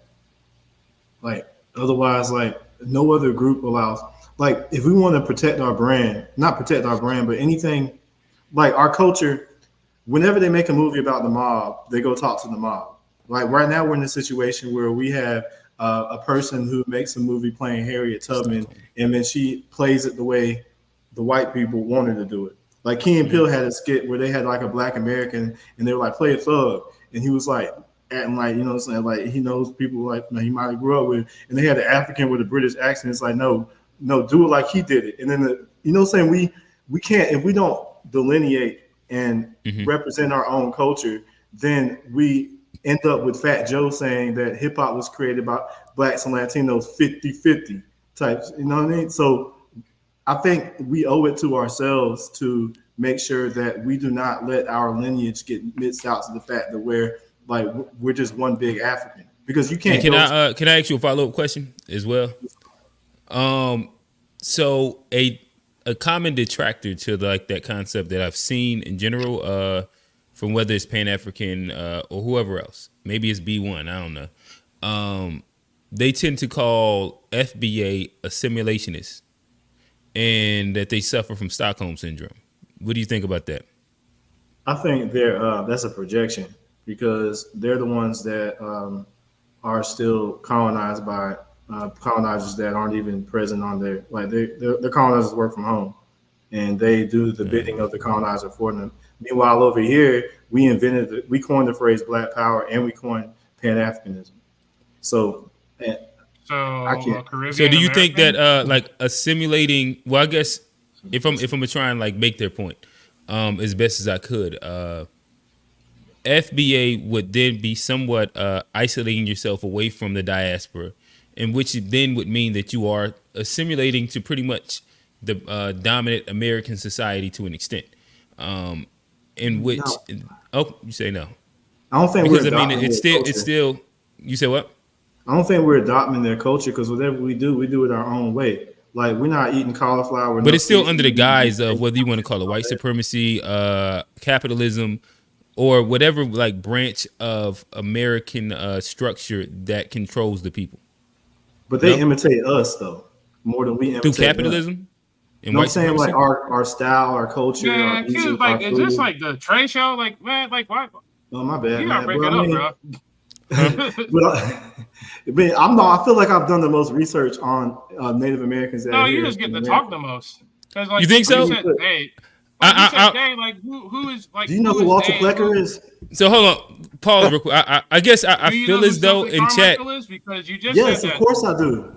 [SPEAKER 5] Like, otherwise, like, no other group allows. Like, if we want to protect our brand, not protect our brand, but anything, like our culture, whenever they make a movie about the mob, they go talk to the mob. Like, right now, we're in a situation where we have a person who makes a movie playing Harriet Tubman, and then she plays it the way the white people wanted to do it. Like, Key and Peele had a skit where they had like a black American, and they were like, play a thug. And he was like, acting like, you know what I'm saying, like he knows people like he might have grew up with, and they had an African with a British accent. It's like, no, do it like he did it. And then you know what I'm saying, we can't, if we don't delineate and represent our own culture, then we end up with Fat Joe saying that hip hop was created by blacks and Latinos 50-50 types. You know what I mean? So I think we owe it to ourselves to make sure that we do not let our lineage get mixed out to the fact that we're just one big African, because you can't.
[SPEAKER 1] Can I ask you a follow-up question as well? So a common detractor to like that concept that I've seen in general, from whether it's Pan-African or whoever else, maybe it's B1, I don't know. They tend to call FBA assimilationists, and that they suffer from Stockholm syndrome. What do you think about that?
[SPEAKER 5] I think that's a projection, because they're the ones that are still colonized by colonizers that aren't even present on their, like the colonizers work from home, and they do the bidding of the colonizer for them. Meanwhile, over here, we coined the phrase Black Power, and we coined Pan-Africanism. So I can't.
[SPEAKER 1] So do you think that like assimilating? Well, I guess if I'm gonna try and like make their point as best as I could, FBA would then be somewhat isolating yourself away from the diaspora, and which then would mean that you are assimilating to pretty much the dominant American society to an extent. In which, you say no?
[SPEAKER 5] I don't think
[SPEAKER 1] because
[SPEAKER 5] we're
[SPEAKER 1] it's still. You say what?
[SPEAKER 5] I don't think we're adopting their culture, because whatever we do it our own way. Like, we're not eating cauliflower.
[SPEAKER 1] But it's still under the guise of whether you want to call it white supremacy, capitalism, or whatever like branch of American structure that controls the people.
[SPEAKER 5] But they imitate us though, more than we imitate
[SPEAKER 1] through capitalism.
[SPEAKER 5] And white saying supremacy? Like our style, our culture,
[SPEAKER 4] our music, like, is this like the Trey show? Like, man, like what?
[SPEAKER 5] Oh, my bad.
[SPEAKER 4] You gotta break it up, bro.
[SPEAKER 5] But I feel like I've done the most research on Native Americans.
[SPEAKER 4] No, you just get to talk the most. Like,
[SPEAKER 1] you think so?
[SPEAKER 4] Who is like?
[SPEAKER 5] Do you know who Walter Plecker is?
[SPEAKER 1] So hold on, pause real quick. I guess I feel as though in chat.
[SPEAKER 4] Because you just
[SPEAKER 5] yes, of course I do.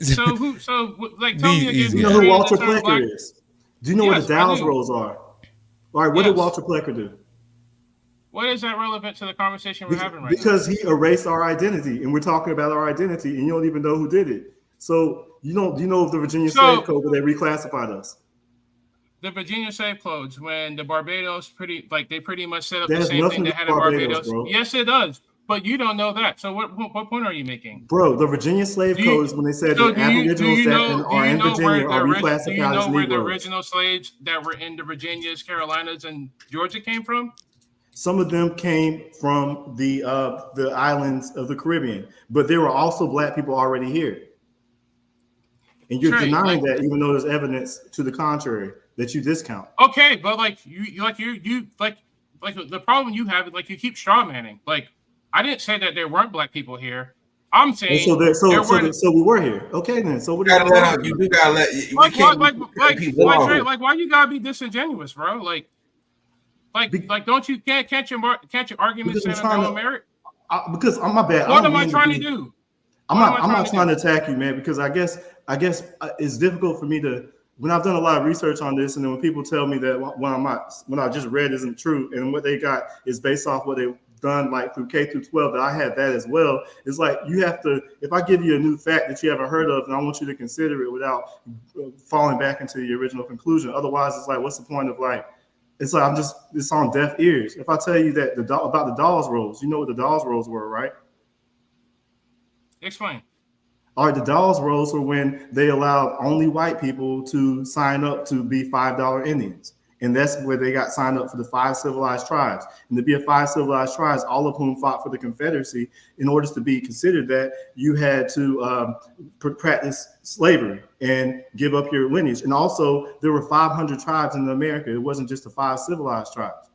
[SPEAKER 4] So who? So like, tell me again.
[SPEAKER 5] Do you know who Walter Plecker is? Do you know what the Dow's roles are? All right, what did Walter Plecker do?
[SPEAKER 4] What is that relevant to the conversation we're having right now?
[SPEAKER 5] Because he erased our identity, and we're talking about our identity, and you don't even know who did it. So you know the Virginia Slave Code where they reclassified us.
[SPEAKER 4] The Virginia Slave Codes, when the Barbados pretty much set up the same thing that had in Barbados. Bro. Yes, it does. But you don't know that. So what point are you making?
[SPEAKER 5] Bro, the Virginia Slave Codes, when they said that Aboriginals that are in Virginia are reclassified as Negroes. Do you know where the
[SPEAKER 4] original slaves that were in the Virginias, Carolinas, and Georgia came from?
[SPEAKER 5] Some of them came from the islands of the Caribbean, but there were also black people already here. And you're denying that, even though there's evidence to the contrary that you discount.
[SPEAKER 4] Okay, but like you like the problem you have is like you keep straw manning. Like I didn't say that there weren't black people here. I'm saying
[SPEAKER 5] so we were here. Okay, then. So what do you
[SPEAKER 2] gotta let we can't
[SPEAKER 4] like why you gotta be disingenuous, bro? Like don't you can't your argument stand on their own merit?
[SPEAKER 5] Because I'm my bad.
[SPEAKER 4] What am I trying to do?
[SPEAKER 5] I'm not trying to attack you, man, because I guess it's difficult for me to, when I've done a lot of research on this, and then when people tell me that what I just read isn't true, and what they got is based off what they've done like through K through 12, that I had that as well. It's like you have to, if I give you a new fact that you haven't heard of, and I want you to consider it without falling back into the original conclusion. Otherwise, it's like, what's the point of like, it's like it's on deaf ears. If I tell you that about the Dawes rolls, you know what the Dawes rolls were, right?
[SPEAKER 4] Explain.
[SPEAKER 5] All right, the Dawes rolls were when they allowed only white people to sign up to be $5 Indians. And that's where they got signed up for the 5 civilized tribes. And to be a 5 civilized tribes, all of whom fought for the Confederacy, in order to be considered that, you had to practice slavery and give up your lineage. And also, there were 500 tribes in America. It wasn't just the 5 civilized tribes.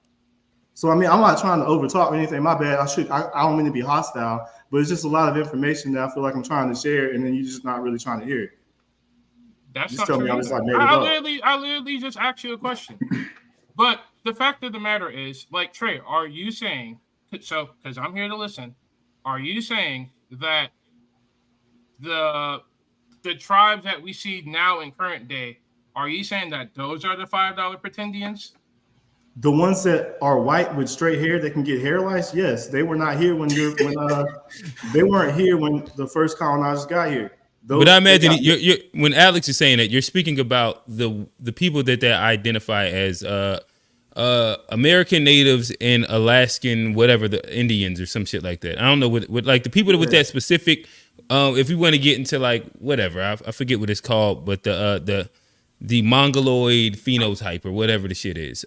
[SPEAKER 5] So, I mean, I'm not trying to overtalk or anything. My bad. I don't mean to be hostile, but it's just a lot of information that I feel like I'm trying to share, and then you're just not really trying to hear it.
[SPEAKER 4] That's
[SPEAKER 5] just
[SPEAKER 4] not
[SPEAKER 5] true.
[SPEAKER 4] I literally just asked you a question. But the fact of the matter is, like, Trey, are you saying, so, because I'm here to listen, are you saying that the tribes that we see now in current day, are you saying that those are the $5 pretendians?
[SPEAKER 5] The ones that are white with straight hair that can get hair lice, yes, they were not here they weren't here when the first colonizers got here.
[SPEAKER 1] But I imagine you're when Alex is saying that, you're speaking about the people that they identify as American natives and Alaskan whatever, the Indians or some shit like that. I don't know what like the people with that specific. If we want to get into like whatever, I forget what it's called, but the mongoloid phenotype or whatever the shit is.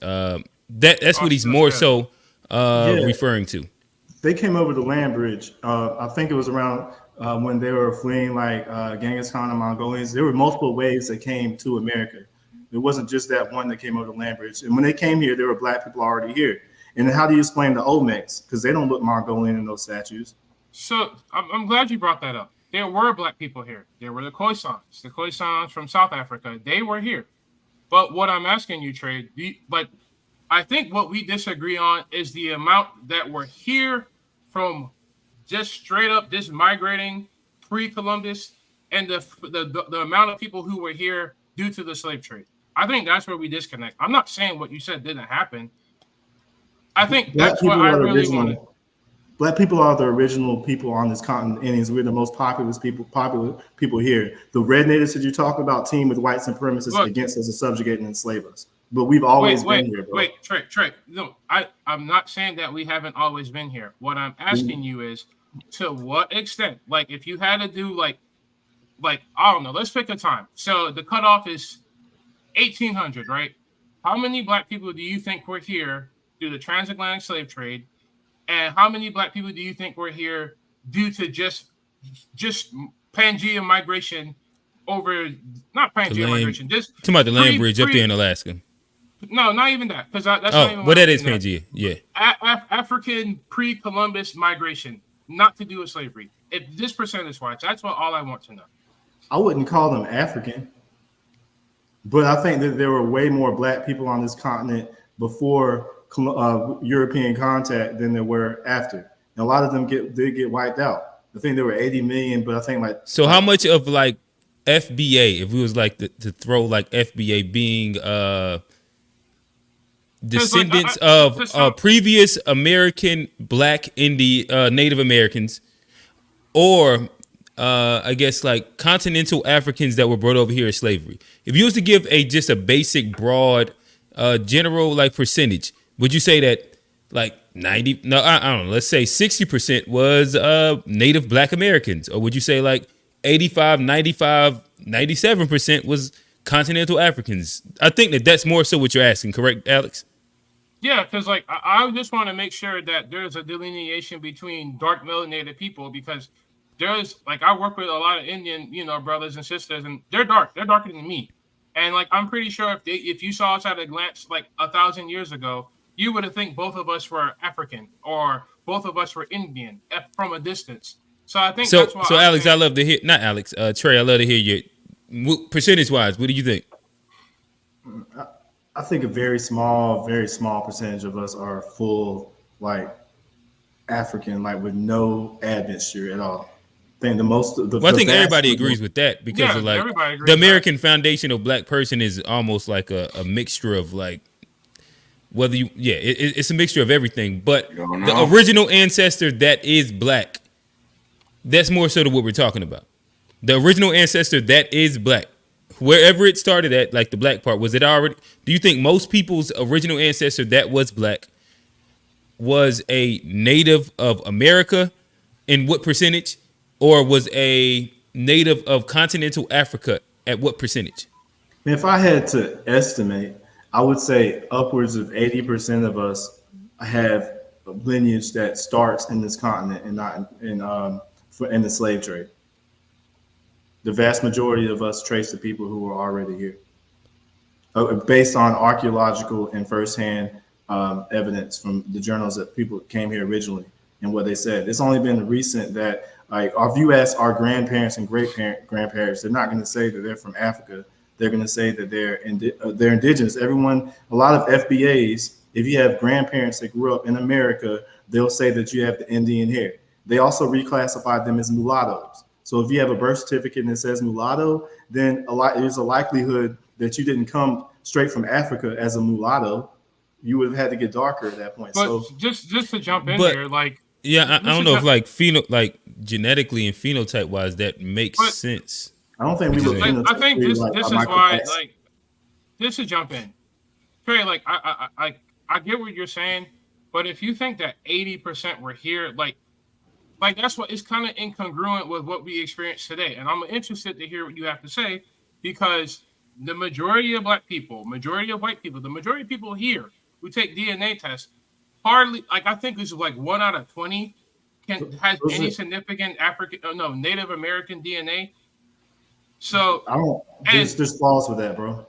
[SPEAKER 1] That's what he's more so referring to.
[SPEAKER 5] They came over the land bridge. I think it was around when they were fleeing like Genghis Khan and Mongolians. There were multiple waves that came to America. It wasn't just that one that came over the land bridge. And when they came here, there were black people already here. And how do you explain the Olmecs? Because they don't look Mongolian in those statues.
[SPEAKER 4] So I'm glad you brought that up. There were black people here. There were the Khoisans from South Africa. They were here. But what I'm asking you, Trey, but I think what we disagree on is the amount that were here from just straight up just migrating pre-Columbus, and the amount of people who were here due to the slave trade. I think that's where we disconnect. I'm not saying what you said didn't happen. I think that's what I really wanted.
[SPEAKER 5] Black people are the original people on this continent. Indians, we're the most popular people here. The red natives that you're talking about team with white supremacists against us and subjugate and enslave us. But we've always been here, bro.
[SPEAKER 4] Wait, Trey. No, I'm not saying that we haven't always been here. What I'm asking you is, to what extent? Like, if you had to do like I don't know, let's pick a time. So the cutoff is 1800, right? How many black people do you think were here through the transatlantic slave trade? And how many black people do you think were here due to just Pangea migration over, not Pangea migration, just
[SPEAKER 1] talking about the land bridge up there in Alaska.
[SPEAKER 4] No, not even that, because that's not even.
[SPEAKER 1] Well, that is Pangea, yeah.
[SPEAKER 4] African pre-Columbus migration, not to do with slavery. If this percentage-wise, that's all I want to know.
[SPEAKER 5] I wouldn't call them African, but I think that there were way more black people on this continent before European contact than there were after. And a lot of them did get wiped out. I think there were 80 million, but I think like.
[SPEAKER 1] So how much of like FBA, if we was like to throw like FBA being descendants of previous American black Native Americans, or I guess like continental Africans that were brought over here as slavery. If you was to give just a basic broad general like percentage, would you say that like 90? No, I don't know. Let's say 60% was Native Black Americans, or would you say like 85, 95, 97% was continental Africans? I think that's more so what you're asking, correct, Alex?
[SPEAKER 4] Yeah, because like I just want to make sure that there's a delineation between dark melanated people, because there's like I work with a lot of Indian, brothers and sisters, and they're darker than me. And like I'm pretty sure if you saw us at a glance like 1,000 years ago, you would think both of us were African or both of us were Indian from a distance. So I think that's why.
[SPEAKER 1] So Alex, I love to hear. Not Alex, Trey. I love to hear your percentage wise. What do you think?
[SPEAKER 5] I think a very small percentage of us are full like African, like with no admixture at all. I think
[SPEAKER 1] I think everybody agrees with that because of like the American foundational black person is almost like a mixture of like whether you it's a mixture of everything. But the original ancestor that is black, that's more so to what we're talking about. The original ancestor that is black, wherever it started at, like the black part, was it already? Do you think most people's original ancestor that was black was a native of America, in what percentage, or was a native of continental Africa at what percentage?
[SPEAKER 5] If I had to estimate, I would say upwards of 80% of us have a lineage that starts in this continent and not in the slave trade. The vast majority of us trace the people who were already here, based on archaeological and firsthand evidence from the journals that people came here originally and what they said. It's only been recent that, like, if you ask our grandparents and grandparents, they're not going to say that they're from Africa. They're going to say that they're indigenous. A lot of FBAs, if you have grandparents that grew up in America, they'll say that you have the Indian hair. They also reclassified them as mulattoes. So if you have a birth certificate that says mulatto, then there's a likelihood that you didn't come straight from Africa as a mulatto. You would have had to get darker at that point.
[SPEAKER 4] But
[SPEAKER 5] so
[SPEAKER 4] just to jump in here, like
[SPEAKER 1] I don't know if like genetically and phenotype wise that makes sense.
[SPEAKER 5] I don't think we look.
[SPEAKER 4] I think this is why, like, just to jump in, Trey, like I get what you're saying, but if you think that 80% were here, like that's what is kind of incongruent with what we experience today. And I'm interested to hear what you have to say, because the majority of black people, majority of white people, the majority of people here who take DNA tests, hardly, like, I think this is like 1 out of 20 has any significant Native American DNA. So
[SPEAKER 5] there's flaws with that, bro.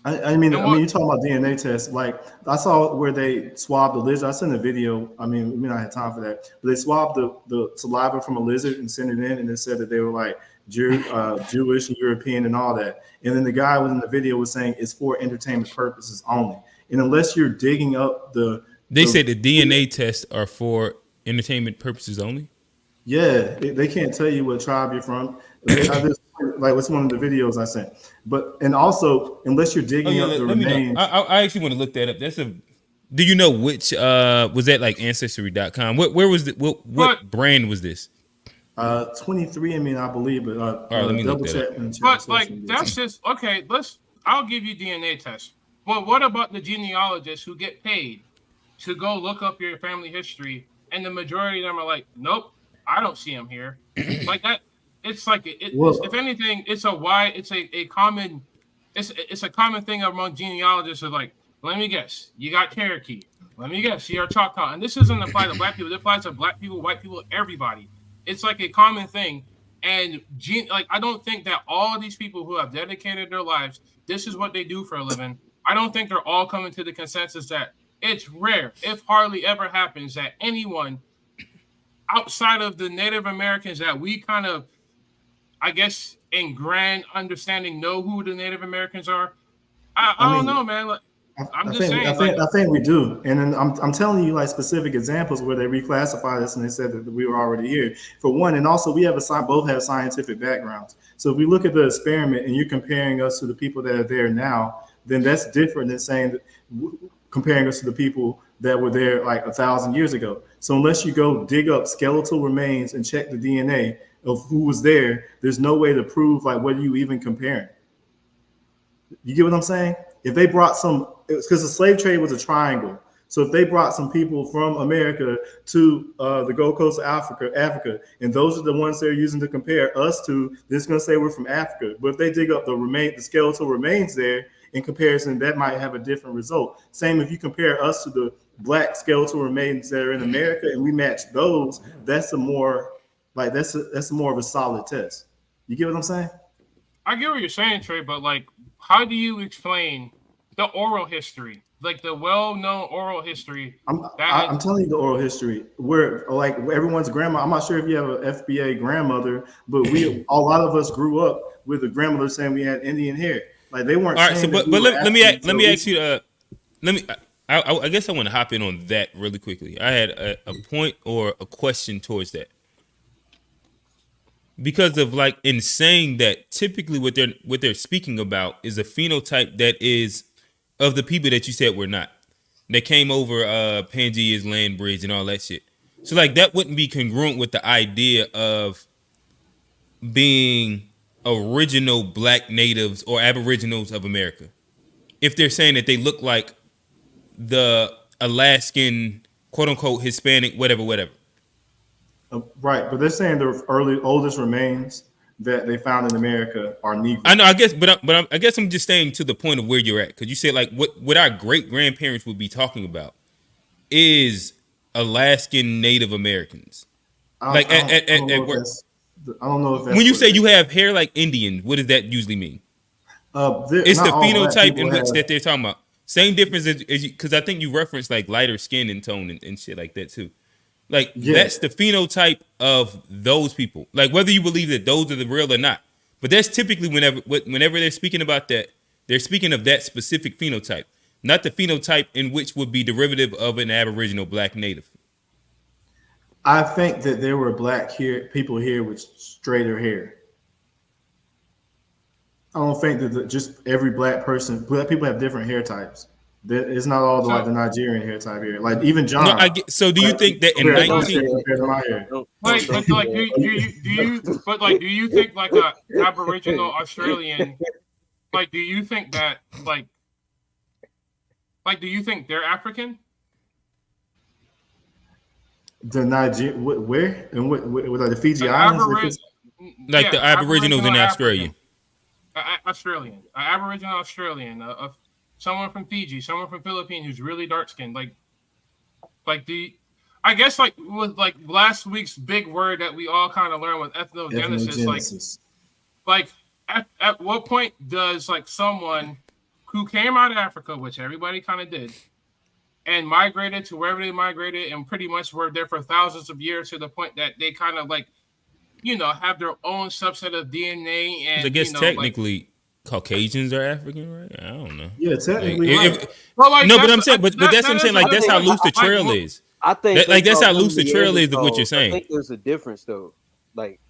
[SPEAKER 5] I mean, you're talking about DNA tests. Like, I saw where they swabbed the lizard. I sent a video. I mean, we may not have time for that, but they swabbed the saliva from a lizard and sent it in, and it said that they were like Jewish and European and all that. And then the guy in the video was saying it's for entertainment purposes only. And unless you're digging up
[SPEAKER 1] they say the DNA tests are for entertainment purposes only.
[SPEAKER 5] Yeah, they can't tell you what tribe you're from. Like, what's one of the videos I sent? And also, unless you're digging up the remains.
[SPEAKER 1] I actually want to look that up. Do you know which was that, like Ancestry.com? Where was what brand was this?
[SPEAKER 5] 23andMe, I believe. But
[SPEAKER 1] all right, let me double check.
[SPEAKER 4] But like, that's just okay. I'll give you DNA tests. But what about the genealogists who get paid to go look up your family history, and the majority of them are like, nope, I don't see them here. Like that. It's like if anything, it's a common thing among genealogists. Of like, let me guess, you got Cherokee. Let me guess, you're Choctaw. And this doesn't apply to black people. It applies to black people, white people, everybody. It's like a common thing. And I don't think that all these people who have dedicated their lives, this is what they do for a living. I don't think they're all coming to the consensus that it's rare, if hardly ever happens, that anyone outside of the Native Americans that we kind of, I guess, in grand understanding, know who the Native Americans are. I don't know, man. Like, I
[SPEAKER 5] think we do, and then I'm telling you, like, specific examples where they reclassified us and they said that we were already here. For one, and also we both have scientific backgrounds. So if we look at the experiment and you're comparing us to the people that are there now, then that's different than saying comparing us to the people that were there like 1,000 years ago. So unless you go dig up skeletal remains and check the DNA of who was there, there's no way to prove like what are you even comparing. You get what I'm saying? If they brought because the slave trade was a triangle. So if they brought some people from America to the Gold Coast of Africa, and those are the ones they're using to compare us to, they're going to say we're from Africa. But if they dig up the skeletal remains there in comparison, that might have a different result. Same if you compare us to the black skeletal remains that are in America and we match those, that's more of a solid test. You get what I'm saying?
[SPEAKER 4] I get what you're saying, Trey, but like, how do you explain the oral history, like the well-known oral history.
[SPEAKER 5] I'm telling you the oral history. Where like everyone's grandma. I'm not sure if you have an FBA grandmother, but a lot of us grew up with a grandmother saying we had Indian hair. Like they weren't.
[SPEAKER 1] All right,
[SPEAKER 5] saying
[SPEAKER 1] so
[SPEAKER 5] that
[SPEAKER 1] but
[SPEAKER 5] we
[SPEAKER 1] let me ask you.
[SPEAKER 5] recently.
[SPEAKER 1] I guess I want to hop in on that really quickly. I had a point or a question towards that. Because of like in saying that typically what they're speaking about is a phenotype that is of the people that you said were not. That came over Pangea's land bridge and all that shit. So like that wouldn't be congruent with the idea of being original black natives or aboriginals of America. If they're saying that they look like the Alaskan quote unquote Hispanic, whatever.
[SPEAKER 5] Right, but they're saying the oldest remains that they found in America are Negro.
[SPEAKER 1] I know, I guess, but I guess I'm just staying to the point of where you're at, because you said like what our great grandparents would be talking about is Alaskan Native Americans. I don't
[SPEAKER 5] know if that's
[SPEAKER 1] when you say you have hair like Indian, what does that usually mean? It's the phenotype in which that they're talking about. Same difference as because I think you referenced like lighter skin and tone and shit like that too. Like that's the phenotype of those people. Like whether you believe that those are the real or not, but that's typically whenever they're speaking about that, they're speaking of that specific phenotype, not the phenotype in which would be derivative of an Aboriginal black native.
[SPEAKER 5] I think that there were people here with straighter hair. I don't think that just every black people have different hair types. It's not all like the Nigerian hair type here. Like even John.
[SPEAKER 1] No, so do you think that in 19?
[SPEAKER 4] Do you think like a Aboriginal Australian? Like, do you think that like do you think they're African?
[SPEAKER 5] The Niger where and what like the Fiji Islands?
[SPEAKER 1] Like the Aboriginals in Australia.
[SPEAKER 4] Australian, Aboriginal Australian, someone from Fiji, someone from Philippines who's really dark skinned, I guess like with like last week's big word that we all kind of learned with ethnogenesis, like at what point does like someone who came out of Africa, which everybody kind of did, and migrated to wherever they migrated and pretty much were there for thousands of years to the point that they kind of like, have their own subset of DNA. And
[SPEAKER 1] I guess technically Caucasians are African, right? I don't know.
[SPEAKER 5] Yeah, technically.
[SPEAKER 1] But I'm saying, but that's what I'm saying. Like that's how loose the trail is.
[SPEAKER 3] I think
[SPEAKER 1] that's how loose the trail is of what you're saying.
[SPEAKER 3] I think there's a difference though. Like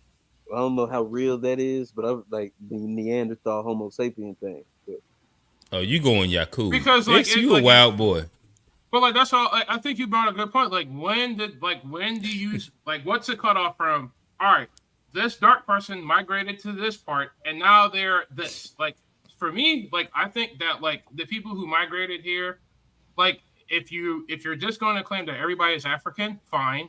[SPEAKER 3] I don't know how real that is, but I like the Neanderthal Homo sapien thing. But.
[SPEAKER 1] Oh, you going Yaku?
[SPEAKER 4] Because like
[SPEAKER 1] you a wild boy.
[SPEAKER 4] But like that's all. I think you brought a good point. Like when do you like what's the cutoff from? All right, this dark person migrated to this part, and now they're this. Like for me, like I think that like the people who migrated here, like if you're just going to claim that everybody is African, fine.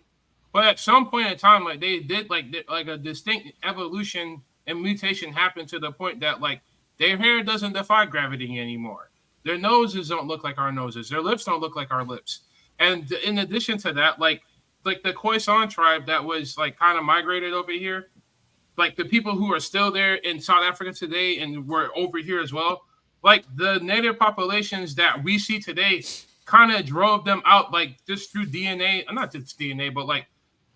[SPEAKER 4] But at some point in time, like they did like a distinct evolution and mutation happened to the point that like their hair doesn't defy gravity anymore. Their noses don't look like our noses. Their lips don't look like our lips. And in addition to that, like the Khoisan tribe that was like kind of migrated over here, like the people who are still there in South Africa today and were over here as well, like the native populations that we see today kind of drove them out like just through DNA, not just DNA, but like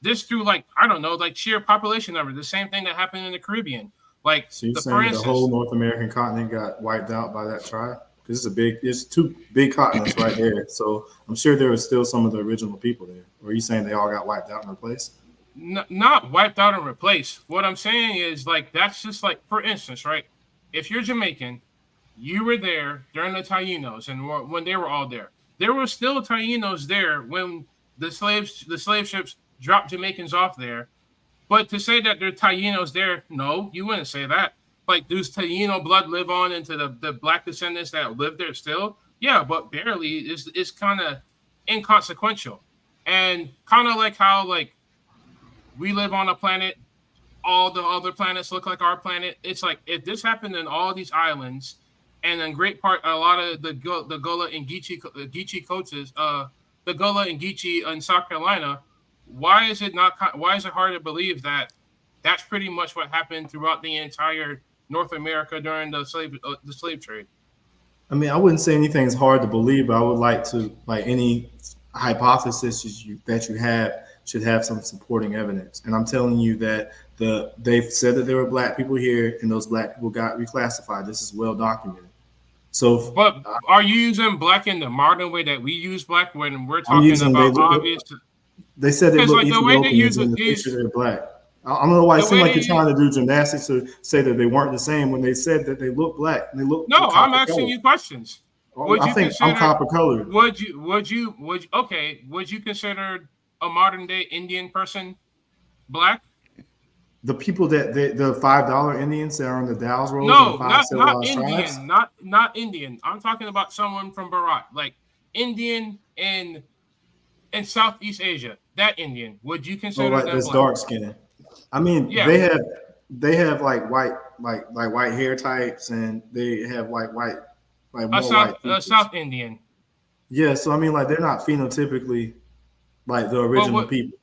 [SPEAKER 4] this through like, I don't know, like sheer population number. The same thing that happened in the Caribbean. Like
[SPEAKER 5] so you're saying the whole North American continent got wiped out by that tribe? Because it's two big continents right there. So I'm sure there was still some of the original people there. Or are you saying they all got wiped out and replaced?
[SPEAKER 4] Not wiped out and replaced. What I'm saying is like, that's just like, for instance, right? If you're Jamaican, you were there during the Tainos and when they were all there. There were still Tainos there when the slave ships dropped Jamaicans off there. But to say that there are Tainos there, no, you wouldn't say that. Like, does Taino blood live on into the black descendants that live there still? Yeah, but barely. It's kind of inconsequential. And kind of like how, like, we live on a planet, all the other planets look like our planet. It's like, if this happened in all these islands, and in great part, a lot of the Gullah and Geechee coaches, the Gullah and Geechee in South Carolina, why is it hard to believe that that's pretty much what happened throughout the entire North America during the slave trade?
[SPEAKER 5] I mean, I wouldn't say anything's hard to believe, but I would like to, like any hypothesis that you have should have some supporting evidence. And I'm telling you that they've said that there were black people here, and those black people got reclassified. This is well documented. So,
[SPEAKER 4] but are you using black in the modern way that we use black when we're talking about obvious?
[SPEAKER 5] They said they look
[SPEAKER 4] like
[SPEAKER 5] Ethiopians in the picture they're black. I don't know why it seemed like you're trying to do gymnastics to say that they weren't the same when they said that they look black. And they look
[SPEAKER 4] no, I'm asking you questions.
[SPEAKER 5] I think I'm copper colored.
[SPEAKER 4] Would you consider a modern day Indian person black?
[SPEAKER 5] The people that the $5 Indians that are on the Dow's rolls.
[SPEAKER 4] No, not Indian, not Indian. I'm talking about someone from Bharat, like Indian in Southeast Asia. That Indian, would you consider that
[SPEAKER 5] that's
[SPEAKER 4] black?
[SPEAKER 5] dark skin? I mean, yeah. they have like white hair types, and they have like
[SPEAKER 4] South Indian.
[SPEAKER 5] Yeah, so I mean, like they're not phenotypically like the original people.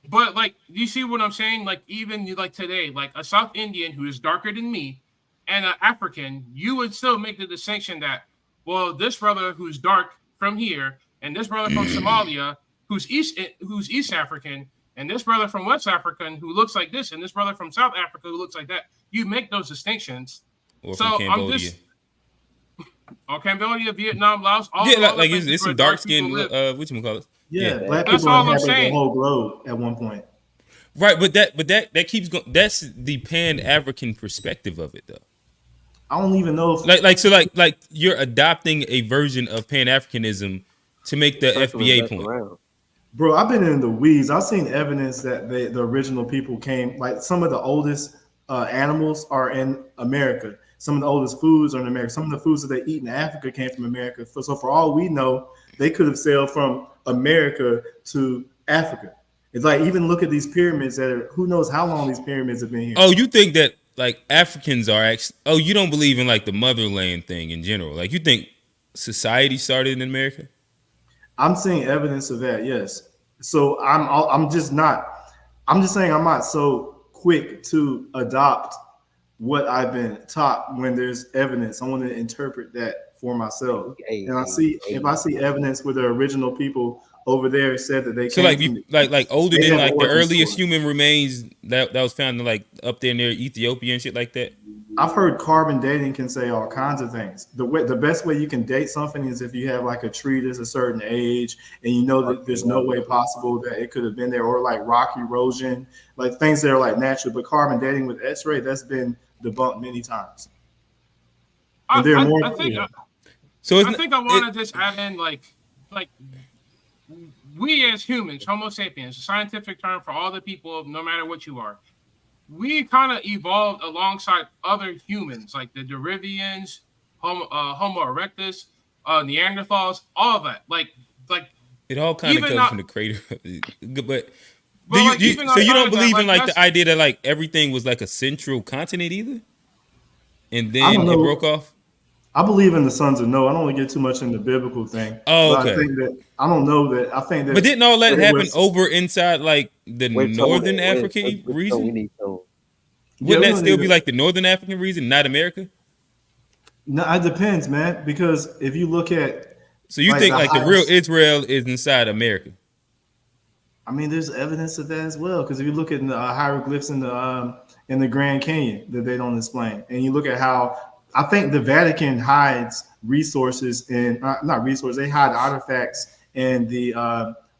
[SPEAKER 4] But like, you see what I'm saying? Like, even like today, like a South Indian who is darker than me and an African, you would still make the distinction that, well, this brother who's dark from here and this brother from Somalia who's East African, and this brother from West African who looks like this, and this brother from South Africa who looks like that. You make those distinctions.
[SPEAKER 1] Or from Cambodia.
[SPEAKER 4] Cambodia, Vietnam, Laos. All
[SPEAKER 1] like it's some dark skin. What you call it?
[SPEAKER 5] Yeah, black people inhabit the whole globe at one point.
[SPEAKER 1] Right, but that keeps going. That's the Pan-African perspective of it, though.
[SPEAKER 5] I don't even know if
[SPEAKER 1] like you're adopting a version of Pan-Africanism to make the FBA point.
[SPEAKER 3] Around.
[SPEAKER 5] Bro, I've been in the weeds. I've seen evidence that the original people came. Like some of the oldest animals are in America. Some of the oldest foods are in America. Some of the foods that they eat in Africa came from America. So for all we know, they could have sailed from America to Africa. It's like, even look at these pyramids that are, who knows how long these pyramids have been here.
[SPEAKER 1] Oh, you think that like Africans are actually, you don't believe in like the motherland thing in general. Like you think society started in America?
[SPEAKER 5] I'm seeing evidence of that, yes. So I'm just saying I'm not so quick to adopt what I've been taught when there's evidence. I want to interpret that for myself. And if I see evidence where the original people over there said that they
[SPEAKER 1] so like older than like the earliest human remains that was found in like up there near Ethiopia and shit like that.
[SPEAKER 5] I've heard carbon dating can say all kinds of things. The best way you can date something is if you have like a tree that's a certain age and you know that there's no way possible that it could have been there, or like rock erosion, like things that are like natural. But carbon dating with X-ray, that's been debunked many times.
[SPEAKER 4] I think I want to just add in like we as humans, Homo sapiens, a scientific term for all the people, no matter what you are, we kind of evolved alongside other humans, like the Derivians, Homo erectus, Neanderthals, all of that. Like
[SPEAKER 1] it all kind of comes from the crater. But so you don't believe in like the idea that like everything was like a central continent either, and then it broke off?
[SPEAKER 5] I believe in the sons of Noah. I don't want to get too much in the biblical thing.
[SPEAKER 1] Oh, okay.
[SPEAKER 5] I think that.
[SPEAKER 1] But didn't all that happen over inside like the northern African region? Wouldn't that still be like the northern African region, not America?
[SPEAKER 5] No, it depends, man. Because if you look at,
[SPEAKER 1] so you think like the real Israel is inside America?
[SPEAKER 5] I mean, there's evidence of that as well. Because if you look at the hieroglyphs in the Grand Canyon that they don't explain, and you look at how. I think the Vatican hides resources and not resources. They hide artifacts and the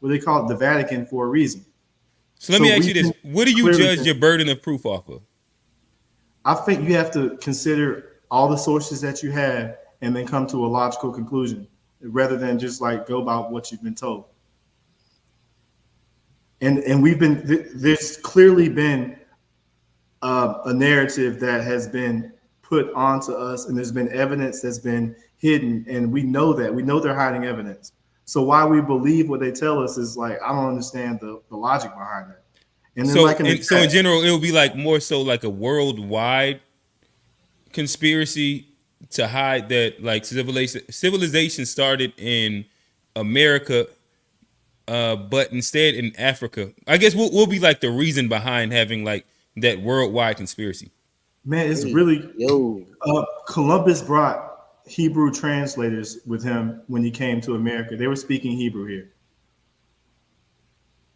[SPEAKER 5] what they call it, the Vatican, for a reason.
[SPEAKER 1] So let me ask you this: what do you judge your burden of proof off of?
[SPEAKER 5] I think you have to consider all the sources that you have and then come to a logical conclusion, rather than just like go about what you've been told. And there's clearly been a narrative that has been put onto us, and there's been evidence that's been hidden, and we know they're hiding evidence. So why we believe what they tell us is like, I don't understand the logic behind that. And then
[SPEAKER 1] so in general, it would be like more so like a worldwide conspiracy to hide that like civilization started in America, but instead in Africa. I guess we'll be like the reason behind having like that worldwide conspiracy.
[SPEAKER 5] Man, it's really Columbus brought Hebrew translators with him when he came to America. They were speaking Hebrew here.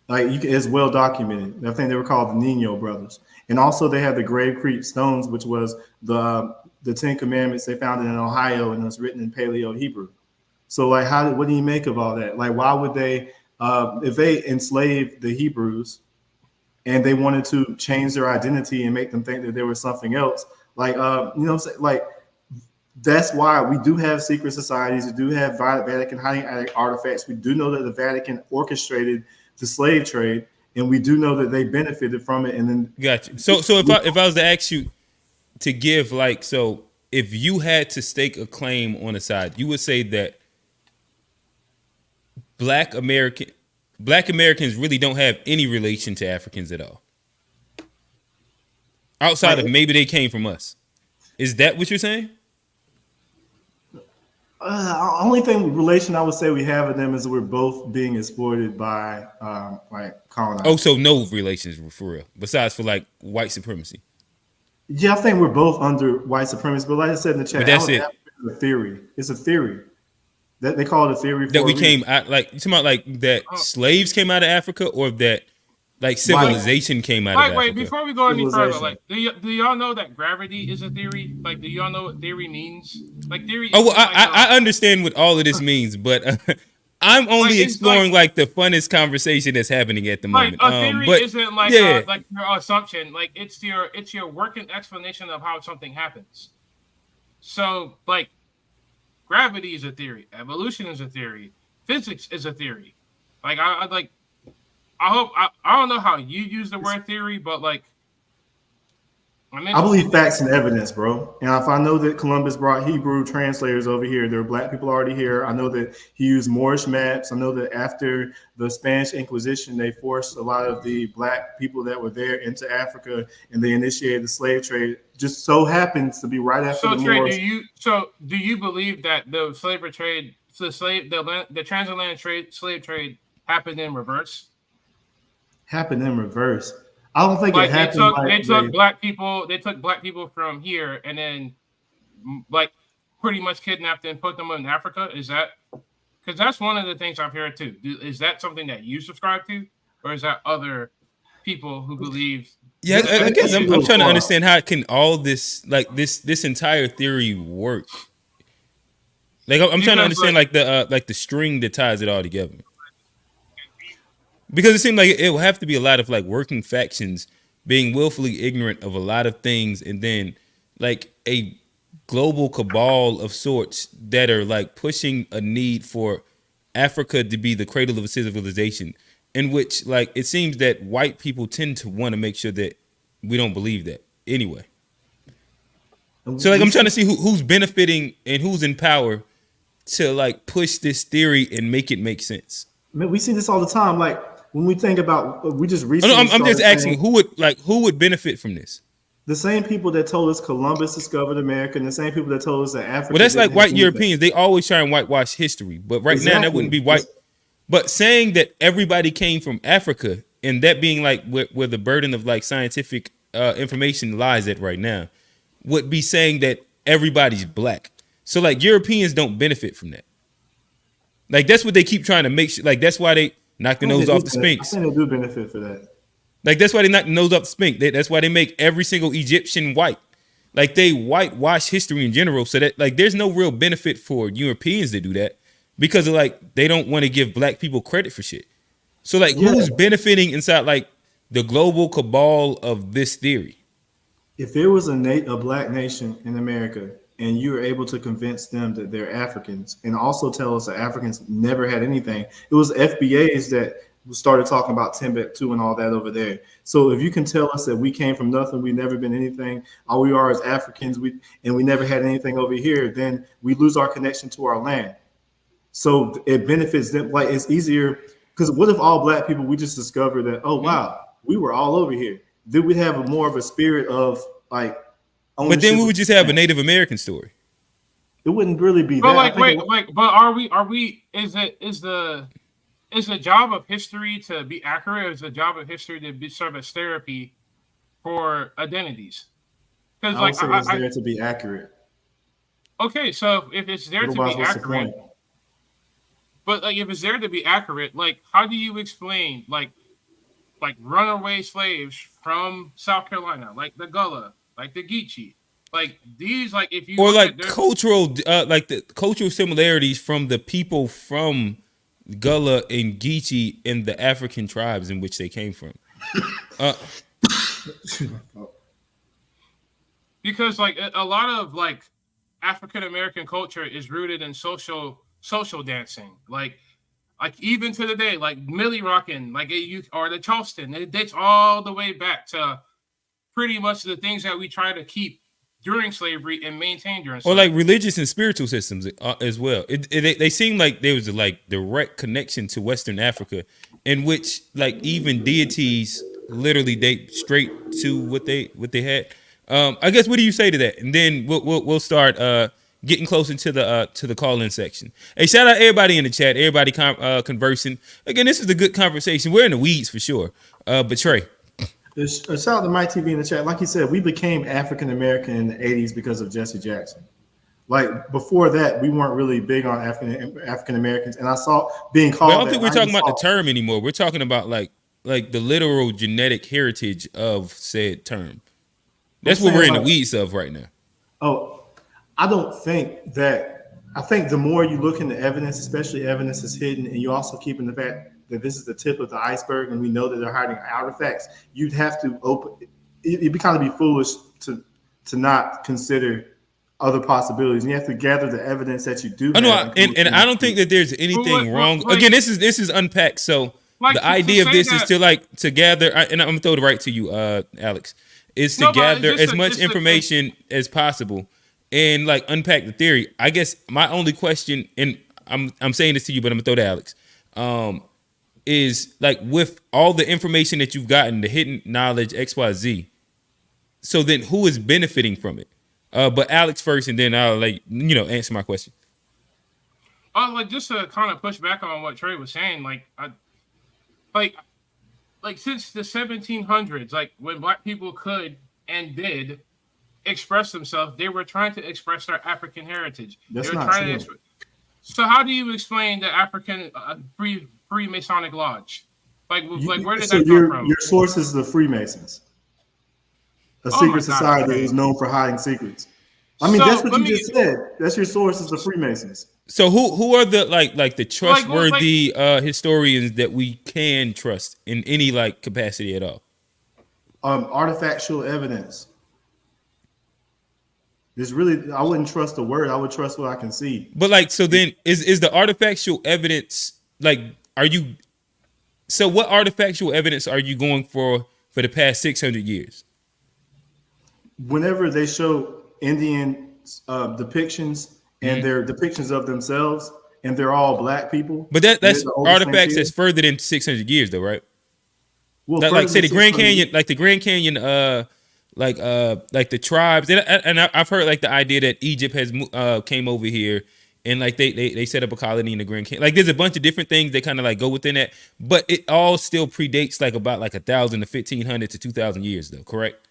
[SPEAKER 5] Like it's well documented. I think they were called the Nino brothers. And also they had the Grave Creek stones, which was the Ten Commandments they found in Ohio, and it was written in Paleo Hebrew. So like, what do you make of all that? Like, why would they, if they enslaved the Hebrews and they wanted to change their identity and make them think that there was something else, like, you know what I'm saying? Like, that's why we do have secret societies. We do have Vatican hiding artifacts. We do know that the Vatican orchestrated the slave trade, and we do know that they benefited from it. And then,
[SPEAKER 1] gotcha. So if I was to ask you to give, like, so if you had to stake a claim on a side, you would say that Black Americans really don't have any relation to Africans at all, outside of maybe they came from us. Is that what you're saying?
[SPEAKER 5] Only relation I would say we have with them is we're both being exploited by like colonizers.
[SPEAKER 1] Oh, so no relations for real, besides for like white supremacy.
[SPEAKER 5] Yeah, I think we're both under white supremacy. But like I said in the chat,
[SPEAKER 1] but that's it.
[SPEAKER 5] It's a theory. It's a theory. That they call it a theory.
[SPEAKER 1] That we came out, like, you talking about like that slaves came out of Africa, or that like civilization came out of Africa?
[SPEAKER 4] Wait, before we go any further, like, do y'all know that gravity is a theory? Like, do y'all know what theory means? Like, theory.
[SPEAKER 1] Oh, well, I understand what all of this means, but I'm only exploring like the funnest conversation that's happening at the moment.
[SPEAKER 4] Like, a theory isn't like like your assumption. Like, it's your working explanation of how something happens. So, like, gravity is a theory. Evolution is a theory. Physics is a theory. Like, I don't know how you use the word theory, but like,
[SPEAKER 5] I believe facts and evidence, bro. And if I know that Columbus brought Hebrew translators over here, there were Black people already here. I know that he used Moorish maps. I know that after the Spanish Inquisition, they forced a lot of the Black people that were there into Africa, and they initiated the slave trade. Just so happens to be right after the Moors.
[SPEAKER 4] Do you believe that the slavery trade, the transatlantic slave trade happened in reverse?
[SPEAKER 5] Happened in reverse. I don't think it happened.
[SPEAKER 4] They took black people from here and then like pretty much kidnapped and put them in Africa. Is that, because that's one of the things I've heard too. Is that something that you subscribe to, or is that other people who believe?
[SPEAKER 1] Yeah, I guess I'm trying to understand how can all this, like this entire theory work. Like I'm trying to understand like the string that ties it all together. Because it seemed like it will have to be a lot of like working factions being willfully ignorant of a lot of things, and then like a global cabal of sorts that are like pushing a need for Africa to be the cradle of a civilization, in which like it seems that white people tend to want to make sure that we don't believe that anyway. So like I'm trying to see who's benefiting and who's in power to like push this theory and make it make sense.
[SPEAKER 5] Man, we see this all the time. Like, when we think about, we just recently.
[SPEAKER 1] I'm just asking who would benefit from this?
[SPEAKER 5] The same people that told us Columbus discovered America, and the same people that told us that Africa.
[SPEAKER 1] Well, that's like white Europeans. They always try and whitewash history, but right now that wouldn't be white. But saying that everybody came from Africa, and that being like where the burden of like scientific information lies at right now, would be saying that everybody's black. So like Europeans don't benefit from that. Like that's what they keep trying to make sure. Like that's why they knock the nose off the Sphinx.
[SPEAKER 5] I think they do benefit for that.
[SPEAKER 1] Like that's why they knock the nose off the Sphinx. That's why they make every single Egyptian white. Like they whitewash history in general, so that like there's no real benefit for Europeans to do that, because of, like they don't want to give black people credit for shit. So like who's benefiting inside like the global cabal of this theory?
[SPEAKER 5] If there was a black nation in America, and you were able to convince them that they're Africans, and also tell us that Africans never had anything. It was FBAs that started talking about Timbuktu and all that over there. So if you can tell us that we came from nothing, we've never been anything, all we are as Africans, we never had anything over here, then we lose our connection to our land. So it benefits them. Like it's easier, because what if all black people, we just discovered that, oh wow, we were all over here. Then we'd have more of a spirit of like,
[SPEAKER 1] but then we would just have a Native American story.
[SPEAKER 5] It wouldn't really be
[SPEAKER 4] but
[SPEAKER 5] that.
[SPEAKER 4] But are we? Is the job of history to be accurate, or is the job of history to serve as therapy for identities?
[SPEAKER 5] Because like it's there to be accurate.
[SPEAKER 4] Okay, so if it's there to be accurate, but like if it's there to be accurate, like how do you explain like runaway slaves from South Carolina, like the Gullah, like the Geechee, like these, like if you
[SPEAKER 1] or
[SPEAKER 4] look
[SPEAKER 1] like
[SPEAKER 4] at their,
[SPEAKER 1] cultural, like the cultural similarities from the people from Gullah and Geechee and the African tribes in which they came from.
[SPEAKER 4] Because like a lot of like African American culture is rooted in social dancing, like even to the day, like Millie rocking, like or the Charleston, it dates all the way back to pretty much the things that we try to keep during slavery and maintain during slavery.
[SPEAKER 1] Or like religious and spiritual systems as well. They seem like there was a like direct connection to Western Africa, in which like even deities literally date straight to what they had. I guess what do you say to that? And then we'll start getting closer to the call-in section. Hey, shout out everybody in the chat, everybody conversing. Again, this is a good conversation. We're in the weeds for sure. But Trey.
[SPEAKER 5] Shout out to Mike TV in the chat. Like you said, we became African American in the 80s because of Jesse Jackson. Like before that, we weren't really big on African Americans. And I saw being called.
[SPEAKER 1] But I don't think we're talking about the term anymore. We're talking about like the literal genetic heritage of said term. That's what we're in the weeds of right now.
[SPEAKER 5] Oh, I don't think that. I think the more you look into evidence, especially evidence is hidden, and you also keep in the fact that this is the tip of the iceberg, and we know that they're hiding artifacts. You'd have to open. It'd be kind of be foolish to not consider other possibilities. And you have to gather the evidence that you do.
[SPEAKER 1] I know, and I don't think that there's anything wrong.
[SPEAKER 4] like,
[SPEAKER 1] again, this is unpacked. So
[SPEAKER 4] like,
[SPEAKER 1] the idea of this is to like to gather, and I'm gonna throw it right to you, Alex. Is to gather as much information as possible and like unpack the theory. I guess my only question, and I'm saying this to you, but I'm gonna throw to Alex. Is like with all the information that you've gotten, the hidden knowledge, XYZ. So then who is benefiting from it? But Alex first, and then I'll answer my question.
[SPEAKER 4] Like just to kind of push back on what Trey was saying, like since the 1700s, like when Black people could and did express themselves, they were trying to express their African heritage.
[SPEAKER 5] That's not true.
[SPEAKER 4] So how do you explain the African Freemasonic Lodge? Like where did that come from?
[SPEAKER 5] Your source is the Freemasons, a secret society that is known for hiding secrets. I mean, that's what you just said. That's your source is the Freemasons.
[SPEAKER 1] So who are the like the trustworthy historians that we can trust in any like capacity at all?
[SPEAKER 5] Artifactual evidence. There's really, I wouldn't trust the word. I would trust what I can see.
[SPEAKER 1] But like, so then is the artifactual evidence like? So what artifactual evidence are you going for the past 600 years?
[SPEAKER 5] Whenever they show Indian depictions and their depictions of themselves, and they're all Black people.
[SPEAKER 1] But that's artifacts that's further than 600 years, though, right? Well, like say the Grand Canyon, like the Grand Canyon, like the tribes, and I've heard like the idea that Egypt has came over here and like they set up a colony in the Grand Canyon. Like there's a bunch of different things that kind of like go within that, but it all still predates like about like 1,000 to 1,500 to 2,000 years, though, correct?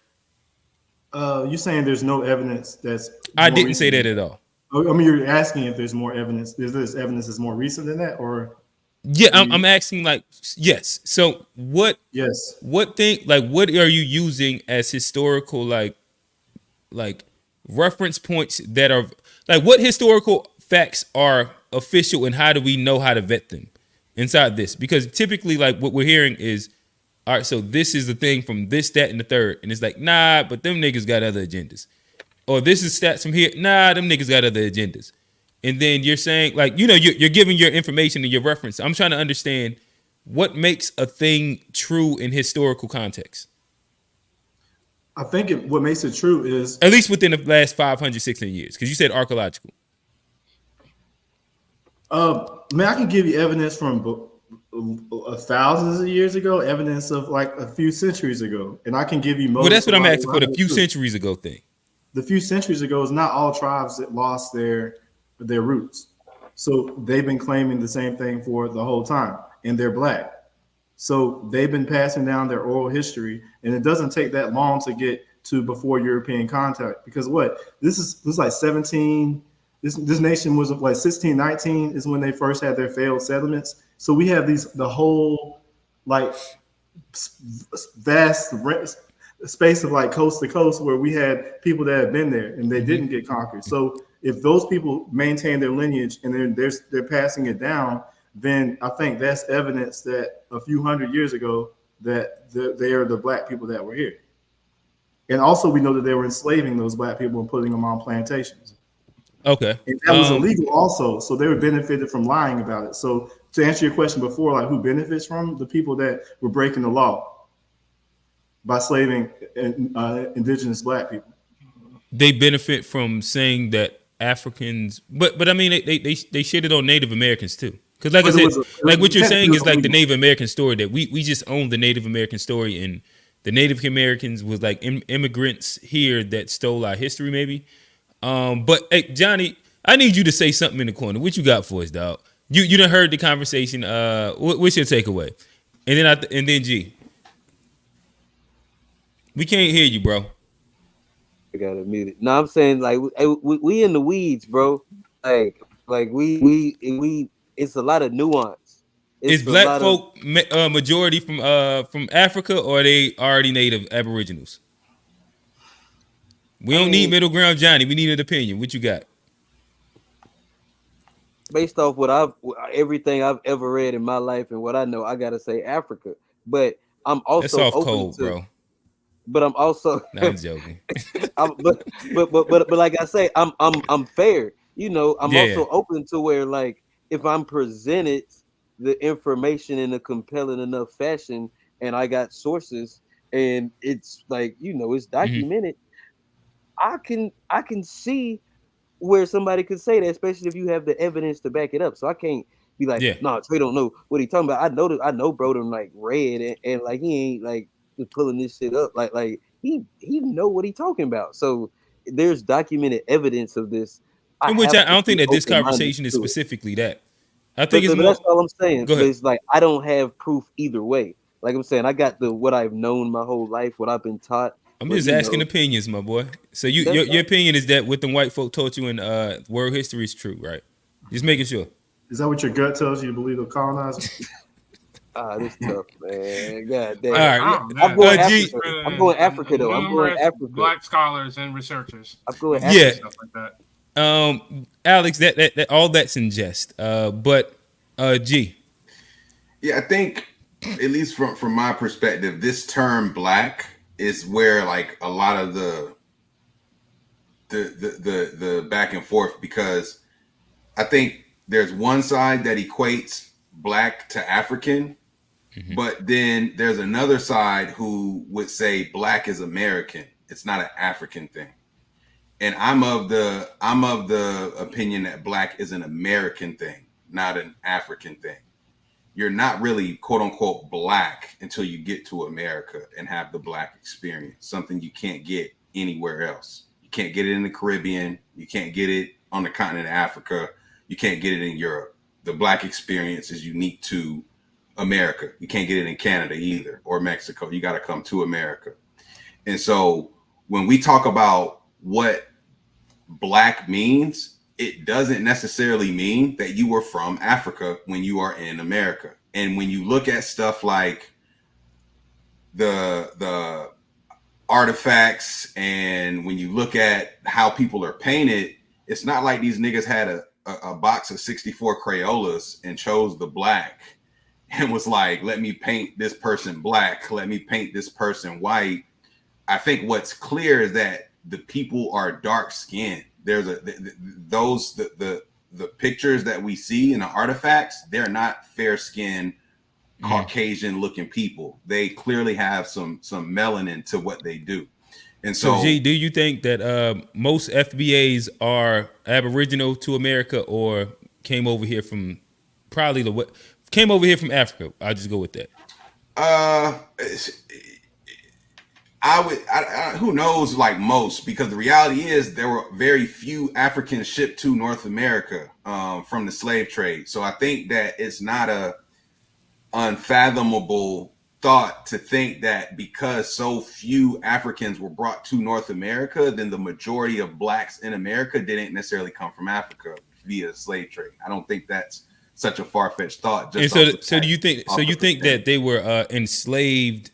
[SPEAKER 5] You're saying there's no evidence that's.
[SPEAKER 1] I didn't say that at all.
[SPEAKER 5] I mean, you're asking if there's more evidence. Is this evidence is more recent than that, or?
[SPEAKER 1] Yeah, I'm asking like yes. So what?
[SPEAKER 5] Yes.
[SPEAKER 1] What thing? Like what are you using as historical like reference points that are like what historical facts are official and how do we know how to vet them inside this? Because typically like what we're hearing is, all right, so this is the thing from this, that, and the third, and it's like nah, but them niggas got other agendas. Or this is stats from here. Nah, them niggas got other agendas. And then you're saying, like, you're giving your information and your reference. I'm trying to understand what makes a thing true in historical context.
[SPEAKER 5] I think what makes it true is...
[SPEAKER 1] At least within the last 500, 600 years. Because you said archaeological.
[SPEAKER 5] Man, I can give you evidence from thousands of years ago, evidence of like a few centuries ago. And I can give you...
[SPEAKER 1] Well, that's what I'm asking for, the few centuries ago thing.
[SPEAKER 5] The few centuries ago is not all tribes that lost their roots. So they've been claiming the same thing for the whole time, and they're Black. So they've been passing down their oral history, and it doesn't take that long to get to before European contact. Because this is like 17 This nation was like 1619 is when they first had their failed settlements. So we have the whole like vast space of like coast to coast where we had people that had been there and they didn't get conquered. So if those people maintain their lineage and they're passing it down, then I think that's evidence that a few hundred years ago that they are the black people that were here. And also we know that they were enslaving those black people and putting them on plantations.
[SPEAKER 1] Okay.
[SPEAKER 5] And that was illegal also. So they were benefited from lying about it. So to answer your question before, like who benefits from the people that were breaking the law by slaving indigenous black people?
[SPEAKER 1] They benefit from saying that Africans, but I mean they shitted on Native Americans too. Because like I said, like what you're saying is like the Native American story that we just own the Native American story, and the Native Americans was like immigrants here that stole our history maybe. But hey, Johnny, I need you to say something in the corner. What you got for us, dog? You done heard the conversation. What's your takeaway? And then G. We can't hear you, bro.
[SPEAKER 3] I gotta mute it. No, I'm saying like we in the weeds, bro. Like we it's a lot of nuance.
[SPEAKER 1] Is black folk majority from Africa, or are they already native aboriginals? We don't need middle ground, Johnny. We need an opinion. What you got?
[SPEAKER 3] Based off what everything I've ever read in my life and what I know, I gotta say Africa. But I'm also
[SPEAKER 1] that's off
[SPEAKER 3] open
[SPEAKER 1] cold,
[SPEAKER 3] to,
[SPEAKER 1] bro.
[SPEAKER 3] But I'm also
[SPEAKER 1] no, I'm joking.
[SPEAKER 3] but like I say, I'm fair. You know, I'm also open to where like if I'm presented the information in a compelling enough fashion and I got sources and it's like, you know, it's documented, I can see where somebody could say that, especially if you have the evidence to back it up. So I can't be like, nah, Trey don't know what he talking about. I know bro them like read and like he ain't like pulling this shit up. Like he know what he talking about. So there's documented evidence of this.
[SPEAKER 1] In which I don't think that this conversation is specifically that. I think it's more.
[SPEAKER 3] That's all I'm saying.
[SPEAKER 1] Go ahead.
[SPEAKER 3] It's like I don't have proof either way. Like I'm saying, I got what I've known my whole life, what I've been taught.
[SPEAKER 1] I'm just asking opinions, my boy. So your opinion is that what the white folk taught you in world history is true, right? Just making sure.
[SPEAKER 5] Is that what your gut tells you to believe of colonizers?
[SPEAKER 3] This tough, man. God damn.
[SPEAKER 1] All right.
[SPEAKER 3] I'm going Africa though. I'm going Africa.
[SPEAKER 4] Black scholars and researchers.
[SPEAKER 3] I'm going Africa.
[SPEAKER 4] Stuff like that.
[SPEAKER 1] Alex, that all that's in jest. But G.
[SPEAKER 2] Yeah, I think at least from my perspective, this term black is where like a lot of the back and forth, because I think there's one side that equates black to African, but then there's another side who would say black is American. It's not an African thing. And I'm of the opinion that black is an American thing, not an African thing. You're not really quote unquote black until you get to America and have the black experience, something you can't get anywhere else. You can't get it in the Caribbean. You can't get it on the continent of Africa. You can't get it in Europe. The black experience is unique to America. You can't get it in Canada either, or Mexico. You got to come to America. And so when we talk about what black means, it doesn't necessarily mean that you were from Africa when you are in America. And when you look at stuff like the artifacts, and when you look at how people are painted, it's not like these niggas had a box of 64 Crayolas and chose the black and was like, let me paint this person black, let me paint this person white. I think what's clear is that the people are dark skinned. There's the pictures that we see in the artifacts, they're not fair skinned Caucasian looking people. They clearly have some melanin to what they do. And so
[SPEAKER 1] G, do you think that most FBAs are Aboriginal to America, or came over here from came over here from Africa? I'll just go with that.
[SPEAKER 2] Who knows, like most, because the reality is there were very few Africans shipped to North America from the slave trade. So I think that it's not a unfathomable thought to think that because so few Africans were brought to North America, then the majority of blacks in America didn't necessarily come from Africa via slave trade. I don't think that's such a far-fetched thought.
[SPEAKER 1] And so do you think that they were enslaved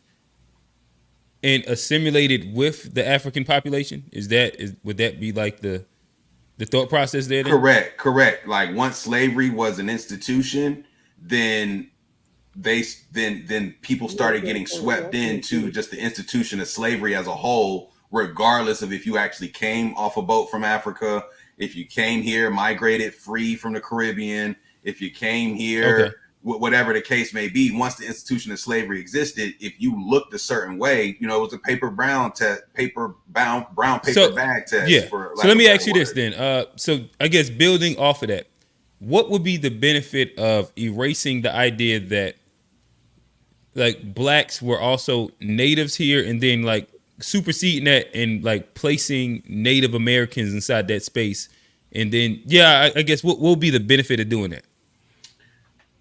[SPEAKER 1] and assimilated with the African population? Would that be like the thought process there? Then?
[SPEAKER 2] Correct. Like once slavery was an institution, then people started getting swept into just the institution of slavery as a whole, regardless of if you actually came off a boat from Africa, if you came here, migrated free from the Caribbean, if you came here, whatever the case may be. Once the institution of slavery existed, if you looked a certain way, it was a brown paper bag test.
[SPEAKER 1] Yeah. So let me ask you this then. So I guess building off of that, what would be the benefit of erasing the idea that like blacks were also natives here, and then like superseding that and like placing Native Americans inside that space, and then I guess what will be the benefit of doing that?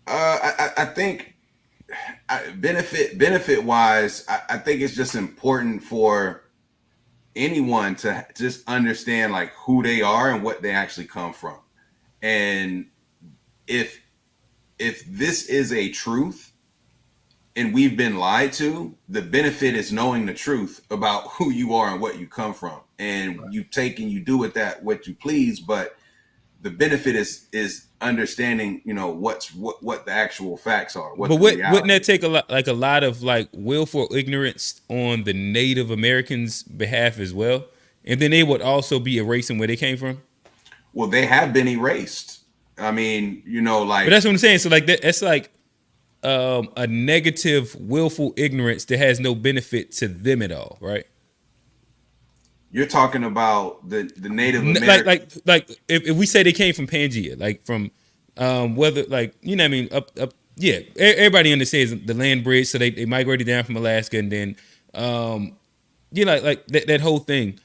[SPEAKER 2] I think benefit wise, I think it's just important for anyone to just understand like who they are and what they actually come from, and if this is a truth and we've been lied to, the benefit is knowing the truth about who you are and what you come from. And you take and you do with that what you please, but the benefit is understanding, what the actual facts are.
[SPEAKER 1] But wouldn't that take a lot of willful ignorance on the Native Americans' behalf as well? And then they would also be erasing where they came from?
[SPEAKER 2] Well, they have been erased. I mean,
[SPEAKER 1] But that's what I'm saying. So that's like a negative willful ignorance that has no benefit to them at all, right?
[SPEAKER 2] You're talking about the Native American,
[SPEAKER 1] like if we say they came from Pangea, like from whether everybody understands the land bridge, so they migrated down from Alaska, and then that whole thing.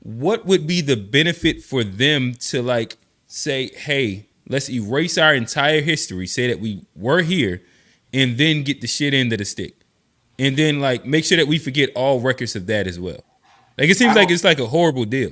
[SPEAKER 1] What would be the benefit for them to say, hey, let's erase our entire history, say that we were here, and then get the shit end of the stick, and then make sure that we forget all records of that as well? It seems like it's a horrible deal.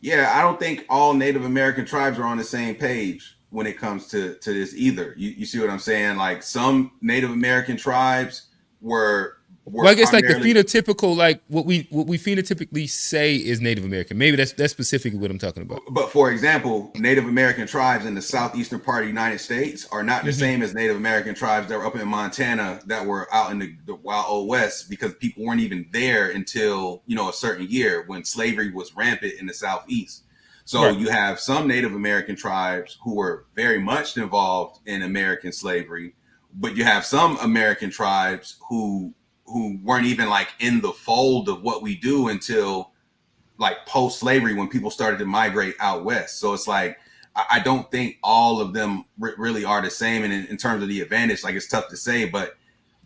[SPEAKER 2] Yeah, I don't think all Native American tribes are on the same page when it comes to this either. You see what I'm saying? Like some Native American tribes were
[SPEAKER 1] well, I guess the phenotypical, what we phenotypically say is Native American. Maybe that's specifically what I'm talking about.
[SPEAKER 2] But for example, Native American tribes in the southeastern part of the United States are not the same as Native American tribes that were up in Montana that were out in the wild old west, because people weren't even there until a certain year when slavery was rampant in the southeast. So right. You have some Native American tribes who were very much involved in American slavery, but you have some American tribes who weren't even in the fold of what we do until post-slavery, when people started to migrate out west. So it's I don't think all of them really are the same. And in terms of the advantage, it's tough to say, but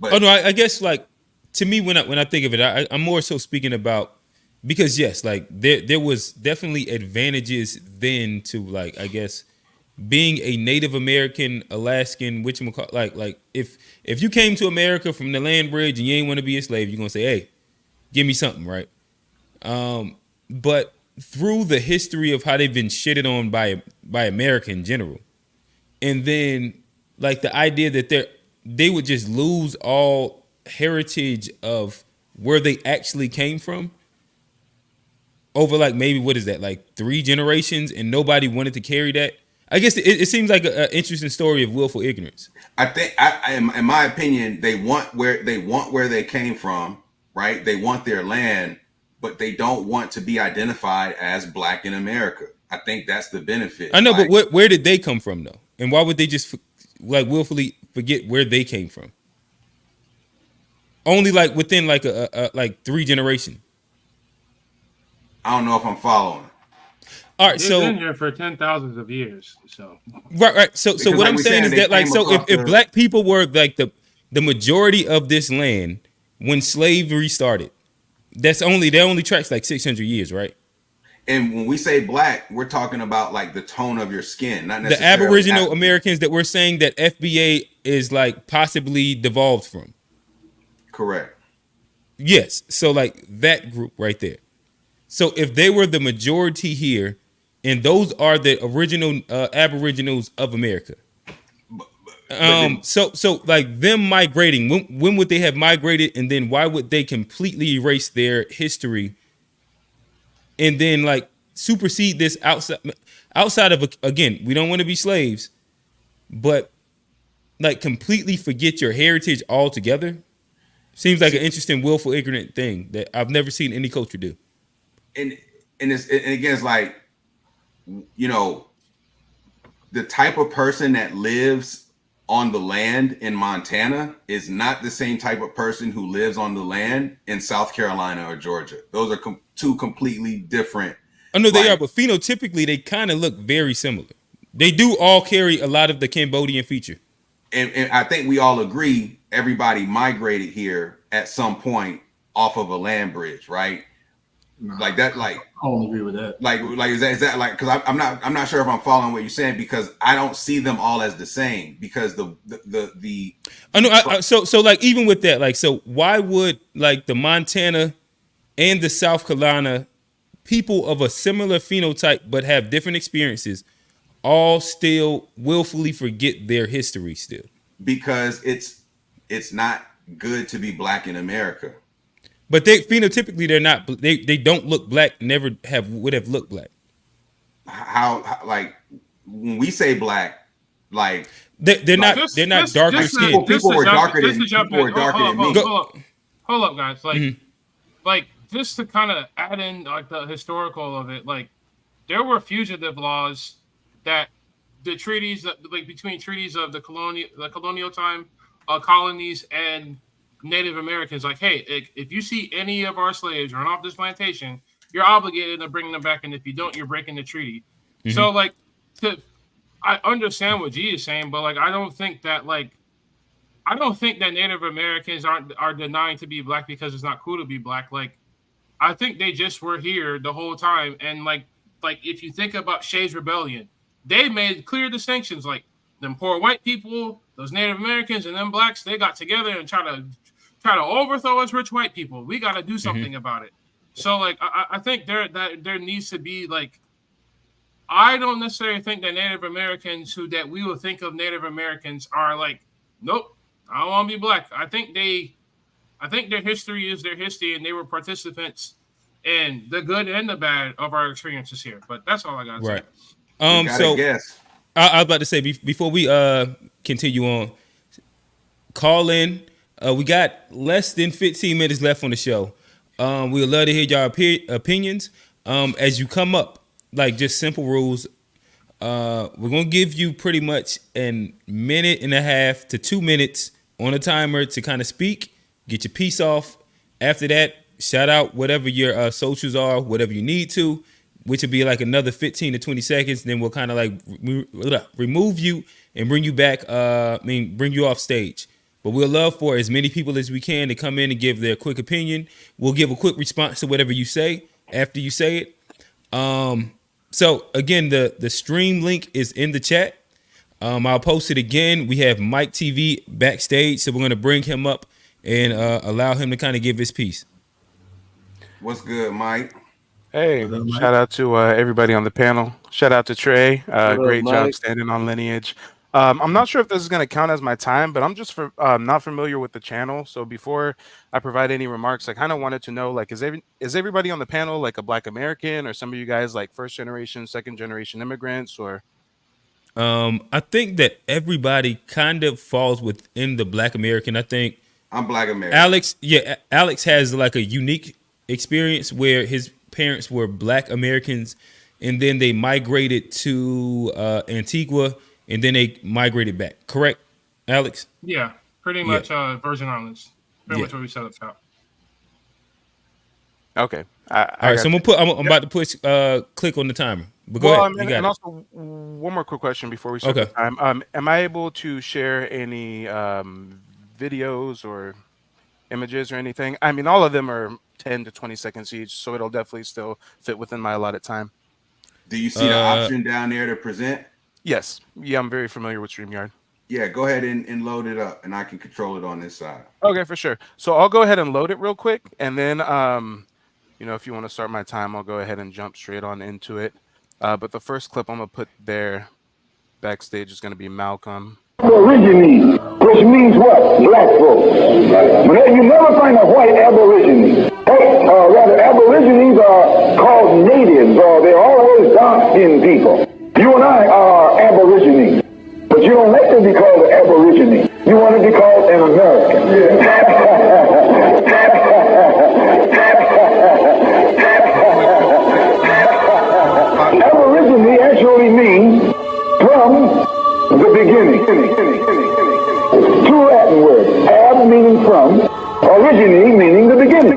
[SPEAKER 1] oh no, I guess to me, when I think of it, I'm more so speaking about, because yes, there was definitely advantages then to I guess being a Native American, Alaskan, if you came to America from the land bridge and you ain't want to be enslaved, you're gonna say, hey, give me something, right? But through the history of how they've been shitted on by America in general, and then the idea that they would just lose all heritage of where they actually came from over maybe, what is that, 3 generations, and nobody wanted to carry that. I guess it seems like an interesting story of willful ignorance.
[SPEAKER 2] I think, in my opinion, they want where they came from, right? They want their land, but they don't want to be identified as Black in America. I think that's the benefit.
[SPEAKER 1] I know, but where did they come from though? And why would they just willfully forget where they came from? Only within a 3 generation.
[SPEAKER 2] I don't know if I'm following.
[SPEAKER 1] All right,
[SPEAKER 4] it's been here for 10,000s of years. So
[SPEAKER 1] right. So what I'm saying is that if Black people were the majority of this land when slavery started, that only tracks 600 years, right?
[SPEAKER 2] And when we say Black, we're talking about the tone of your skin, not necessarily
[SPEAKER 1] the Aboriginal Americans that we're saying that FBA is possibly devolved from.
[SPEAKER 2] Correct.
[SPEAKER 1] Yes. So like that group right there. So if they were the majority here, and those are the original Aboriginals of America. So like them migrating, when would they have migrated, and then why would they completely erase their history, and then like supersede this outside of again, we don't want to be slaves, but like completely forget your heritage altogether? Seems like an interesting, willful, ignorant thing that I've never seen any culture do.
[SPEAKER 2] And again, it's like, you know, the type of person that lives on the land in Montana is not the same type of person who lives on the land in South Carolina or Georgia. Those are two completely different.
[SPEAKER 1] I know they are, but phenotypically they kind of look very similar. They do all carry a lot of the Cambodian feature.
[SPEAKER 2] And I think we all agree everybody migrated here at some point off of a land bridge, right? Like that, like
[SPEAKER 5] I don't agree with that.
[SPEAKER 2] Like is that like, because I'm not sure if I'm following what you're saying, because I don't see them all as the same, because the
[SPEAKER 1] I know. So like even with that, like, so why would like the Montana and the South Carolina people of a similar phenotype but have different experiences all still willfully forget their history still?
[SPEAKER 2] Because it's not good to be black in America.
[SPEAKER 1] But they phenotypically they're not. They don't look black. Never would have looked black.
[SPEAKER 2] How like when we say black, like
[SPEAKER 1] they're not darker skinned.
[SPEAKER 2] People were darker than me.
[SPEAKER 4] Hold up, guys. Like, like just to kind of add in like the historical of it, like there were fugitive laws that the treaties that like between treaties of the colonial time colonies and Native Americans, like, hey, if you see any of our slaves run off this plantation, you're obligated to bring them back, and if you don't, you're breaking the treaty. So like, I understand what G is saying, but like I don't think that Native Americans are denying to be black because it's not cool to be black. Like I think they just were here the whole time, and like if you think about Shays Rebellion, they made clear distinctions. Like them poor white people, those Native Americans, and them blacks, they got together and try to overthrow us rich white people. We got to do something about it. So like I think there needs to be like, I don't necessarily think that Native Americans that we will think of Native Americans are like, nope, I don't want to be black. I think their history is their history, and they were participants in the good and the bad of our experiences here. But that's all I got to say.
[SPEAKER 1] So I was about to say before we continue on, call in. We got less than 15 minutes left on the show. We would love to hear y'all opinions. As you come up, like just simple rules. We're gonna give you pretty much a minute and a half to 2 minutes on a timer to kind of speak, get your piece off. After that, shout out whatever your socials are, whatever you need to, which will be like another 15 to 20 seconds. Then we'll kind of like remove you and bring you back. Bring you off stage. But we'll love for as many people as we can to come in and give their quick opinion. We'll give a quick response to whatever you say after you say it. So again, the stream link is in the chat. I'll post it again. We have Mike TV backstage, so we're going to bring him up and allow him to kind of give his piece.
[SPEAKER 2] What's good, Mike?
[SPEAKER 12] Hey, shout out to everybody on the panel. Shout out to Trey. Great job standing on lineage. I'm not sure if this is going to count as my time, but I'm just not familiar with the channel. So before I provide any remarks, I kind of wanted to know, like, is everybody on the panel like a Black American, or some of you guys like first generation, second generation immigrants, or?
[SPEAKER 1] I think that everybody kind of falls within the Black American. I think
[SPEAKER 2] I'm Black American.
[SPEAKER 1] Alex has like a unique experience where his parents were Black Americans, and then they migrated to Antigua. And then they migrated back. Correct, Alex?
[SPEAKER 4] Yeah, pretty much Virgin Islands. Pretty much what we said up top.
[SPEAKER 12] Okay.
[SPEAKER 1] All right, so I'm about to push click on the timer. But go ahead.
[SPEAKER 12] And also one more quick question before we start the time. Am I able to share any videos or images or anything? I mean, all of them are 10 to 20 seconds each, so it'll definitely still fit within my allotted time.
[SPEAKER 2] Do you see the option down there to present?
[SPEAKER 12] Yes. Yeah, I'm very familiar with StreamYard.
[SPEAKER 2] Yeah, go ahead and load it up, and I can control it on this side.
[SPEAKER 12] Okay, for sure. So I'll go ahead and load it real quick, and then if you want to start my time, I'll go ahead and jump straight on into it. But the first clip I'm gonna put there backstage is gonna be Malcolm.
[SPEAKER 13] Aborigines, which means what? Black folks. But you never find a white aborigine. Rather, aborigines are called natives, or they're always dark-skinned people. You and I are aborigines, but you don't like to be called an aborigine. You want to be called an American. Aborigine actually means from the beginning. Two Latin words. Ab meaning from, origine meaning the beginning.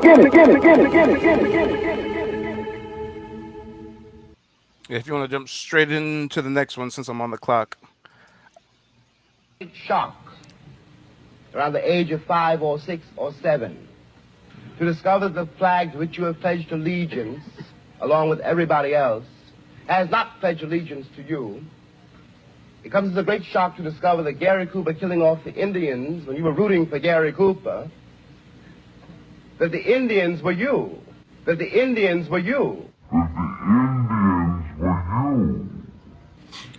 [SPEAKER 12] If you want to jump straight into the next one, since I'm on the clock.
[SPEAKER 14] Shock around the age of 5 or 6 or 7 to discover the flag to which you have pledged allegiance, along with everybody else, has not pledged allegiance to you. It comes as a great shock to discover that Gary Cooper killing off the Indians when you were rooting for Gary Cooper, that the Indians were you, that the Indians were you.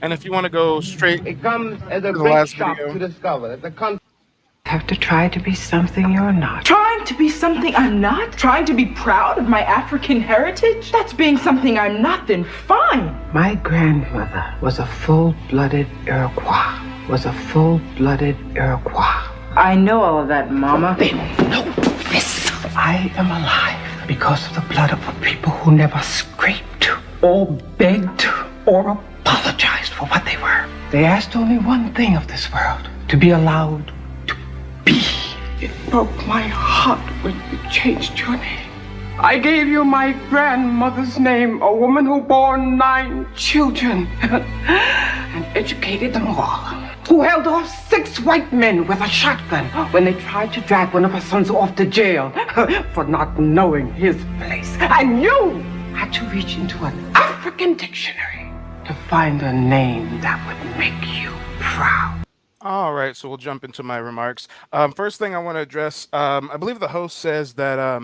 [SPEAKER 12] And if you want to go straight,
[SPEAKER 14] it comes as a great shock to discover that the country
[SPEAKER 15] have to try to be something you're not. Trying to be something I'm not? Trying to be proud of my African heritage? That's being something I'm not, then fine. My grandmother was a full-blooded Iroquois. I know all of that, Mama. Then know this. I am alive because of the blood of the people who never scraped or begged or apologized for what they were. They asked only one thing of this world, to be allowed to be. It broke my heart when you changed your name. I gave you my grandmother's name, a woman who bore 9 children and educated them all, who held off 6 white men with a shotgun when they tried to drag one of her sons off to jail for not knowing his place. And you had to reach into an African dictionary to find a name that would make you proud.
[SPEAKER 12] All right, so we'll jump into my remarks. First thing I want to address, I believe the host says that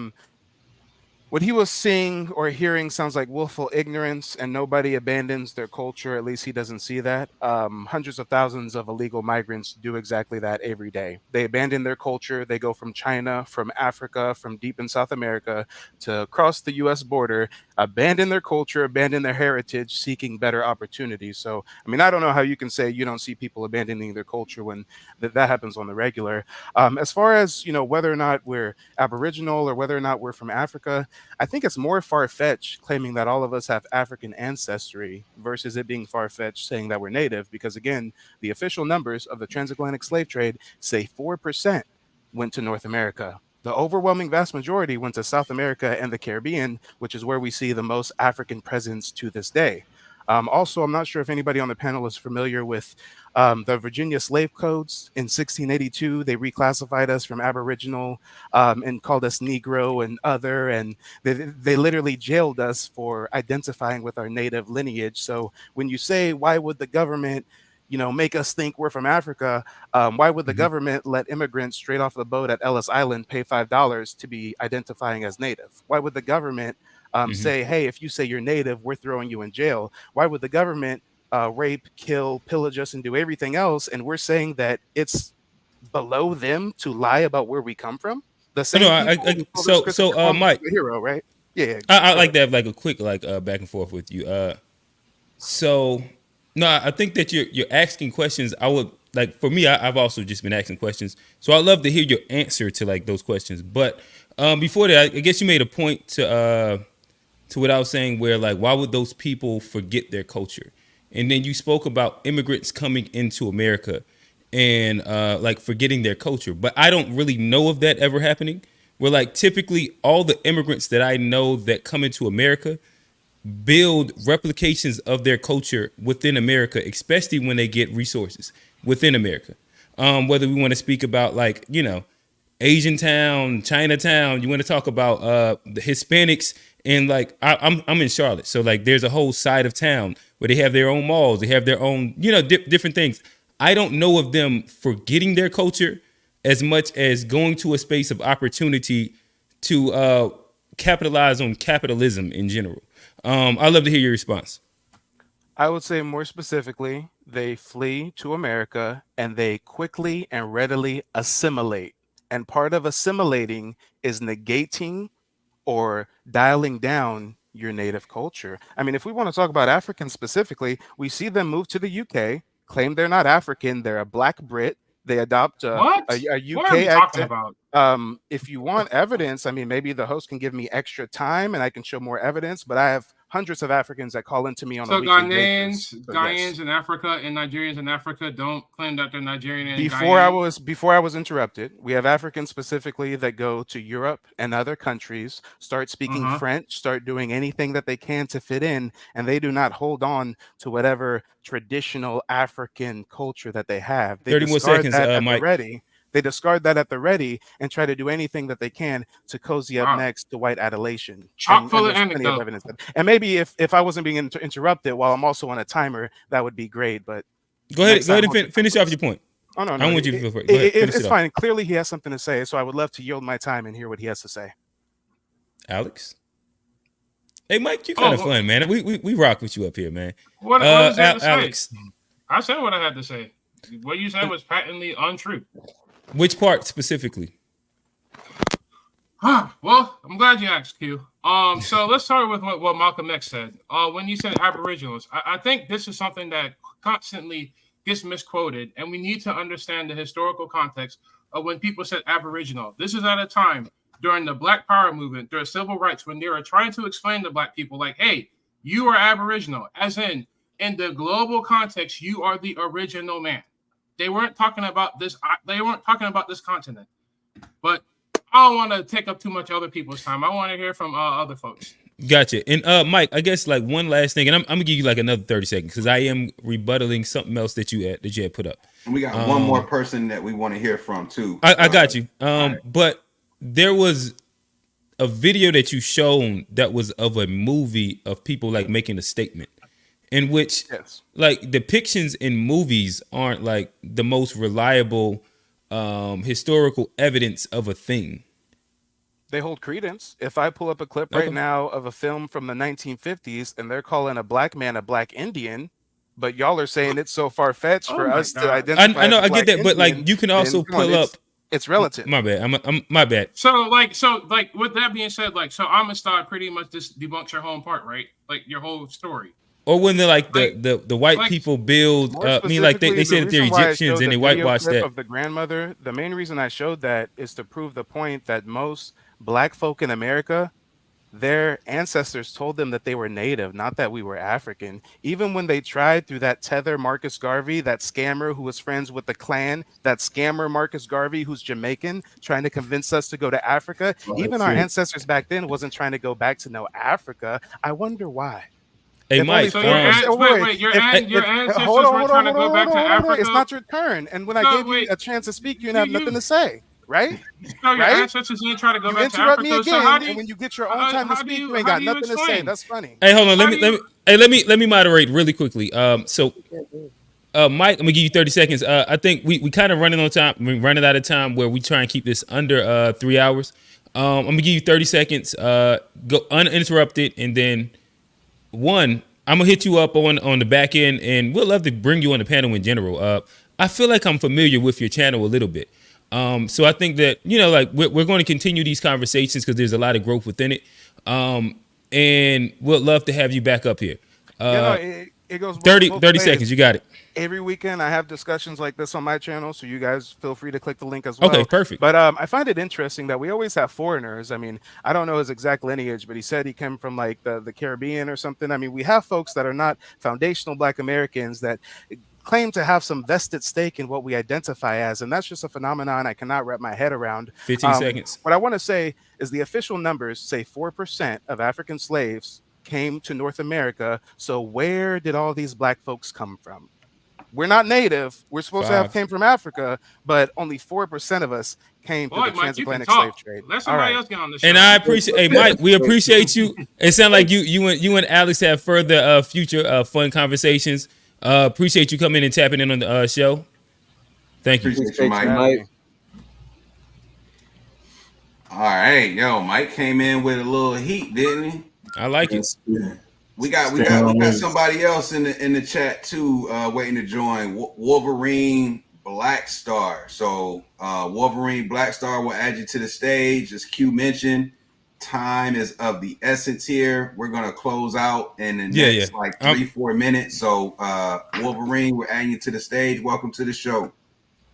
[SPEAKER 12] what he was seeing or hearing sounds like willful ignorance, and nobody abandons their culture. At least he doesn't see that. Hundreds of thousands of illegal migrants do exactly that every day. They abandon their culture. They go from China, from Africa, from deep in South America to cross the U.S. border, abandon their culture, abandon their heritage, seeking better opportunities. So, I mean, I don't know how you can say you don't see people abandoning their culture when that happens on the regular. As far as, whether or not we're Aboriginal or whether or not we're from Africa, I think it's more far-fetched claiming that all of us have African ancestry versus it being far-fetched saying that we're native, because again, the official numbers of the transatlantic slave trade say 4% went to North America. The overwhelming vast majority went to South America and the Caribbean, which is where we see the most African presence to this day. Also, I'm not sure if anybody on the panel is familiar with the Virginia slave codes. In 1682, they reclassified us from Aboriginal and called us Negro and other, and they literally jailed us for identifying with our native lineage. So when you say, why would the government make us think we're from Africa? Why would the government let immigrants straight off the boat at Ellis Island pay $5 to be identifying as native? Why would the government say, hey, if you say you're native, we're throwing you in jail? Why would the government rape, kill, pillage us, and do everything else, and we're saying that it's below them to lie about where we come from? The same.
[SPEAKER 1] Mike,
[SPEAKER 12] the hero, right? Yeah.
[SPEAKER 1] I like to have like a quick back and forth with you. No, I think that you're asking questions. I would like, for me, I've also just been asking questions, so I'd love to hear your answer to like those questions. But before that, I guess you made a point to what I was saying, where like, why would those people forget their culture? And then you spoke about immigrants coming into America and like forgetting their culture. But I don't really know of that ever happening. Where like typically all the immigrants that I know that come into America build replications of their culture within America, especially when they get resources within America. Whether we want to speak about like, Asian town, Chinatown, you want to talk about the Hispanics, and like I'm in Charlotte, so like there's a whole side of town where they have their own malls, they have their own different things. I don't know of them forgetting their culture as much as going to a space of opportunity to capitalize on capitalism in general. I'd love to hear your response.
[SPEAKER 12] I would say more specifically, they flee to America and they quickly and readily assimilate. And part of assimilating is negating or dialing down your native culture. I mean, if we want to talk about Africans specifically, we see them move to the UK, claim they're not African, they're a black Brit. They adopt a
[SPEAKER 4] What are
[SPEAKER 12] UK
[SPEAKER 4] we talking
[SPEAKER 12] accent.
[SPEAKER 4] about?
[SPEAKER 12] If you want evidence, I mean, maybe the host can give me extra time and I can show more evidence, but I have hundreds of Africans that call into me on a weekly basis. So
[SPEAKER 4] Ghanaians in Africa and Nigerians in Africa don't claim that they're Nigerian and
[SPEAKER 12] Before
[SPEAKER 4] Ghanaian.
[SPEAKER 12] I was interrupted, we have Africans specifically that go to Europe and other countries, start speaking French, start doing anything that they can to fit in, and they do not hold on to whatever traditional African culture that they have. They
[SPEAKER 1] 30 more seconds, Mike.
[SPEAKER 12] They discard that at the ready and try to do anything that they can to cozy up next to white adulation.
[SPEAKER 4] Chock full of
[SPEAKER 12] there's plenty of evidence. And maybe if I wasn't being interrupted while I'm also on a timer, that would be great. But
[SPEAKER 1] go ahead and finish off your point.
[SPEAKER 12] Oh, no,
[SPEAKER 1] I want you to feel free. Go ahead,
[SPEAKER 12] it's fine. Clearly, he has something to say, so I would love to yield my time and hear what he has to say.
[SPEAKER 1] Alex? Hey, Mike, you're kind of fun, man. We rock with you up here, man.
[SPEAKER 4] What is that to say?
[SPEAKER 1] Alex.
[SPEAKER 4] I said what I had to say. What you said was patently untrue.
[SPEAKER 1] Which part specifically?
[SPEAKER 4] Well, I'm glad you asked, Q. So let's start with what Malcolm X said. When you said Aboriginals, I think this is something that constantly gets misquoted, and we need to understand the historical context of when people said Aboriginal. This is at a time during the Black Power movement, during civil rights, when they were trying to explain to Black people, like, hey, you are Aboriginal, as in the global context, you are the original man. They weren't talking about this. They weren't talking about this continent. But I don't want to take up too much other people's time. I want to hear from other folks.
[SPEAKER 1] Gotcha. And Mike, I guess like one last thing, and I'm gonna give you like another 30 seconds because I am rebuttaling something else that you had put up.
[SPEAKER 2] And we got one more person that we want to hear from too.
[SPEAKER 1] I got you. But there was a video that you shown that was of a movie of people like making a statement. In which, like, depictions in movies aren't like the most reliable historical evidence of a thing.
[SPEAKER 12] They hold credence. If I pull up a clip right now of a film from the 1950s and they're calling a black man a black Indian, but y'all are saying it's so far-fetched for us to identify.
[SPEAKER 1] I know,
[SPEAKER 12] as
[SPEAKER 1] I get that,
[SPEAKER 12] Indian,
[SPEAKER 1] but like you can also pull up.
[SPEAKER 12] It's relative.
[SPEAKER 1] My bad. I'm my bad.
[SPEAKER 4] So with that being said, like, so Amistad pretty much just debunks your whole part, right? Like your whole story.
[SPEAKER 1] Or when they're like the white people build, I mean, like they say that they're Egyptians and they whitewash that.
[SPEAKER 12] Of the grandmother, the main reason I showed that is to prove the point that most Black folk in America, their ancestors told them that they were native, not that we were African. Even when they tried through that Tether Marcus Garvey, that scammer who was friends with the Klan, that scammer Marcus Garvey who's Jamaican, trying to convince us to go to Africa. Even our ancestors back then wasn't trying to go back to no Africa. I wonder why.
[SPEAKER 1] Hey, Mike,
[SPEAKER 4] so your ancestors were trying to go back to Africa?
[SPEAKER 12] It's not your turn. And when I gave you a chance to speak, you didn't have nothing to say, right?
[SPEAKER 4] So your ancestors didn't try to go back to Africa.
[SPEAKER 12] You interrupt me again, and when you get your own time to speak, you ain't got nothing to say. That's funny.
[SPEAKER 1] Hey, hold on. Let me moderate really quickly. So, Mike, I'm gonna give you 30 seconds. I think we kind of running on time. We're running out of time where we try and keep this under 3 hours. I'm gonna give you 30 seconds. Go uninterrupted, and then. One, I'm gonna hit you up on the back end, and we'd love to bring you on the panel in general. I feel like I'm familiar with your channel a little bit, so I think that like we're going to continue these conversations because there's a lot of growth within it, and we'd love to have you back up here.
[SPEAKER 12] It goes
[SPEAKER 1] 30 seconds. You got it.
[SPEAKER 12] Every weekend I have discussions like this on my channel, so you guys feel free to click the link as well.
[SPEAKER 1] Okay, perfect.
[SPEAKER 12] But I find it interesting that we always have foreigners. I mean, I don't know his exact lineage, but he said he came from like the Caribbean or something. I mean, we have folks that are not foundational Black Americans that claim to have some vested stake in what we identify as, and that's just a phenomenon I cannot wrap my head around.
[SPEAKER 1] 15 seconds.
[SPEAKER 12] What I want to say is the official numbers say 4% of African slaves came to North America. So where did all these Black folks come from? We're not native. We're supposed to have came from Africa, but only 4% of us came to the transatlantic slave trade.
[SPEAKER 4] Let somebody else get on the show.
[SPEAKER 1] And I appreciate, hey Mike, we appreciate you. It sounds like you and Alex have further future fun conversations. Appreciate you coming and tapping in on the show. Thank you.
[SPEAKER 2] Appreciate you, Mike. All right, yo, Mike came in with a little heat, didn't he?
[SPEAKER 1] I like it.
[SPEAKER 2] We got somebody else in the chat too, waiting to join. Wolverine Black Star. So Wolverine Black Star will add you to the stage. As Q mentioned, time is of the essence here. We're gonna close out in the next 3-4 minutes. So Wolverine, we're adding you to the stage. Welcome to the show.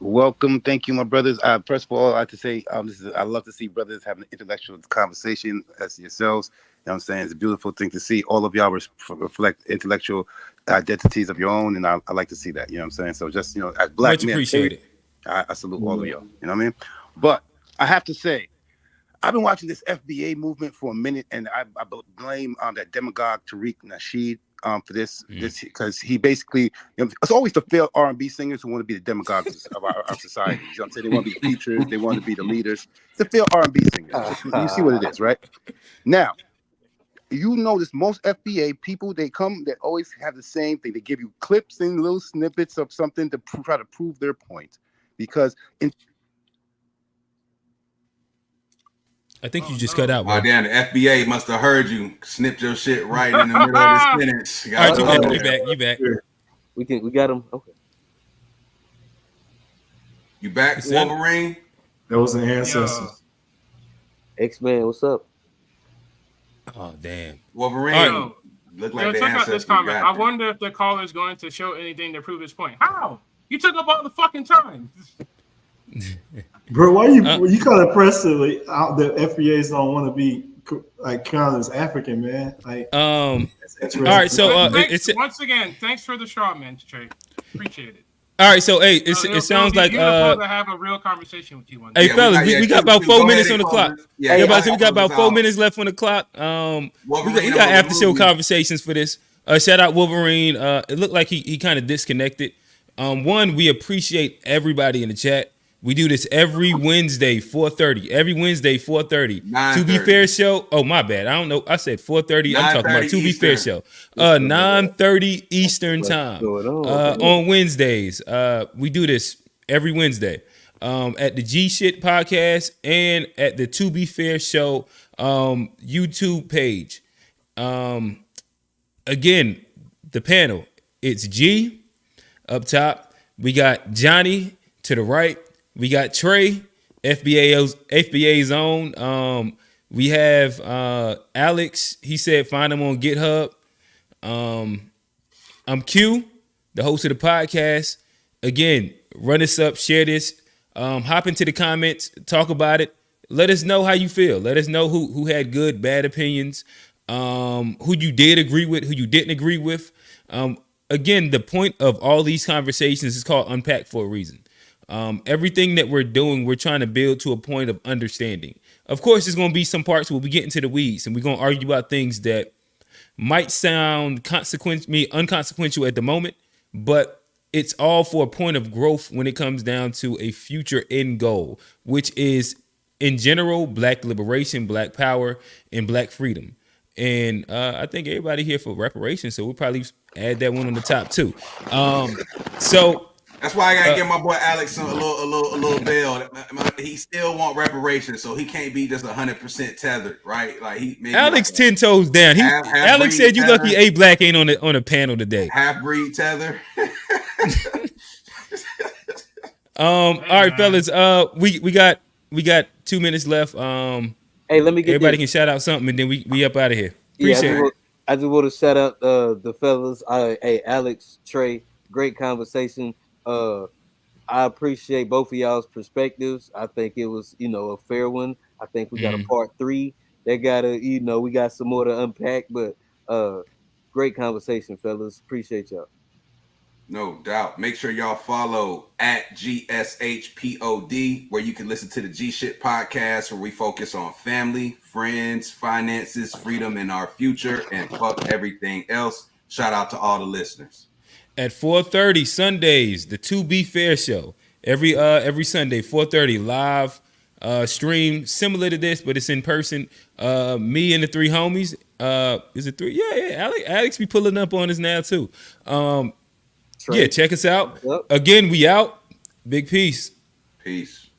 [SPEAKER 16] Welcome. Thank you, my brothers. First of all, I have to say, I love to see brothers having an intellectual conversation as yourselves. You know what I'm saying? It's a beautiful thing to see. All of y'all reflect intellectual identities of your own, and I like to see that. You know what I'm saying? So just, as black men, I salute all of y'all. You know what I mean? But I have to say, I've been watching this FBA movement for a minute, and I blame that demagogue Tariq Nasheed for this because he basically, it's always the failed R&B singers who want to be the demagogues of our society. You know what I'm saying? They want to be the teachers, they want to be the leaders. It's the failed R&B singers. You see what it is, right? Now, you notice most FBA people, they always have the same thing. They give you clips and little snippets of something to try to prove their point. Because
[SPEAKER 1] I think you just cut out, bro.
[SPEAKER 2] Oh, damn, the FBA must have heard you. Snipped your shit right in the middle of the sentence.
[SPEAKER 1] All right, you back.
[SPEAKER 3] We got him. Okay.
[SPEAKER 2] You back, Wolverine?
[SPEAKER 5] That was an ancestor.
[SPEAKER 3] X-Man, what's up?
[SPEAKER 1] Oh, damn.
[SPEAKER 2] Wolverine.
[SPEAKER 4] Look like check out this comment. I wonder if the caller is going to show anything to prove his point. How? You took up all the fucking time.
[SPEAKER 5] Bro, why you kind of pressing out the FBAs don't want to be like counted as African, man? Like,
[SPEAKER 1] all right, so
[SPEAKER 4] once again, thanks for the straw man, Trey. Appreciate it.
[SPEAKER 1] All right, so hey, it sounds like
[SPEAKER 4] to have a real conversation with you one
[SPEAKER 1] day. Hey, fellas, we got about 4 minutes on the clock. We got about 4 minutes left on the clock. We got after show conversations for this. Shout out Wolverine. It looked like he kind of disconnected. One, we appreciate everybody in the chat. We do this every Wednesday, 4:30. Every Wednesday, 4:30. To Be Fair show. Oh, my bad. I don't know. I said 4:30. I'm talking about To Be Fair show. 9:30 Eastern time. On Wednesdays. We do this every Wednesday. At the G Shit podcast and at the To Be Fair show YouTube page. Again, the panel. It's G up top. We got Johnny to the right. We got Trey, FBA's own. We have Alex. He said find him on GitHub. I'm Q, the host of the podcast. Again, run us up, share this, hop into the comments, talk about it. Let us know how you feel. Let us know who had good, bad opinions, who you did agree with, who you didn't agree with. Again, the point of all these conversations is called Unpacked for a reason. Everything that we're doing, we're trying to build to a point of understanding. Of course, there's going to be some parts where we get into the weeds and we're going to argue about things that might sound unconsequential at the moment, but it's all for a point of growth when it comes down to a future end goal, which is, in general, Black liberation, Black power, and Black freedom. And I think everybody here for reparations, so we'll probably add that one on the top too. So
[SPEAKER 2] that's why I gotta give my boy Alex a little bail. He still want reparations, so he can't be just 100% tethered, right? Like
[SPEAKER 1] Alex like 10 toes down. Alex said you lucky A Black ain't on a panel today.
[SPEAKER 2] Half breed tether.
[SPEAKER 1] All right, fellas. We got 2 minutes left.
[SPEAKER 3] Hey, let me get
[SPEAKER 1] everybody can shout out something, and then we up out of here. Appreciate it.
[SPEAKER 3] I just want to shout out the fellas. Hey, Alex, Trey, great conversation. I appreciate both of y'all's perspectives. I think it was, a fair one. I think we got a part 3 that we got some more to unpack, but great conversation, fellas. Appreciate y'all.
[SPEAKER 2] No doubt. Make sure y'all follow at GSHPOD, where you can listen to the G Shit podcast, where we focus on family, friends, finances, freedom, and our future, and fuck everything else. Shout out to all the listeners.
[SPEAKER 1] At 4:30 Sundays, the To Be Fair show. Every Sunday, 4:30 live stream, similar to this, but it's in person. Me and the 3 homies. Is it 3? Yeah. Alex be pulling up on us now too. Yeah, check us out. Again, we out. Big peace.
[SPEAKER 2] Peace.